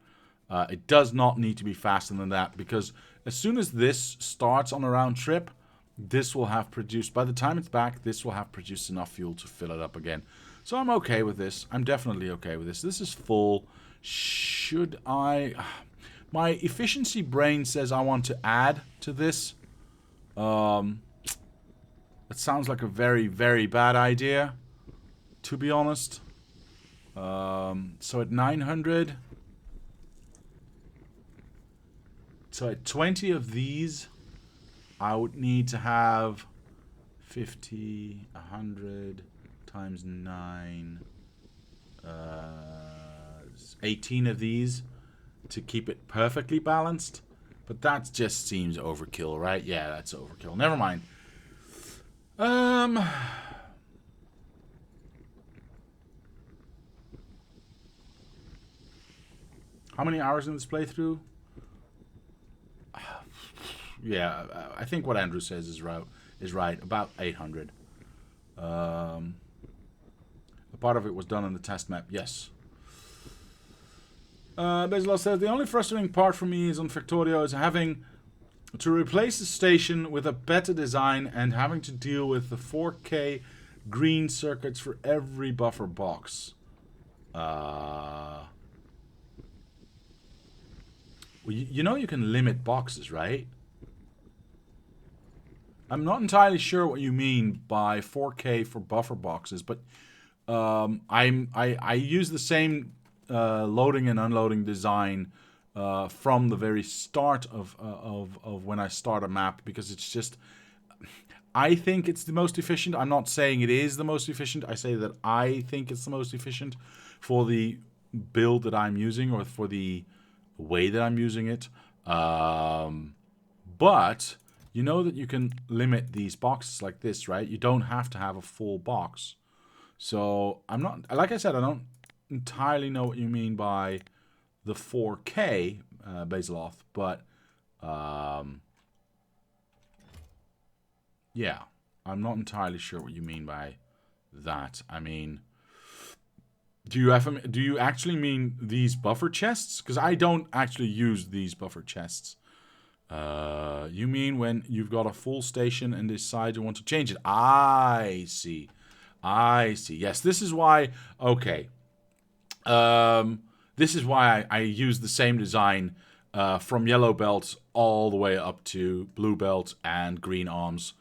It does not need to be faster than that because as soon as this starts on a round trip, this will have produced, by the time it's back, this will have produced enough fuel to fill it up again. So I'm okay with this. I'm definitely okay with this. This is full. Should I... My efficiency brain says I want to add to this. That sounds like a very, very bad idea, to be honest. So at 900... So at 20 of these, I would need to have 50, 100 times 9, 18 of these to keep it perfectly balanced. But that just seems overkill, right? Yeah, that's overkill. Never mind. How many hours in this playthrough? Yeah, I think what Andrew says is right. About 800. A part of it was done on the test map. Yes. Basil says, the only frustrating part for me is on Factorio is having to replace the station with a better design and having to deal with the 4K green circuits for every buffer box. Well, you know you can limit boxes, right? I'm not entirely sure what you mean by 4K for buffer boxes, but I use the same loading and unloading design from the very start of when I start a map, because it's just, I think it's the most efficient. I'm not saying it is the most efficient. I say that I think it's the most efficient for the build that I'm using, or for the way that I'm using it. But you know that you can limit these boxes like this, right? You don't have to have a full box. So I'm not, like I said, I don't entirely know what you mean by the 4K Baseloth, but yeah, I'm not entirely sure what you mean by that. I mean, do you actually mean these buffer chests? Because I don't actually use these buffer chests. You mean when you've got a full station and decide you want to change it? I see. Yes, this is why. Okay. This is why I use the same design from yellow belt all the way up to blue belt and green arms.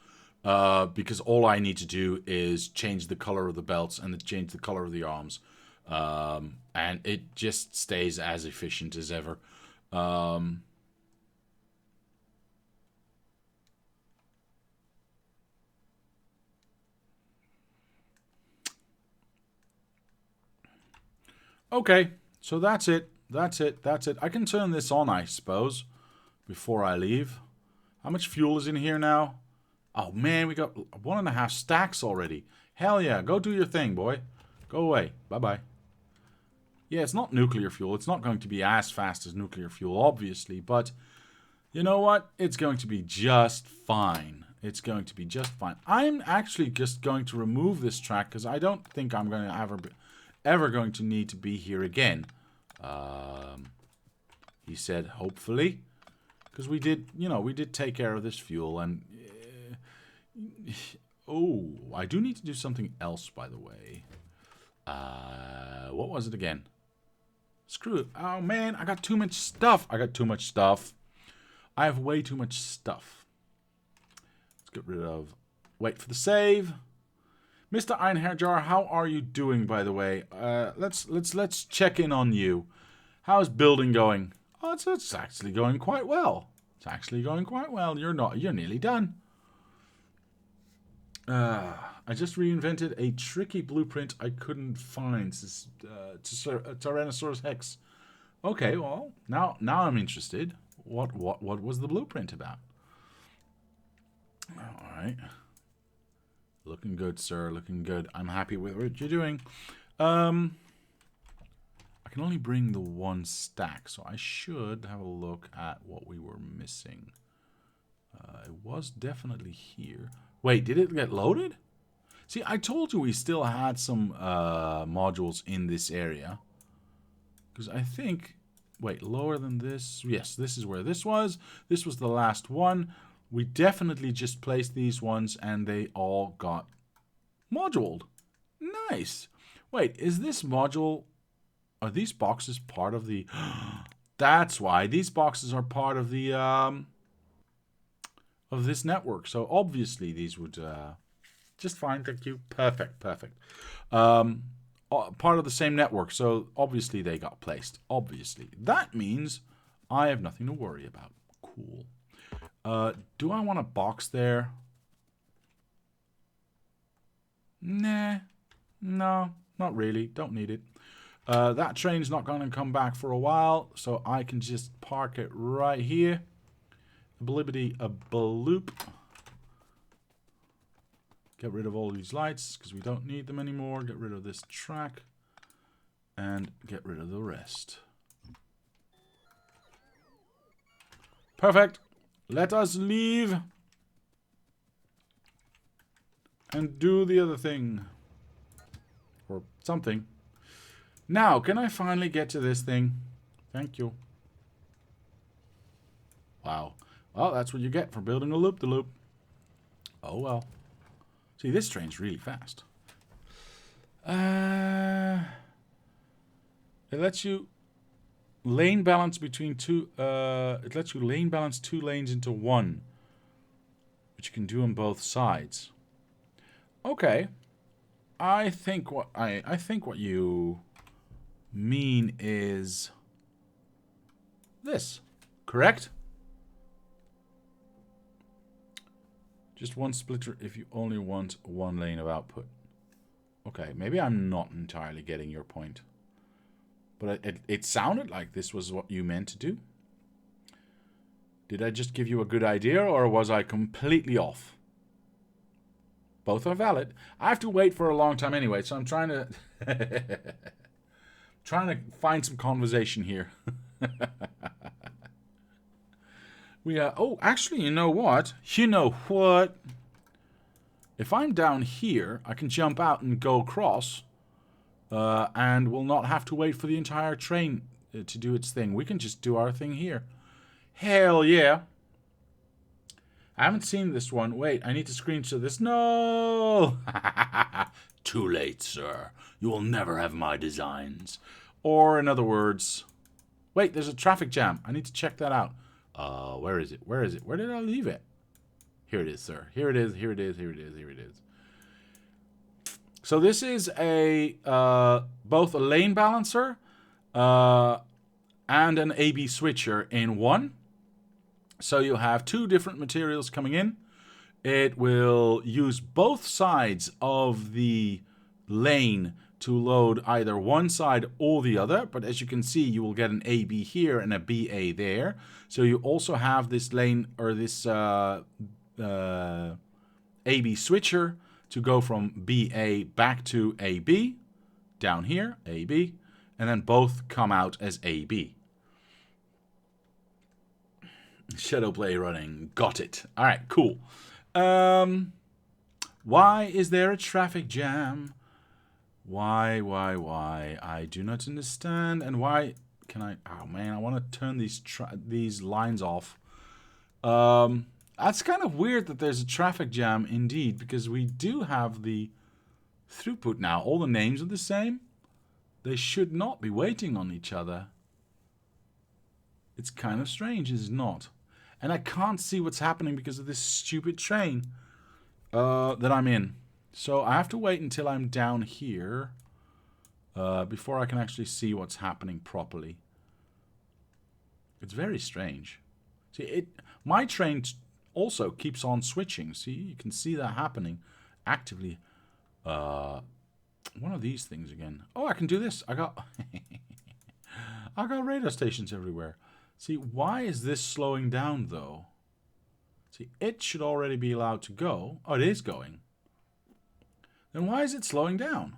Because all I need to do is change the color of the belts and change the color of the arms. And it just stays as efficient as ever. Okay, so that's it. That's it. I can turn this on, I suppose, before I leave. How much fuel is in here now? Oh, man, we got 1.5 stacks already. Hell yeah, go do your thing, boy. Go away. Bye-bye. Yeah, it's not nuclear fuel. It's not going to be as fast as nuclear fuel, obviously, but you know what? It's going to be just fine. It's going to be just fine. I'm actually just going to remove this track because I don't think I'm going to ever going to need to be here again. He said, hopefully, because we did take care of this fuel, and oh, I do need to do something else, by the way. What was it again? Screw it. Oh man, I got too much stuff. I have way too much stuff. Let's get rid of. Wait for the save. Mr. Einherjar, how are you doing, by the way? Let's check in on you. How's building going? Oh, it's actually going quite well. You're nearly done. I just reinvented a tricky blueprint I couldn't find. Tyrannosaurus Hex. Okay, well, now I'm interested. What was the blueprint about? All right. Looking good, sir. Looking good. I'm happy with what you're doing. I can only bring the 1 stack, so I should have a look at what we were missing. It was definitely here. Wait, did it get loaded? See, I told you we still had some modules in this area. Because I think... Wait, lower than this? Yes, this is where this was. This was the last one. We definitely just placed these ones and they all got moduled. Nice. Wait, is this module... Are these boxes part of the... That's why. These boxes are part of the... of this network. So obviously these would... just fine, thank you. Perfect. Part of the same network, so obviously they got placed. Obviously. That means I have nothing to worry about. Cool. Do I want a box there? Nah. No, not really. Don't need it. That train's not going to come back for a while, so I can just park it right here. Blibbity a bloop. Get rid of all these lights because we don't need them anymore. Get rid of this track. And get rid of the rest. Perfect. Let us leave. And do the other thing. Or something. Now, can I finally get to this thing? Thank you. Wow. Well, that's what you get for building a loop-de-loop. Oh, well. See, this train's really fast. It lets you lane balance between two... it lets you lane balance 2 lanes into 1. Which you can do on both sides. Okay. I think what you mean is this, correct? Just one splitter if you only want 1 lane of output. Okay, maybe I'm not entirely getting your point. But it sounded like this was what you meant to do. Did I just give you a good idea, or was I completely off? Both are valid. I have to wait for a long time anyway, so I'm trying to find some conversation here. Oh, actually, you know what? If I'm down here, I can jump out and go across, and we'll not have to wait for the entire train to do its thing. We can just do our thing here. Hell yeah. I haven't seen this one. Wait, I need to screenshot this. No! Too late, sir. You will never have my designs. Or, in other words... Wait, there's a traffic jam. I need to check that out. Where is it? Where is it? Where did I leave it? Here it is, sir. Here it is, here it is, here it is, here it is. So this is a both a lane balancer and an AB switcher in one. So you have 2 different materials coming in. It will use both sides of the lane to load either one side or the other. But as you can see, you will get an AB here and a BA there. So you also have this lane or this AB switcher to go from BA back to AB. Down here, AB. And then both come out as AB. Shadowplay running. Got it. All right, cool. Why is there a traffic jam? Why? I do not understand. And why can I... Oh, man, I want to turn these lines off. That's kind of weird that there's a traffic jam indeed, because we do have the throughput now. All the names are the same. They should not be waiting on each other. It's kind of strange, is it not? And I can't see what's happening because of this stupid train that I'm in. So I have to wait until I'm down here before I can actually see what's happening properly. It's very strange. See, my train also keeps on switching. See, you can see that happening actively. One of these things again. Oh, I can do this. I got radar stations everywhere. See, why is this slowing down, though? See, it should already be allowed to go. Oh, it is going. Then why is it slowing down?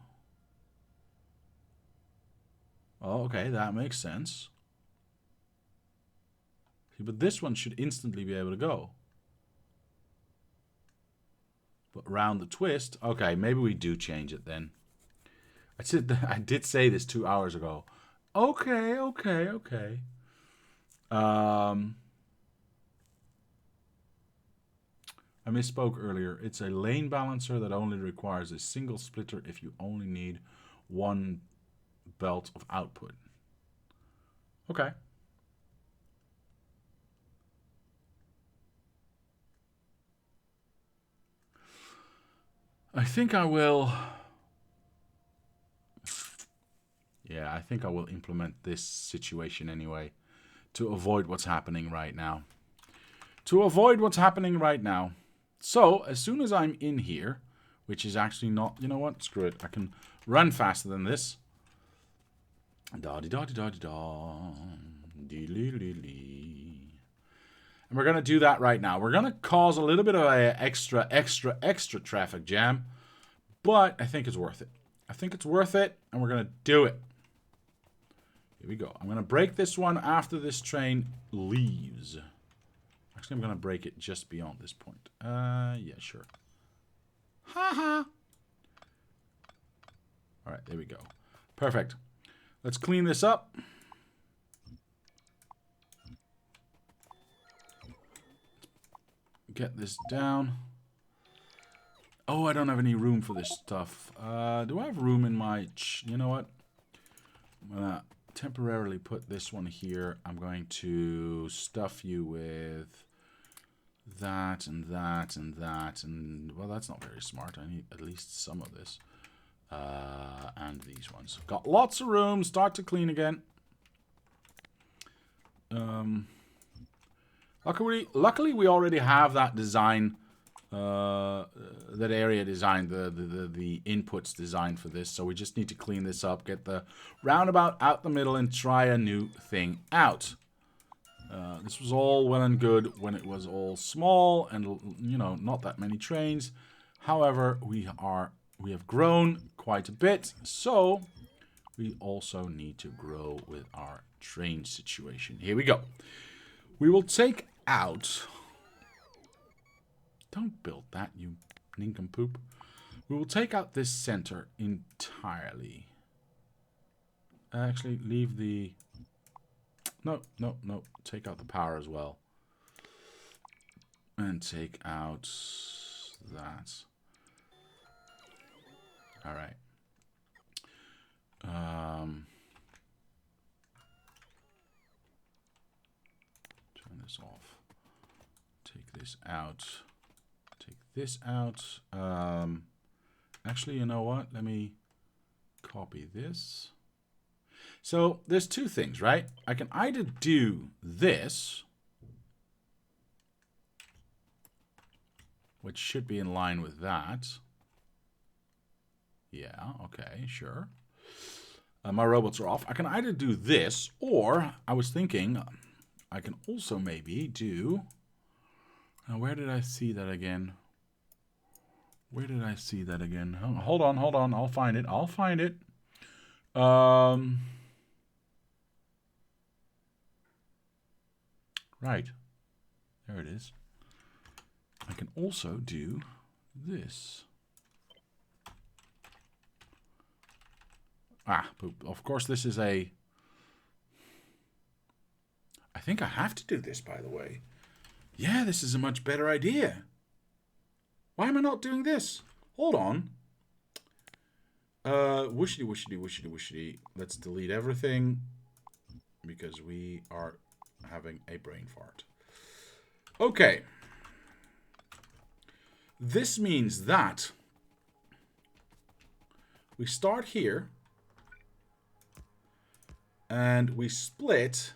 Oh, okay, that makes sense. See, but this one should instantly be able to go. But round the twist... Okay, maybe we do change it then. I did say this 2 hours ago. Okay. I misspoke earlier. It's a lane balancer that only requires a single splitter if you only need 1 belt of output. Okay. I think I will... Yeah, I think I will implement this situation anyway to avoid what's happening right now. to avoid what's happening right now. So, as soon as I'm in here, which is actually not, you know what, screw it, I can run faster than this. Da-di-da-di-da-di-da. Dee-lee-lee-lee. And we're going to do that right now. We're going to cause a little bit of a extra traffic jam. But I think it's worth it. I think it's worth it, and we're going to do it. Here we go. I'm going to break this one after this train leaves. Actually, I'm going to break it just beyond this point. Yeah, sure. Ha-ha. All right, there we go. Perfect. Let's clean this up. Get this down. Oh, I don't have any room for this stuff. Do I have room in my... You know what? I'm going to temporarily put this one here. I'm going to stuff you with that and that and that. And, well, that's not very smart. I need at least some of this. And these ones. Got lots of room. Start to clean again. Luckily, we already have that design... that area designed, the inputs designed for this. So we just need to clean this up, get the roundabout out the middle, and try a new thing out. This was all well and good when it was all small and, you know, not that many trains. However, we have grown quite a bit, so we also need to grow with our train situation. Here we go. We will take out... Don't build that, you nincompoop. We will take out this center entirely. Actually, leave the... No. Take out the power as well. And take out that. Alright. Turn this off. Take this out. Take this out. Actually, you know what? Let me copy this. So there's two things, right? I can either do this, which should be in line with that. Yeah, okay, sure. My robots are off. I can either do this, or I was thinking I can also maybe do... Now, where did I see that again? Where did I see that again? Hold on. I'll find it. Right. There it is. I can also do this. But of course this is a... I think I have to do this, by the way. Yeah, this is a much better idea. Why am I not doing this? Hold on. Whooshity. Let's delete everything because we are having a brain fart. Okay. This means that we start here and we split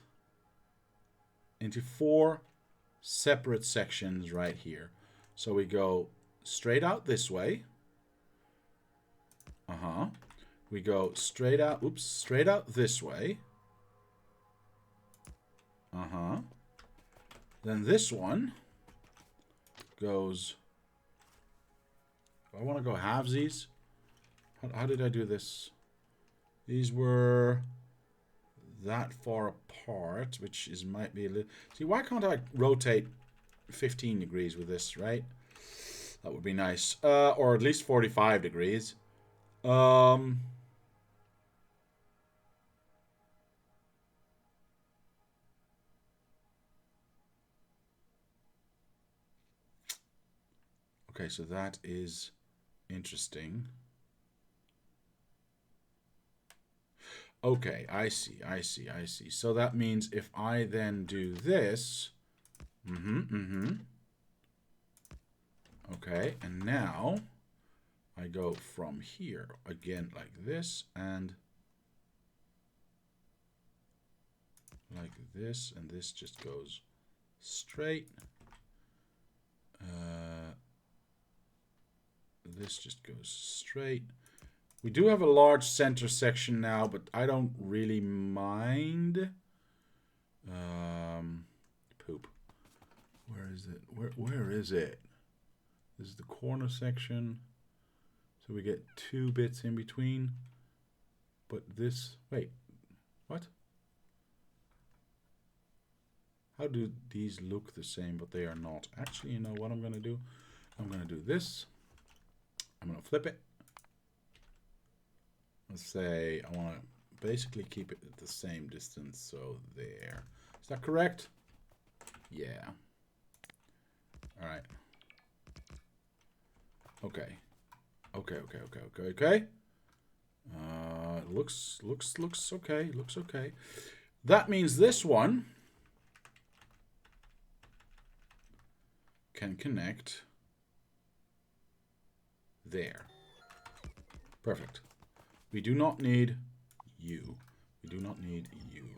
into 4 separate sections right here. So we go straight out this way. We go straight out, straight out this way. Then this one goes... I want to go halvesies. How did I do this? These were that far apart, which is might be a little... See, why can't I rotate 15 degrees with this, right? That would be nice. Or at least 45 degrees. Okay, so that is interesting. Okay, I see. So that means if I then do this... Okay, and now I go from here again like this and like this, and this just goes straight this just goes straight. We do have a large center section now, but I don't really mind. Poop. Where is it? Where is it? This is the corner section. So we get 2 bits in between. But this... Wait. What? How do these look the same, but they are not? Actually, you know what I'm going to do? I'm going to do this. I'm going to flip it. Let's say I want to basically keep it at the same distance. So there. Is that correct? Yeah. All right. Okay. Okay. Looks okay. Looks okay. That means this one can connect there. Perfect. We do not need you. We do not need you.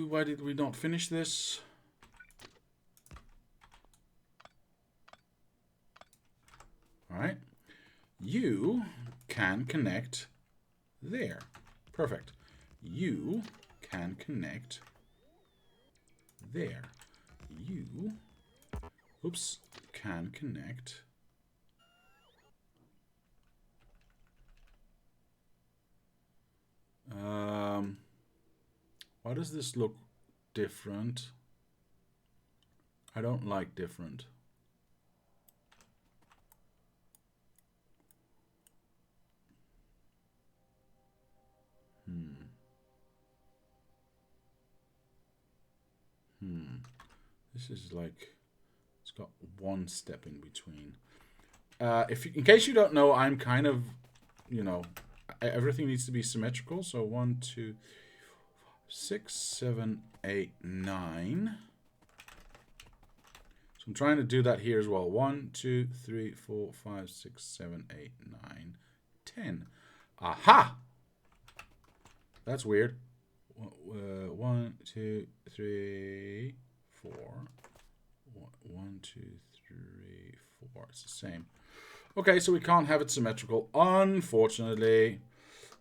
Why did we not finish this? All right. You can connect there. Perfect. You can connect there. You, oops, can connect. Why does this look different? I don't like different. This is like, it's got 1 step in between. In case you don't know, I'm kind of, you know, everything needs to be symmetrical. So 1, 2, 6, 7, 8, 9. So I'm trying to do that here as well. 1, 2, 3, 4, 5, 6, 7, 8, 9, 10. Aha! That's weird. 1, 2, 3, 4. 1, 2, 3, 4. It's the same. Okay, so we can't have it symmetrical, unfortunately.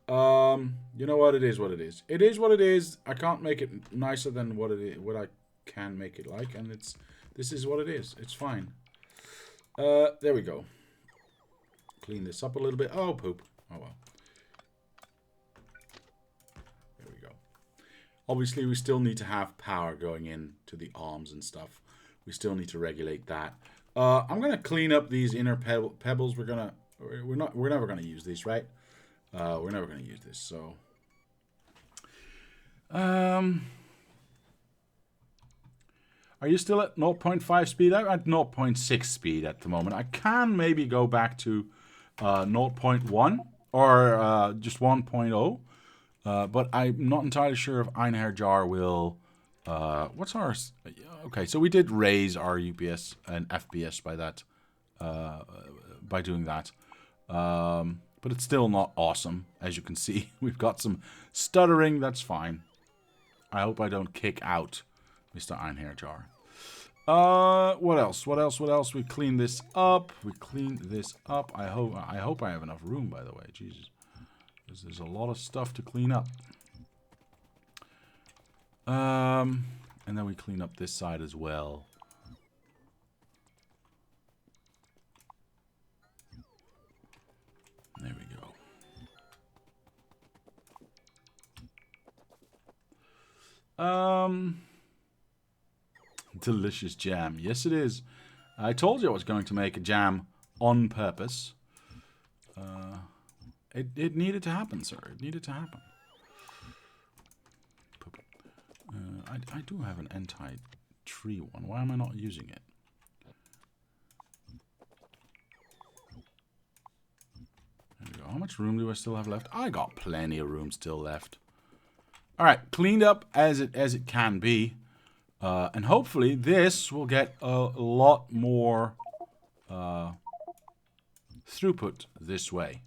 You know what? It is what it is. It is what it is. I can't make it nicer than what it is, what I can make it like, and this is what it is. It's fine. There we go. Clean this up a little bit. Oh, poop. Oh well. There we go. Obviously, we still need to have power going in to the arms and stuff. We still need to regulate that. I'm gonna clean up these inner pebbles. We're never gonna use these, right? We're never gonna use this. So, are you still at 0.5 speed? I'm at 0.6 speed at the moment. I can maybe go back to 0.1 or just 1.0, but I'm not entirely sure if Einherjar will. What's our? Okay, so we did raise our UPS and FPS by that, by doing that, but it's still not awesome. As you can see, we've got some stuttering. That's fine. I hope I don't kick out Mr. Einherjar. What else? What else? We clean this up. I hope I have enough room. By the way, Jesus, there's a lot of stuff to clean up. And then we clean up this side as well. There we go. Delicious jam. Yes, it is. I told you I was going to make a jam on purpose. It needed to happen, sir. It needed to happen. I do have an anti-tree one. Why am I not using it? There we go. How much room do I still have left? I got plenty of room still left. All right, cleaned up as it can be, and hopefully this will get a lot more throughput this way.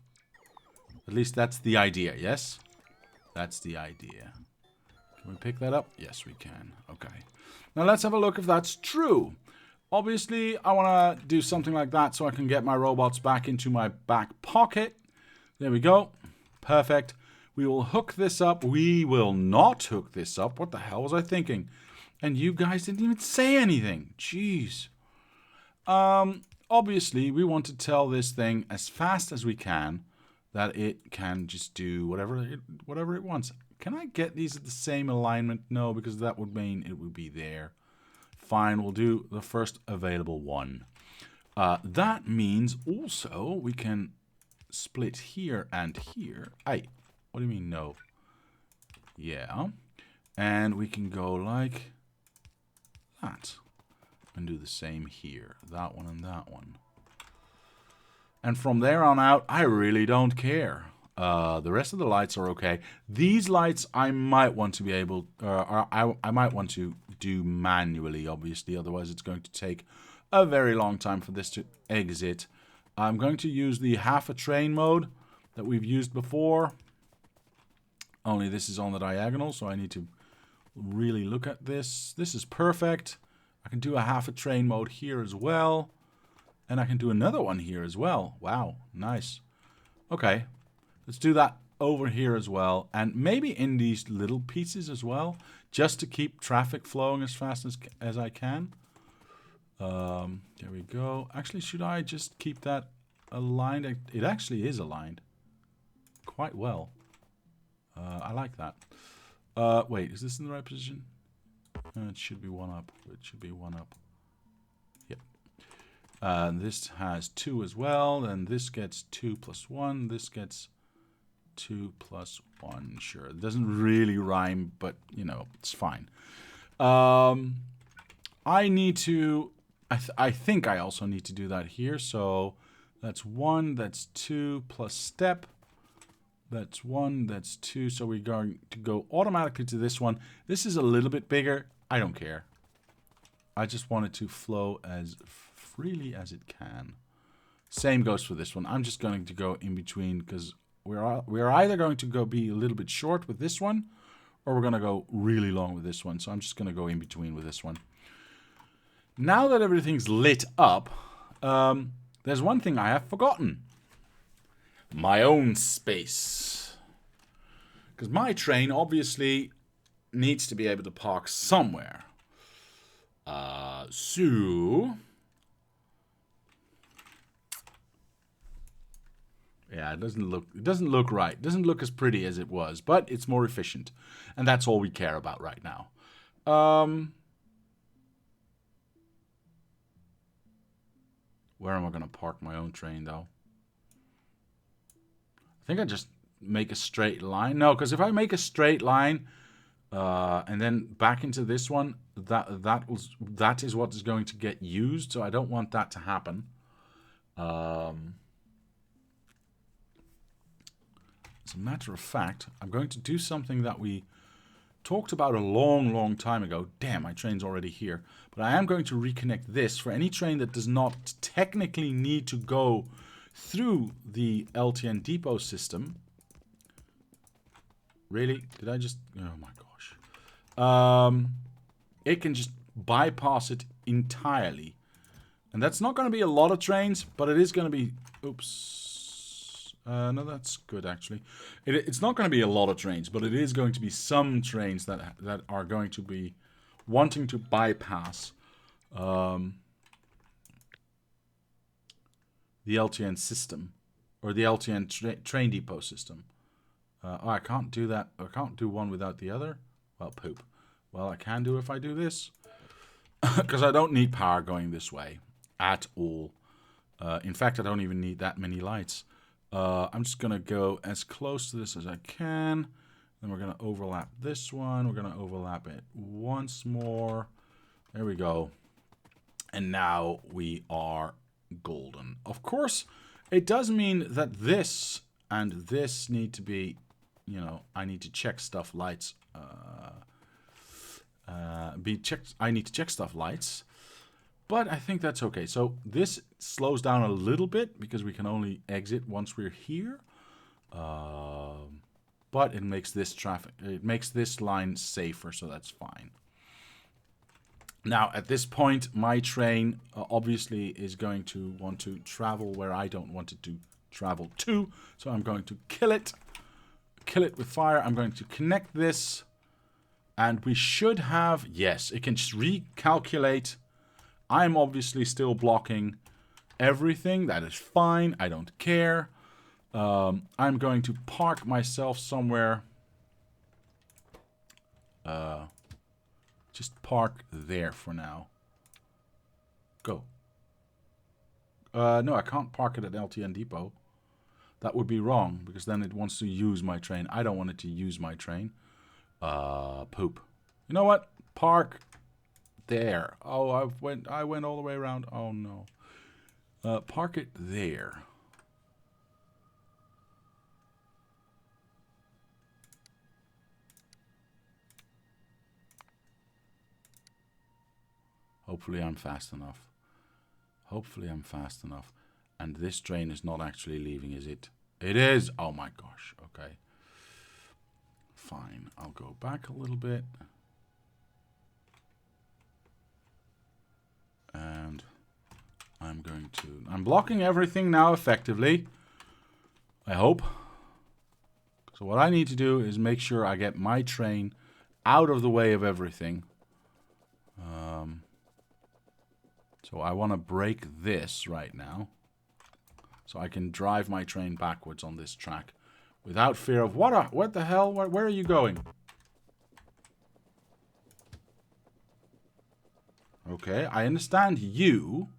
At least that's the idea. Yes, that's the idea. Can we pick that up? Yes, we can. Okay. Now let's have a look if that's true. Obviously, I want to do something like that so I can get my robots back into my back pocket. There we go. Perfect. We will hook this up. We will not hook this up. What the hell was I thinking? And you guys didn't even say anything. Jeez. Obviously, we want to tell this thing as fast as we can that it can just do whatever it wants. Can I get these at the same alignment? No, because that would mean it would be there. Fine, we'll do the first available one. That means also we can split here and here. Hey, what do you mean no? Yeah. And we can go like that. And do the same here. That one and that one. And from there on out, I really don't care. The rest of the lights are okay. These lights I might want to be able... I might want to do manually, obviously. Otherwise, it's going to take a very long time for this to exit. I'm going to use the half a train mode that we've used before. Only this is on the diagonal, so I need to really look at this. This is perfect. I can do a half a train mode here as well. And I can do another one here as well. Wow, nice. Okay, let's do that over here as well. And maybe in these little pieces as well. Just to keep traffic flowing as fast as I can. There we go. Actually, should I just keep that aligned? It actually is aligned. Quite well. I like that. Wait, is this in the right position? It should be one up. It should be one up. Yep. This has 2 as well. Then this gets 2 plus 1. This gets 2 plus 1. Sure. It doesn't really rhyme, but, you know, it's fine. I need to... I think I also need to do that here. So that's 1. That's 2 plus step. That's 1. That's 2. So we're going to go automatically to this one. This is a little bit bigger. I don't care. I just want it to flow as freely as it can. Same goes for this one. I'm just going to go in between because we're either going to go be a little bit short with this one or we're going to go really long with this one. So I'm just going to go in between with this one. Now that everything's lit up, there's one thing I have forgotten. My own space. Because my train obviously needs to be able to park somewhere. So... yeah, it doesn't look right. It doesn't look as pretty as it was, but it's more efficient. And that's all we care about right now. Where am I going to park my own train, though? I think I just make a straight line. No, because if I make a straight line and then back into this one, that is what is going to get used. So I don't want that to happen. As a matter of fact, I'm going to do something that we talked about a long time ago. Damn, my train's already here. But I am going to reconnect this for any train that does not technically need to go through the LTN depot system. Really? Did I just... oh my gosh. It can just bypass it entirely. And that's not going to be a lot of trains, but it is going to be... oops. No, that's good, actually. It's not going to be a lot of trains, but it is going to be some trains that are going to be wanting to bypass the LTN system, or the LTN train depot system. Oh, I can't do that. I can't do one without the other. Well, poop. Well, I can do if I do this. Because I don't need power going this way at all. In fact, I don't even need that many lights. I'm just going to go as close to this as I can. Then we're going to overlap this one. We're going to overlap it once more. There we go. And now we are golden. Of course, it does mean that this and this need to be, you know, I need to check stuff lights. I need to check stuff lights. But I think that's okay. So this slows down a little bit because we can only exit once we're here. but it makes this line safer, so that's fine. Now, at this point, my train obviously is going to want to travel where I don't want it to travel to. So I'm going to kill it. Kill it with fire. I'm going to connect this. And we should have... Yes, it can just recalculate. I'm obviously still blocking everything. That is fine. I don't care. I'm going to park myself somewhere. Just park there for now. Go. No, I can't park it at LTN Depot. That would be wrong, because then it wants to use my train. I don't want it to use my train. Poop. You know what? Park there. Oh, I went all the way around. Oh, no. Park it there. Hopefully I'm fast enough. Hopefully I'm fast enough. And this train is not actually leaving, is it? It is! Oh my gosh, okay. Fine, I'll go back a little bit. And I'm going to... I'm blocking everything now effectively. I hope. So what I need to do is make sure I get my train out of the way of everything. So I want to break this right now. So I can drive my train backwards on this track. Without fear of... What the hell? Where are you going? Okay, I understand you.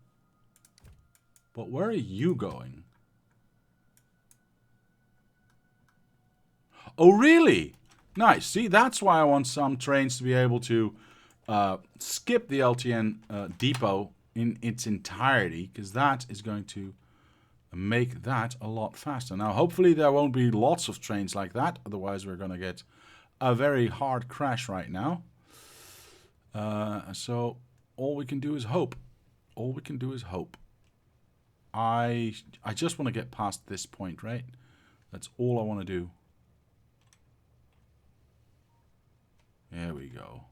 But where are you going? Oh, really? Nice. See, that's why I want some trains to be able to skip the LTN depot in its entirety, because that is going to make that a lot faster. Now, hopefully there won't be lots of trains like that, otherwise we're going to get a very hard crash right now. So all we can do is hope. All we can do is hope. I just want to get past this point, right? That's all I want to do. There we go.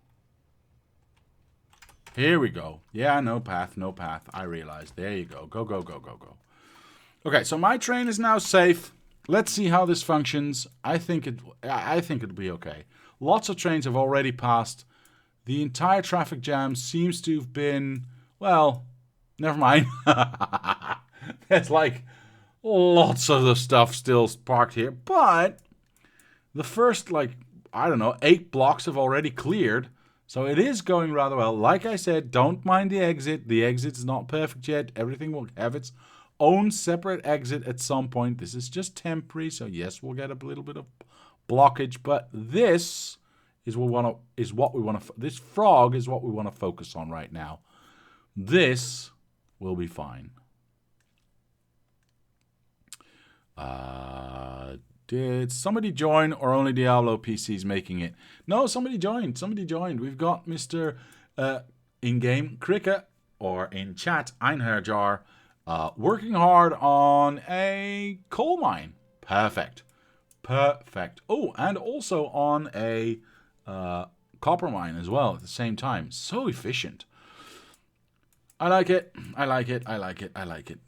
Here we go. Yeah, no path, no path. I realized. There you go. Go, go, go, go, go. Okay, so my train is now safe. Let's see how this functions. I think it'll be okay. Lots of trains have already passed. The entire traffic jam seems to have been, well, never mind. There's like lots of the stuff still parked here, but the first, like, I don't know, 8 blocks have already cleared. So it is going rather well. Like I said, don't mind the exit. The exit is not perfect yet. Everything will have its own separate exit at some point. This is just temporary. So yes, we'll get a little bit of blockage. But this is what we want to. This frog is what we want to focus on right now. This will be fine. Did somebody join, or only Diablo PCs making it? No, somebody joined. Somebody joined. We've got Mr. In-game Cricket, or in chat, Einherjar, working hard on a coal mine. Perfect. Perfect. Oh, and also on a copper mine as well at the same time. So efficient. I like it. I like it. I like it. I like it.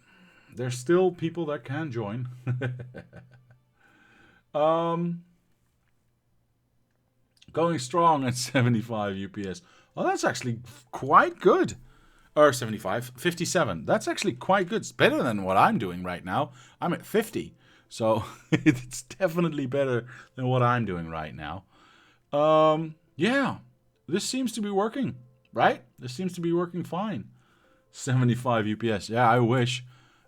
There's still people that can join. Going strong at 75 UPS. Oh, that's actually quite good. Or 75, 57. That's actually quite good. It's better than what I'm doing right now. I'm at 50. So it's definitely better than what I'm doing right now. Yeah, this seems to be working, right? This seems to be working fine. 75 UPS. Yeah, I wish.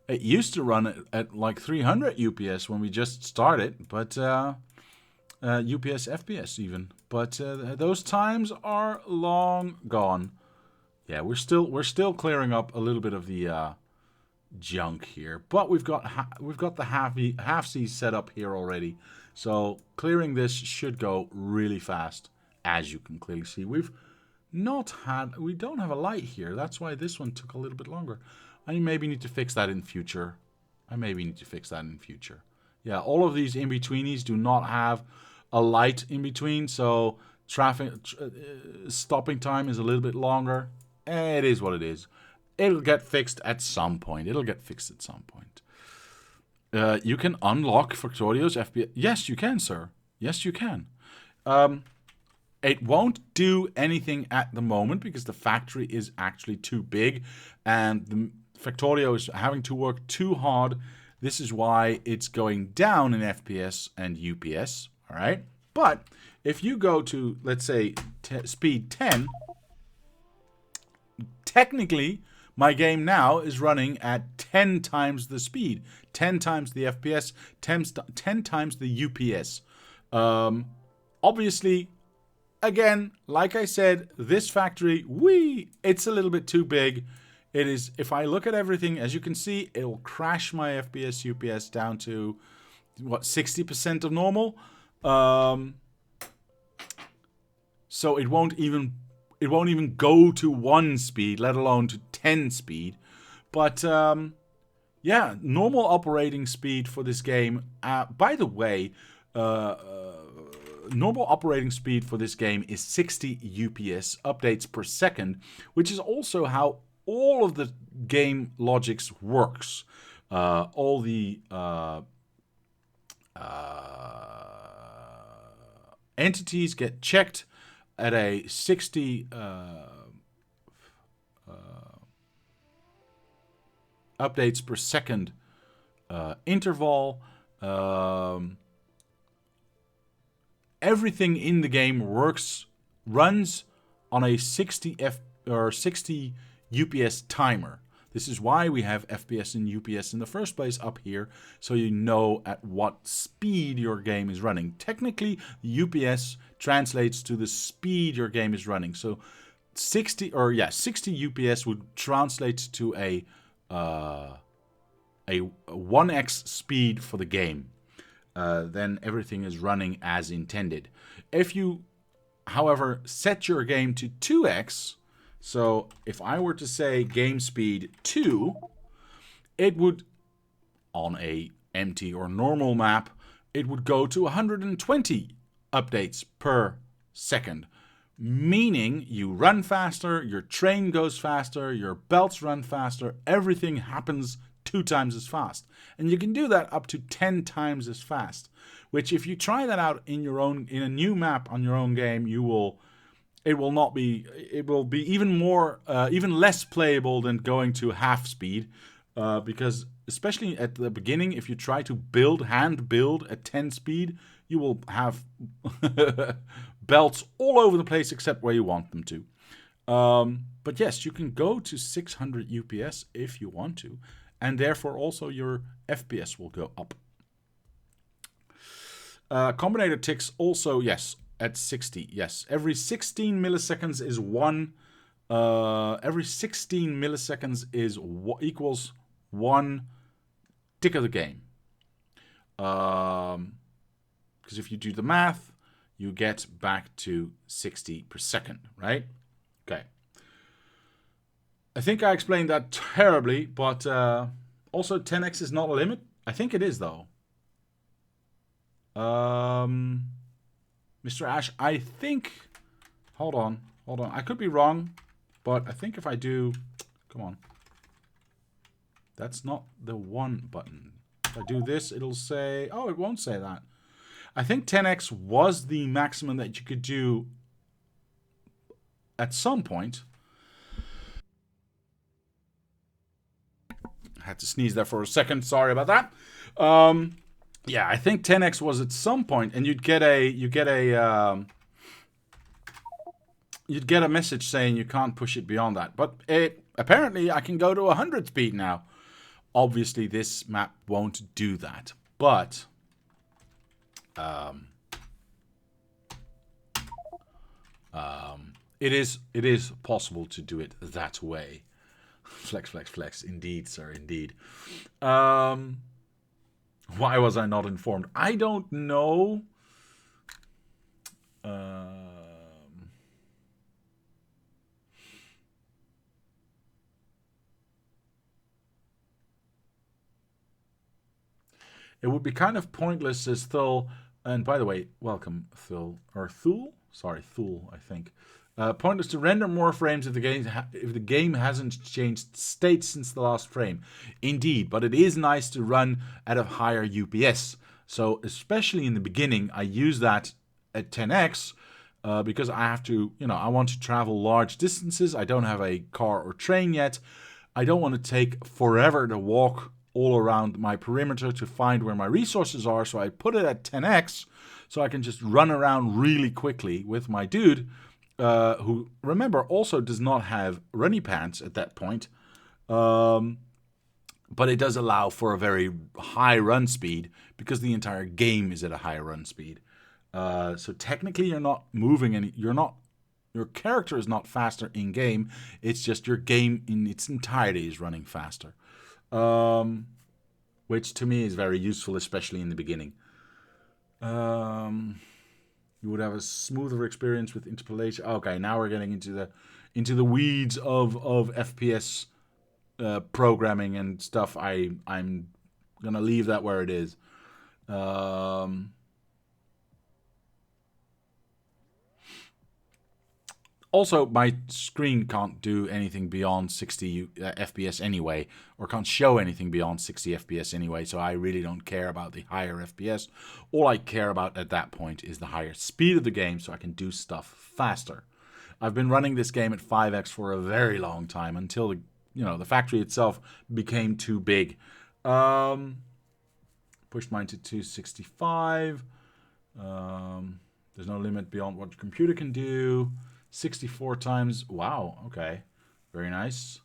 It used to run at like 300 UPS when we just started, but UPS FPS even. But those times are long gone. Yeah, we're still clearing up a little bit of the junk here, but we've got the half C set up here already. So clearing this should go really fast, as you can clearly see. We don't have a light here. That's why this one took a little bit longer. I maybe need to fix that in future. Yeah, all of these in-betweenies do not have a light in between, so traffic stopping time is a little bit longer. It is what it is. It'll get fixed at some point. You can unlock Factorio's FPS. Yes, you can, sir. Yes, you can. It won't do anything at the moment because the factory is actually too big and the Factorio is having to work too hard. This is why it's going down in FPS and UPS. All right. But if you go to, let's say, speed 10, technically, my game now is running at 10 times the speed, 10 times the FPS, 10 times the UPS. Obviously, again, like I said, this factory, it's a little bit too big. It is, if I look at everything, as you can see, it will crash my FPS, UPS down to, what, 60% of normal? So it won't even go to 1 speed, let alone to 10 speed. But yeah, normal operating speed for this game. By the way, normal operating speed for this game is 60 UPS updates per second, which is also how all of the game logics works. All the entities get checked at a 60 updates per second interval. Everything in the game runs on a 60 UPS timer. This is why we have FPS and UPS in the first place up here, so you know at what speed your game is running. Technically, the UPS translates to the speed your game is running. So 60 UPS would translate to a 1x speed for the game. Then everything is running as intended. If you, however, set your game to 2x, so if I were to say game speed 2, it would, on a empty or normal map, it would go to 120 updates per second. Meaning you run faster, your train goes faster, your belts run faster, everything happens 2 times as fast. And you can do that up to 10 times as fast. Which if you try that out in a new map on your own game, it will be even less playable than going to half speed, because especially at the beginning, if you try to hand build at 10 speed, you will have belts all over the place except where you want them to. But yes, you can go to 600 UPS if you want to, and therefore also your FPS will go up. Combinator ticks also, yes, at 60, yes. Every 16 milliseconds is one. Every 16 milliseconds equals 1 tick of the game. Because if you do the math, you get back to 60 per second, right? Okay. I think I explained that terribly, but also 10x is not a limit. I think it is, though. Mr. Ash, I think... Hold on. I could be wrong, but I think if I do... Come on. That's not the 1 button. If I do this, it'll say... Oh, it won't say that. I think 10x was the maximum that you could do at some point. I had to sneeze there for a second. Sorry about that. Yeah, I think 10x was at some point, and you'd get a message saying you can't push it beyond that. But apparently, I can go to 100 speed now. Obviously, this map won't do that, but it is possible to do it that way. Flex, flex, flex. Indeed, sir. Indeed. Why was I not informed? I don't know. It would be kind of pointless as though And by the way, welcome, Thul. Or Thul? Sorry, Thul, I think. Pointless to render more frames if the game hasn't changed state since the last frame. Indeed, but it is nice to run at a higher UPS. So especially in the beginning, I use that at 10x because I have to, I want to travel large distances. I don't have a car or train yet. I don't want to take forever to walk all around my perimeter to find where my resources are. So I put it at 10x so I can just run around really quickly with my dude. Who, remember, also does not have runny pants at that point. But it does allow for a very high run speed because the entire game is at a high run speed. So technically you're not moving your character is not faster in game. It's just your game in its entirety is running faster. Which to me is very useful, especially in the beginning. You would have a smoother experience with interpolation. Okay, now we're getting into the weeds of FPS programming and stuff. I'm gonna leave that where it is. Also, my screen can't do anything beyond 60 FPS anyway, or can't show anything beyond 60 FPS anyway, so I really don't care about the higher FPS. All I care about at that point is the higher speed of the game so I can do stuff faster. I've been running this game at 5x for a very long time until the factory itself became too big. Pushed mine to 265. There's no limit beyond what your computer can do. 64 times. Wow, okay. Very nice.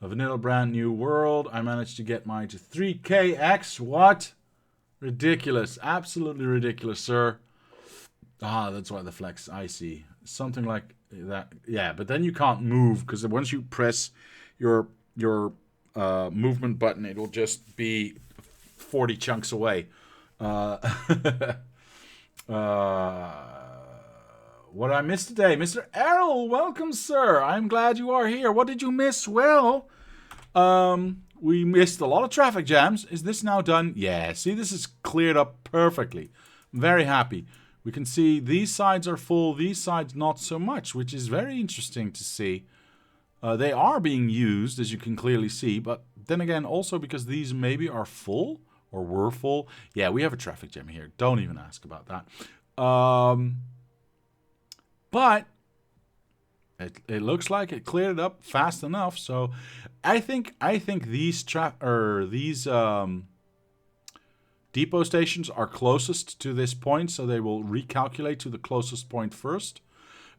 A vanilla brand new world. I managed to get mine to 3kx. What? Ridiculous. Absolutely ridiculous, sir. Ah, that's why the flex. I see. Something like that. Yeah, but then you can't move because once you press your movement button, it'll just be 40 chunks away. What I missed today? Mr. Errol, welcome, sir. I'm glad you are here. What did you miss? Well, we missed a lot of traffic jams. Is this now done? Yeah, see, this is cleared up perfectly. I'm very happy. We can see these sides are full, these sides not so much, which is very interesting to see. They are being used, as you can clearly see, but then again, also because these maybe are full or were full. Yeah, we have a traffic jam here. Don't even ask about that. But it looks like it cleared it up fast enough. So I think these depot stations are closest to this point, so they will recalculate to the closest point first.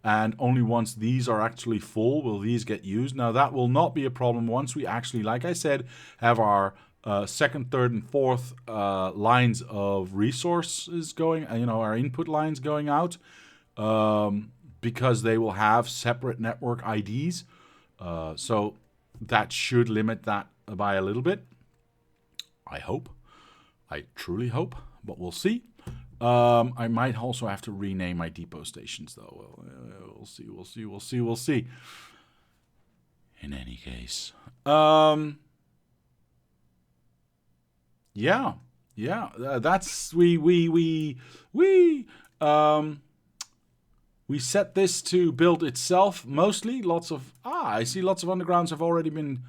And only once these are actually full will these get used. Now that will not be a problem once we actually, like I said, have our second, third, and fourth lines of resources going. Our input lines going out. Because they will have separate network IDs. So that should limit that by a little bit. I hope. I truly hope, but we'll see. I might also have to rename my depot stations, though. We'll see. In any case. That's we set this to build itself mostly. I see lots of undergrounds have already been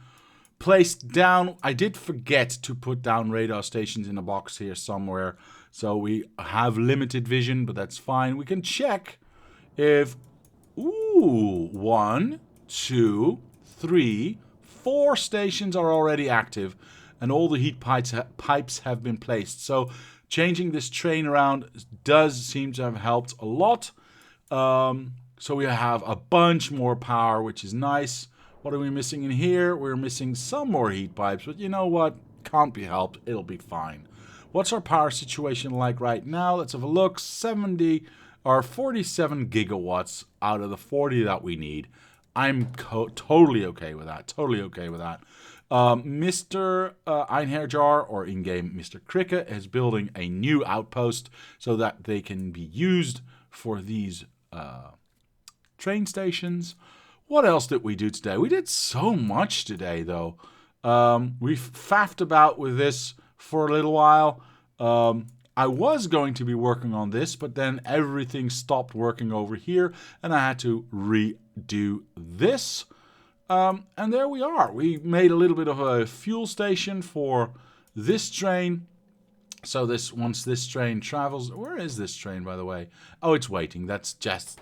placed down. I did forget to put down radar stations in a box here somewhere. So we have limited vision, but that's fine. We can check if, 1, 2, 3, 4 stations are already active and all the heat pipes have been placed. So changing this train around does seem to have helped a lot. So we have a bunch more power, which is nice. What are we missing in here? We're missing some more heat pipes, but you know what? Can't be helped. It'll be fine. What's our power situation like right now? Let's have a look. 47 gigawatts out of the 40 that we need. I'm totally okay with that. Mr. Einherjar, or in-game Mr. Cricket, is building a new outpost so that they can be used for these train stations. What else did we do today? We did so much today, though. We faffed about with this for a little while. I was going to be working on this, but then everything stopped working over here, and I had to redo this. And there we are. We made a little bit of a fuel station for this train. So once this train travels, where is this train, by the way? Oh, it's waiting. That's just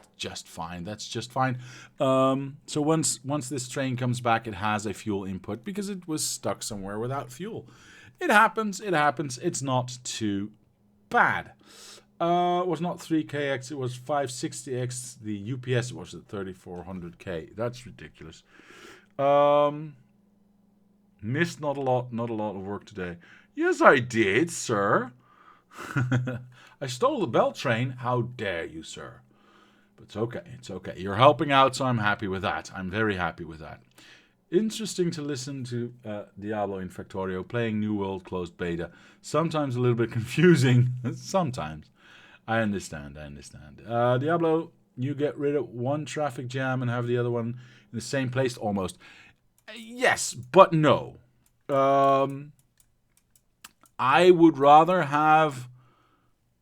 fine. That's just fine. So once this train comes back, it has a fuel input because it was stuck somewhere without fuel. It happens. It happens. It's not too bad. It was not 3kx. It was 560x. The UPS was at 3400k. That's ridiculous. Missed not a lot of work today. Yes, I did, sir. I stole the bell train. How dare you, sir? But it's okay. It's okay. You're helping out, so I'm happy with that. I'm very happy with that. Interesting to listen to Diablo in Factorio, playing New World closed beta. Sometimes a little bit confusing. Sometimes. I understand. Diablo, you get rid of one traffic jam and have the other one in the same place almost. Yes, but no. I would rather have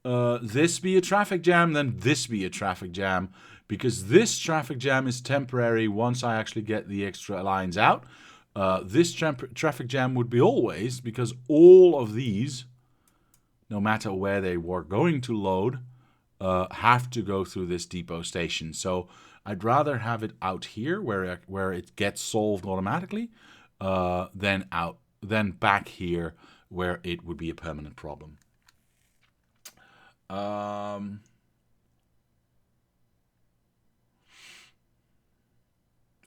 this be a traffic jam than this be a traffic jam, because this traffic jam is temporary once I actually get the extra lines out. This traffic jam would be always, because all of these, no matter where they were going to load, have to go through this depot station. So I'd rather have it out here where it gets solved automatically than back here where it would be a permanent problem.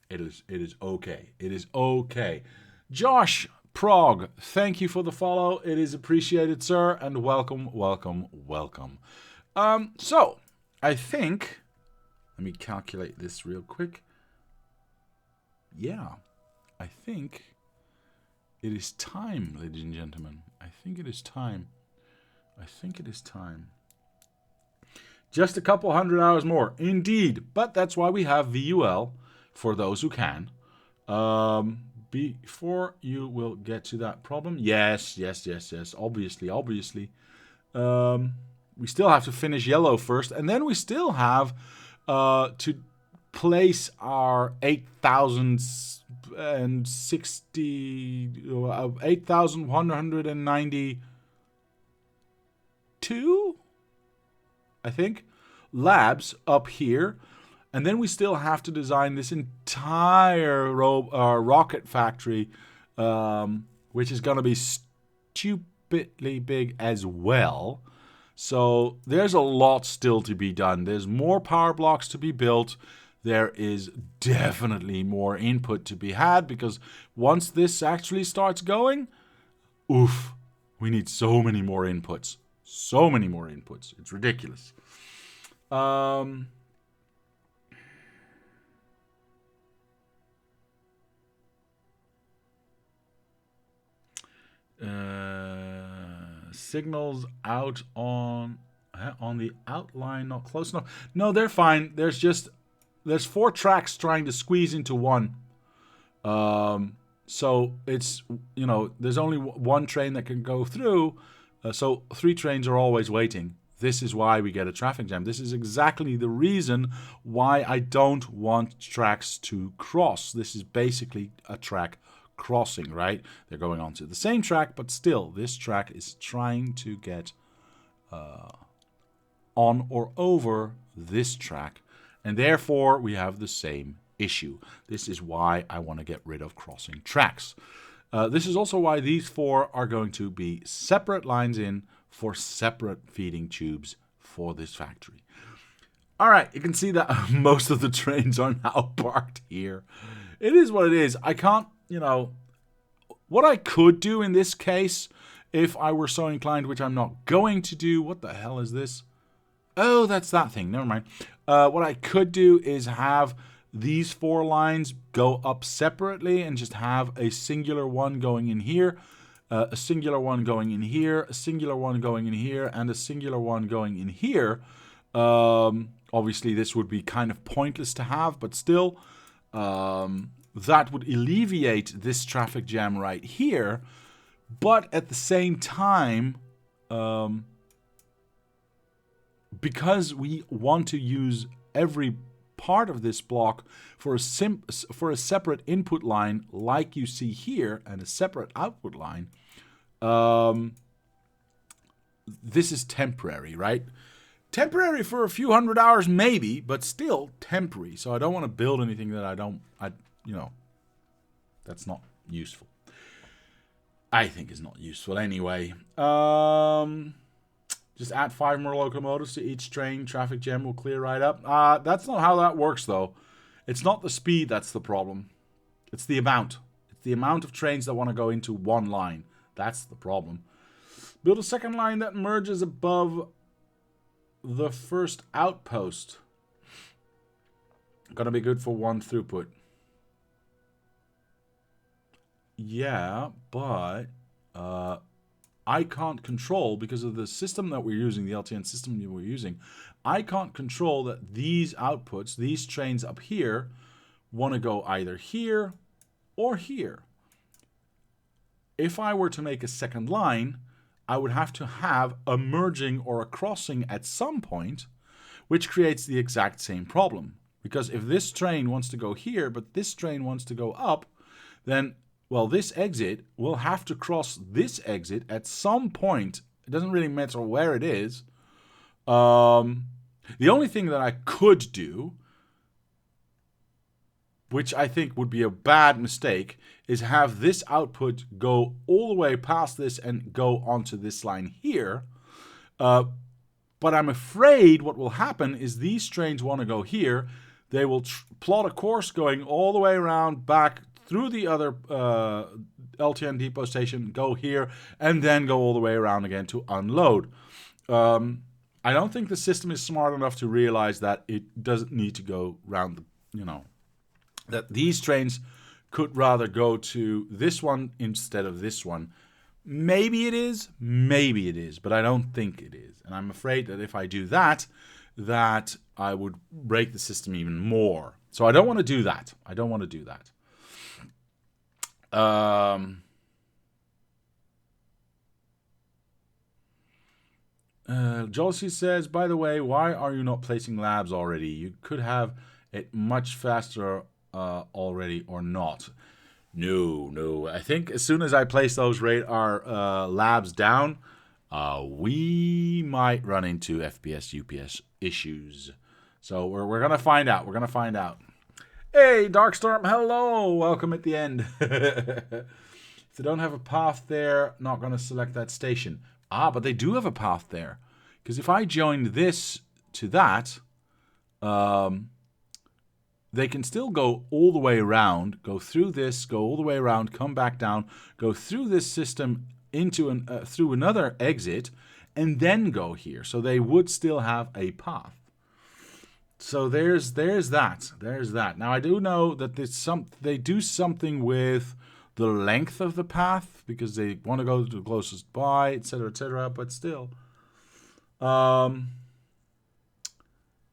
It is okay. It is okay. Josh Prog, thank you for the follow. It is appreciated, sir, and welcome. So I think, let me calculate this real quick. Yeah, I think it is time, ladies and gentlemen. I think it is time. Just a couple 100 hours more. Indeed. But that's why we have VUL for those who can. Before you will get to that problem. Yes. Obviously. We still have to finish yellow first. And then we still have to place our 8,192, I think, labs up here. And then we still have to design this entire rocket factory, which is going to be stupidly big as well. So there's a lot still to be done. There's more power blocks to be built. There is definitely more input to be had, because once this actually starts going, oof, we need so many more inputs. It's ridiculous. Signals out on the outline, not close enough. No, they're fine. There's 4 tracks trying to squeeze into one. So it's, there's only one train that can go through. So 3 trains are always waiting. This is why we get a traffic jam. This is exactly the reason why I don't want tracks to cross. This is basically a track crossing, right? They're going onto the same track, but still, this track is trying to get on or over this track. And therefore, we have the same issue. This is why I want to get rid of crossing tracks. This is also why these 4 are going to be separate lines in for separate feeding tubes for this factory. All right, you can see that most of the trains are now parked here. It is what it is. I can't, what I could do in this case, if I were so inclined, which I'm not going to do. What the hell is this? Oh, that's that thing. Never mind. What I could do is have these 4 lines go up separately and just have a singular one going in here, a singular one going in here, a singular one going in here, and a singular one going in here. Obviously, this would be kind of pointless to have, but still, that would alleviate this traffic jam right here. But at the same time, because we want to use every part of this block for a separate input line, like you see here, and a separate output line, this is temporary, right? Temporary for a few hundred hours, maybe, but still temporary. So I don't want to build anything that that's not useful. I think is not useful anyway. Just add 5 more locomotives to each train. Traffic jam will clear right up. That's not how that works, though. It's not the speed that's the problem. It's the amount. It's the amount of trains that want to go into one line. That's the problem. Build a second line that merges above the first outpost. Gonna be good for 1 throughput. Yeah, but I can't control, because of the system that we're using, the LTN system that we're using, I can't control that these outputs, these trains up here, want to go either here or here. If I were to make a second line, I would have to have a merging or a crossing at some point, which creates the exact same problem. Because if this train wants to go here, but this train wants to go up, then, well, this exit will have to cross this exit at some point. It doesn't really matter where it is. The only thing that I could do, which I think would be a bad mistake, is have this output go all the way past this and go onto this line here. But I'm afraid what will happen is these trains want to go here. They will plot a course going all the way around, back through the other LTN depot station, go here, and then go all the way around again to unload. I don't think the system is smart enough to realize that it doesn't need to go round the, that these trains could rather go to this one instead of this one. Maybe it is, but I don't think it is. And I'm afraid that if I do that, that I would break the system even more. So I don't want to do that. Josie says, by the way, why are you not placing labs already? You could have it much faster already, or not. No. I think as soon as I place those radar labs down, we might run into FPS, UPS issues. So we're going to find out. Hey, Darkstorm, hello. Welcome at the end. If they don't have a path there, not going to select that station. But they do have a path there. Because if I joined this to that, they can still go all the way around, go through this, go all the way around, come back down, go through this system into through another exit, and then go here. So they would still have a path. So there's that. Now I do know that they do something with the length of the path, because they want to go to the closest by, etc., but still.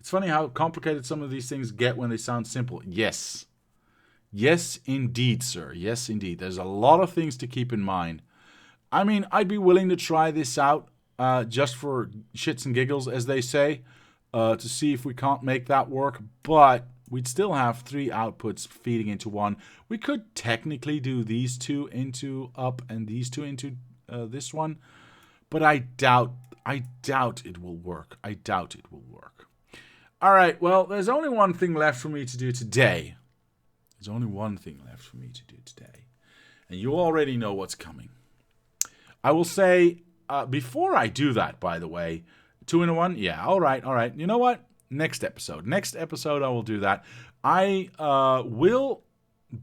It's funny how complicated some of these things get when they sound simple. Yes, indeed, sir. Yes, indeed. There's a lot of things to keep in mind. I mean, I'd be willing to try this out just for shits and giggles, as they say, to see if we can't make that work. But we'd still have 3 outputs feeding into one. We could technically do these 2 into up and these 2 into this one. But I doubt it will work. All right, well, there's only one thing left for me to do today. And you already know what's coming. I will say, before I do that, by the way, 2 in 1? Yeah, all right. You know what? Next episode I will do that. I will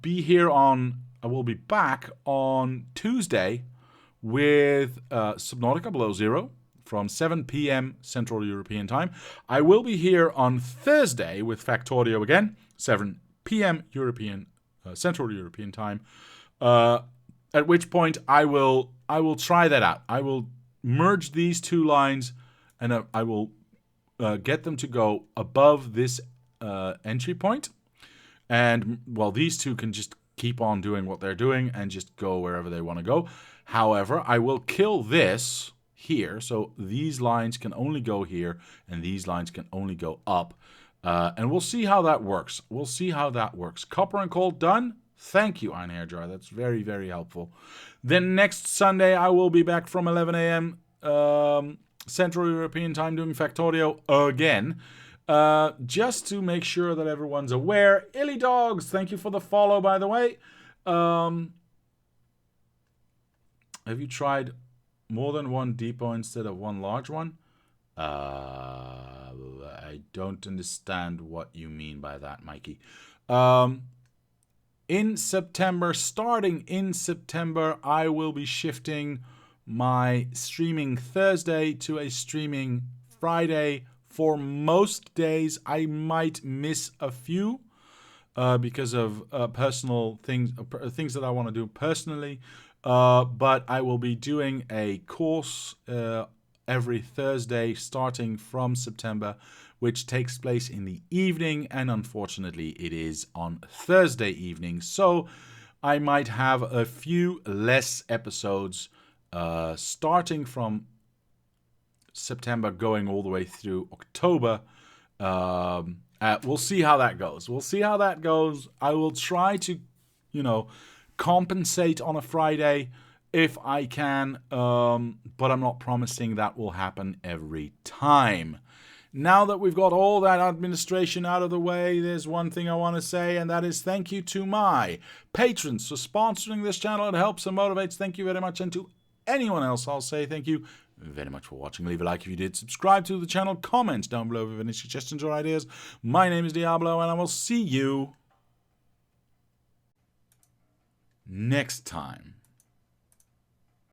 be back on Tuesday with Subnautica Below Zero from 7 p.m. Central European Time. I will be here on Thursday with Factorio again, 7 p.m. Central European Time. At which point I will try that out. I will merge these 2 lines, and I will get them to go above this entry point. And, well, these 2 can just keep on doing what they're doing and just go wherever they want to go. However, I will kill this here. So these lines can only go here, and these lines can only go up. And we'll see how that works. We'll see how that works. Copper and coal done. Thank you, Iron Hairdryer. That's very, very helpful. Then next Sunday, I will be back from 11 a.m. Central European time doing Factorio again. Just to make sure that everyone's aware. Illy Dogs, thank you for the follow, by the way. Have you tried more than one depot instead of one large one? I don't understand what you mean by that, Mikey. In September, starting in September, I will be shifting my streaming Thursday to a streaming Friday. For most days, I might miss a few because of personal things that I want to do personally. But I will be doing a course every Thursday starting from September, which takes place in the evening, and unfortunately it is on Thursday evening. So I might have a few less episodes starting from September going all the way through October. We'll see how that goes. I will try to, compensate on a Friday if I can, but I'm not promising that will happen every time. Now that we've got all that administration out of the way, there's one thing I want to say, and that is thank you to my patrons for sponsoring this channel. It helps and motivates. Thank you very much. And to anyone else, I'll say thank you very much for watching. Leave a like if you did. Subscribe to the channel. Comment down below if you have any suggestions or ideas. My name is Diablo, and I will see you next time.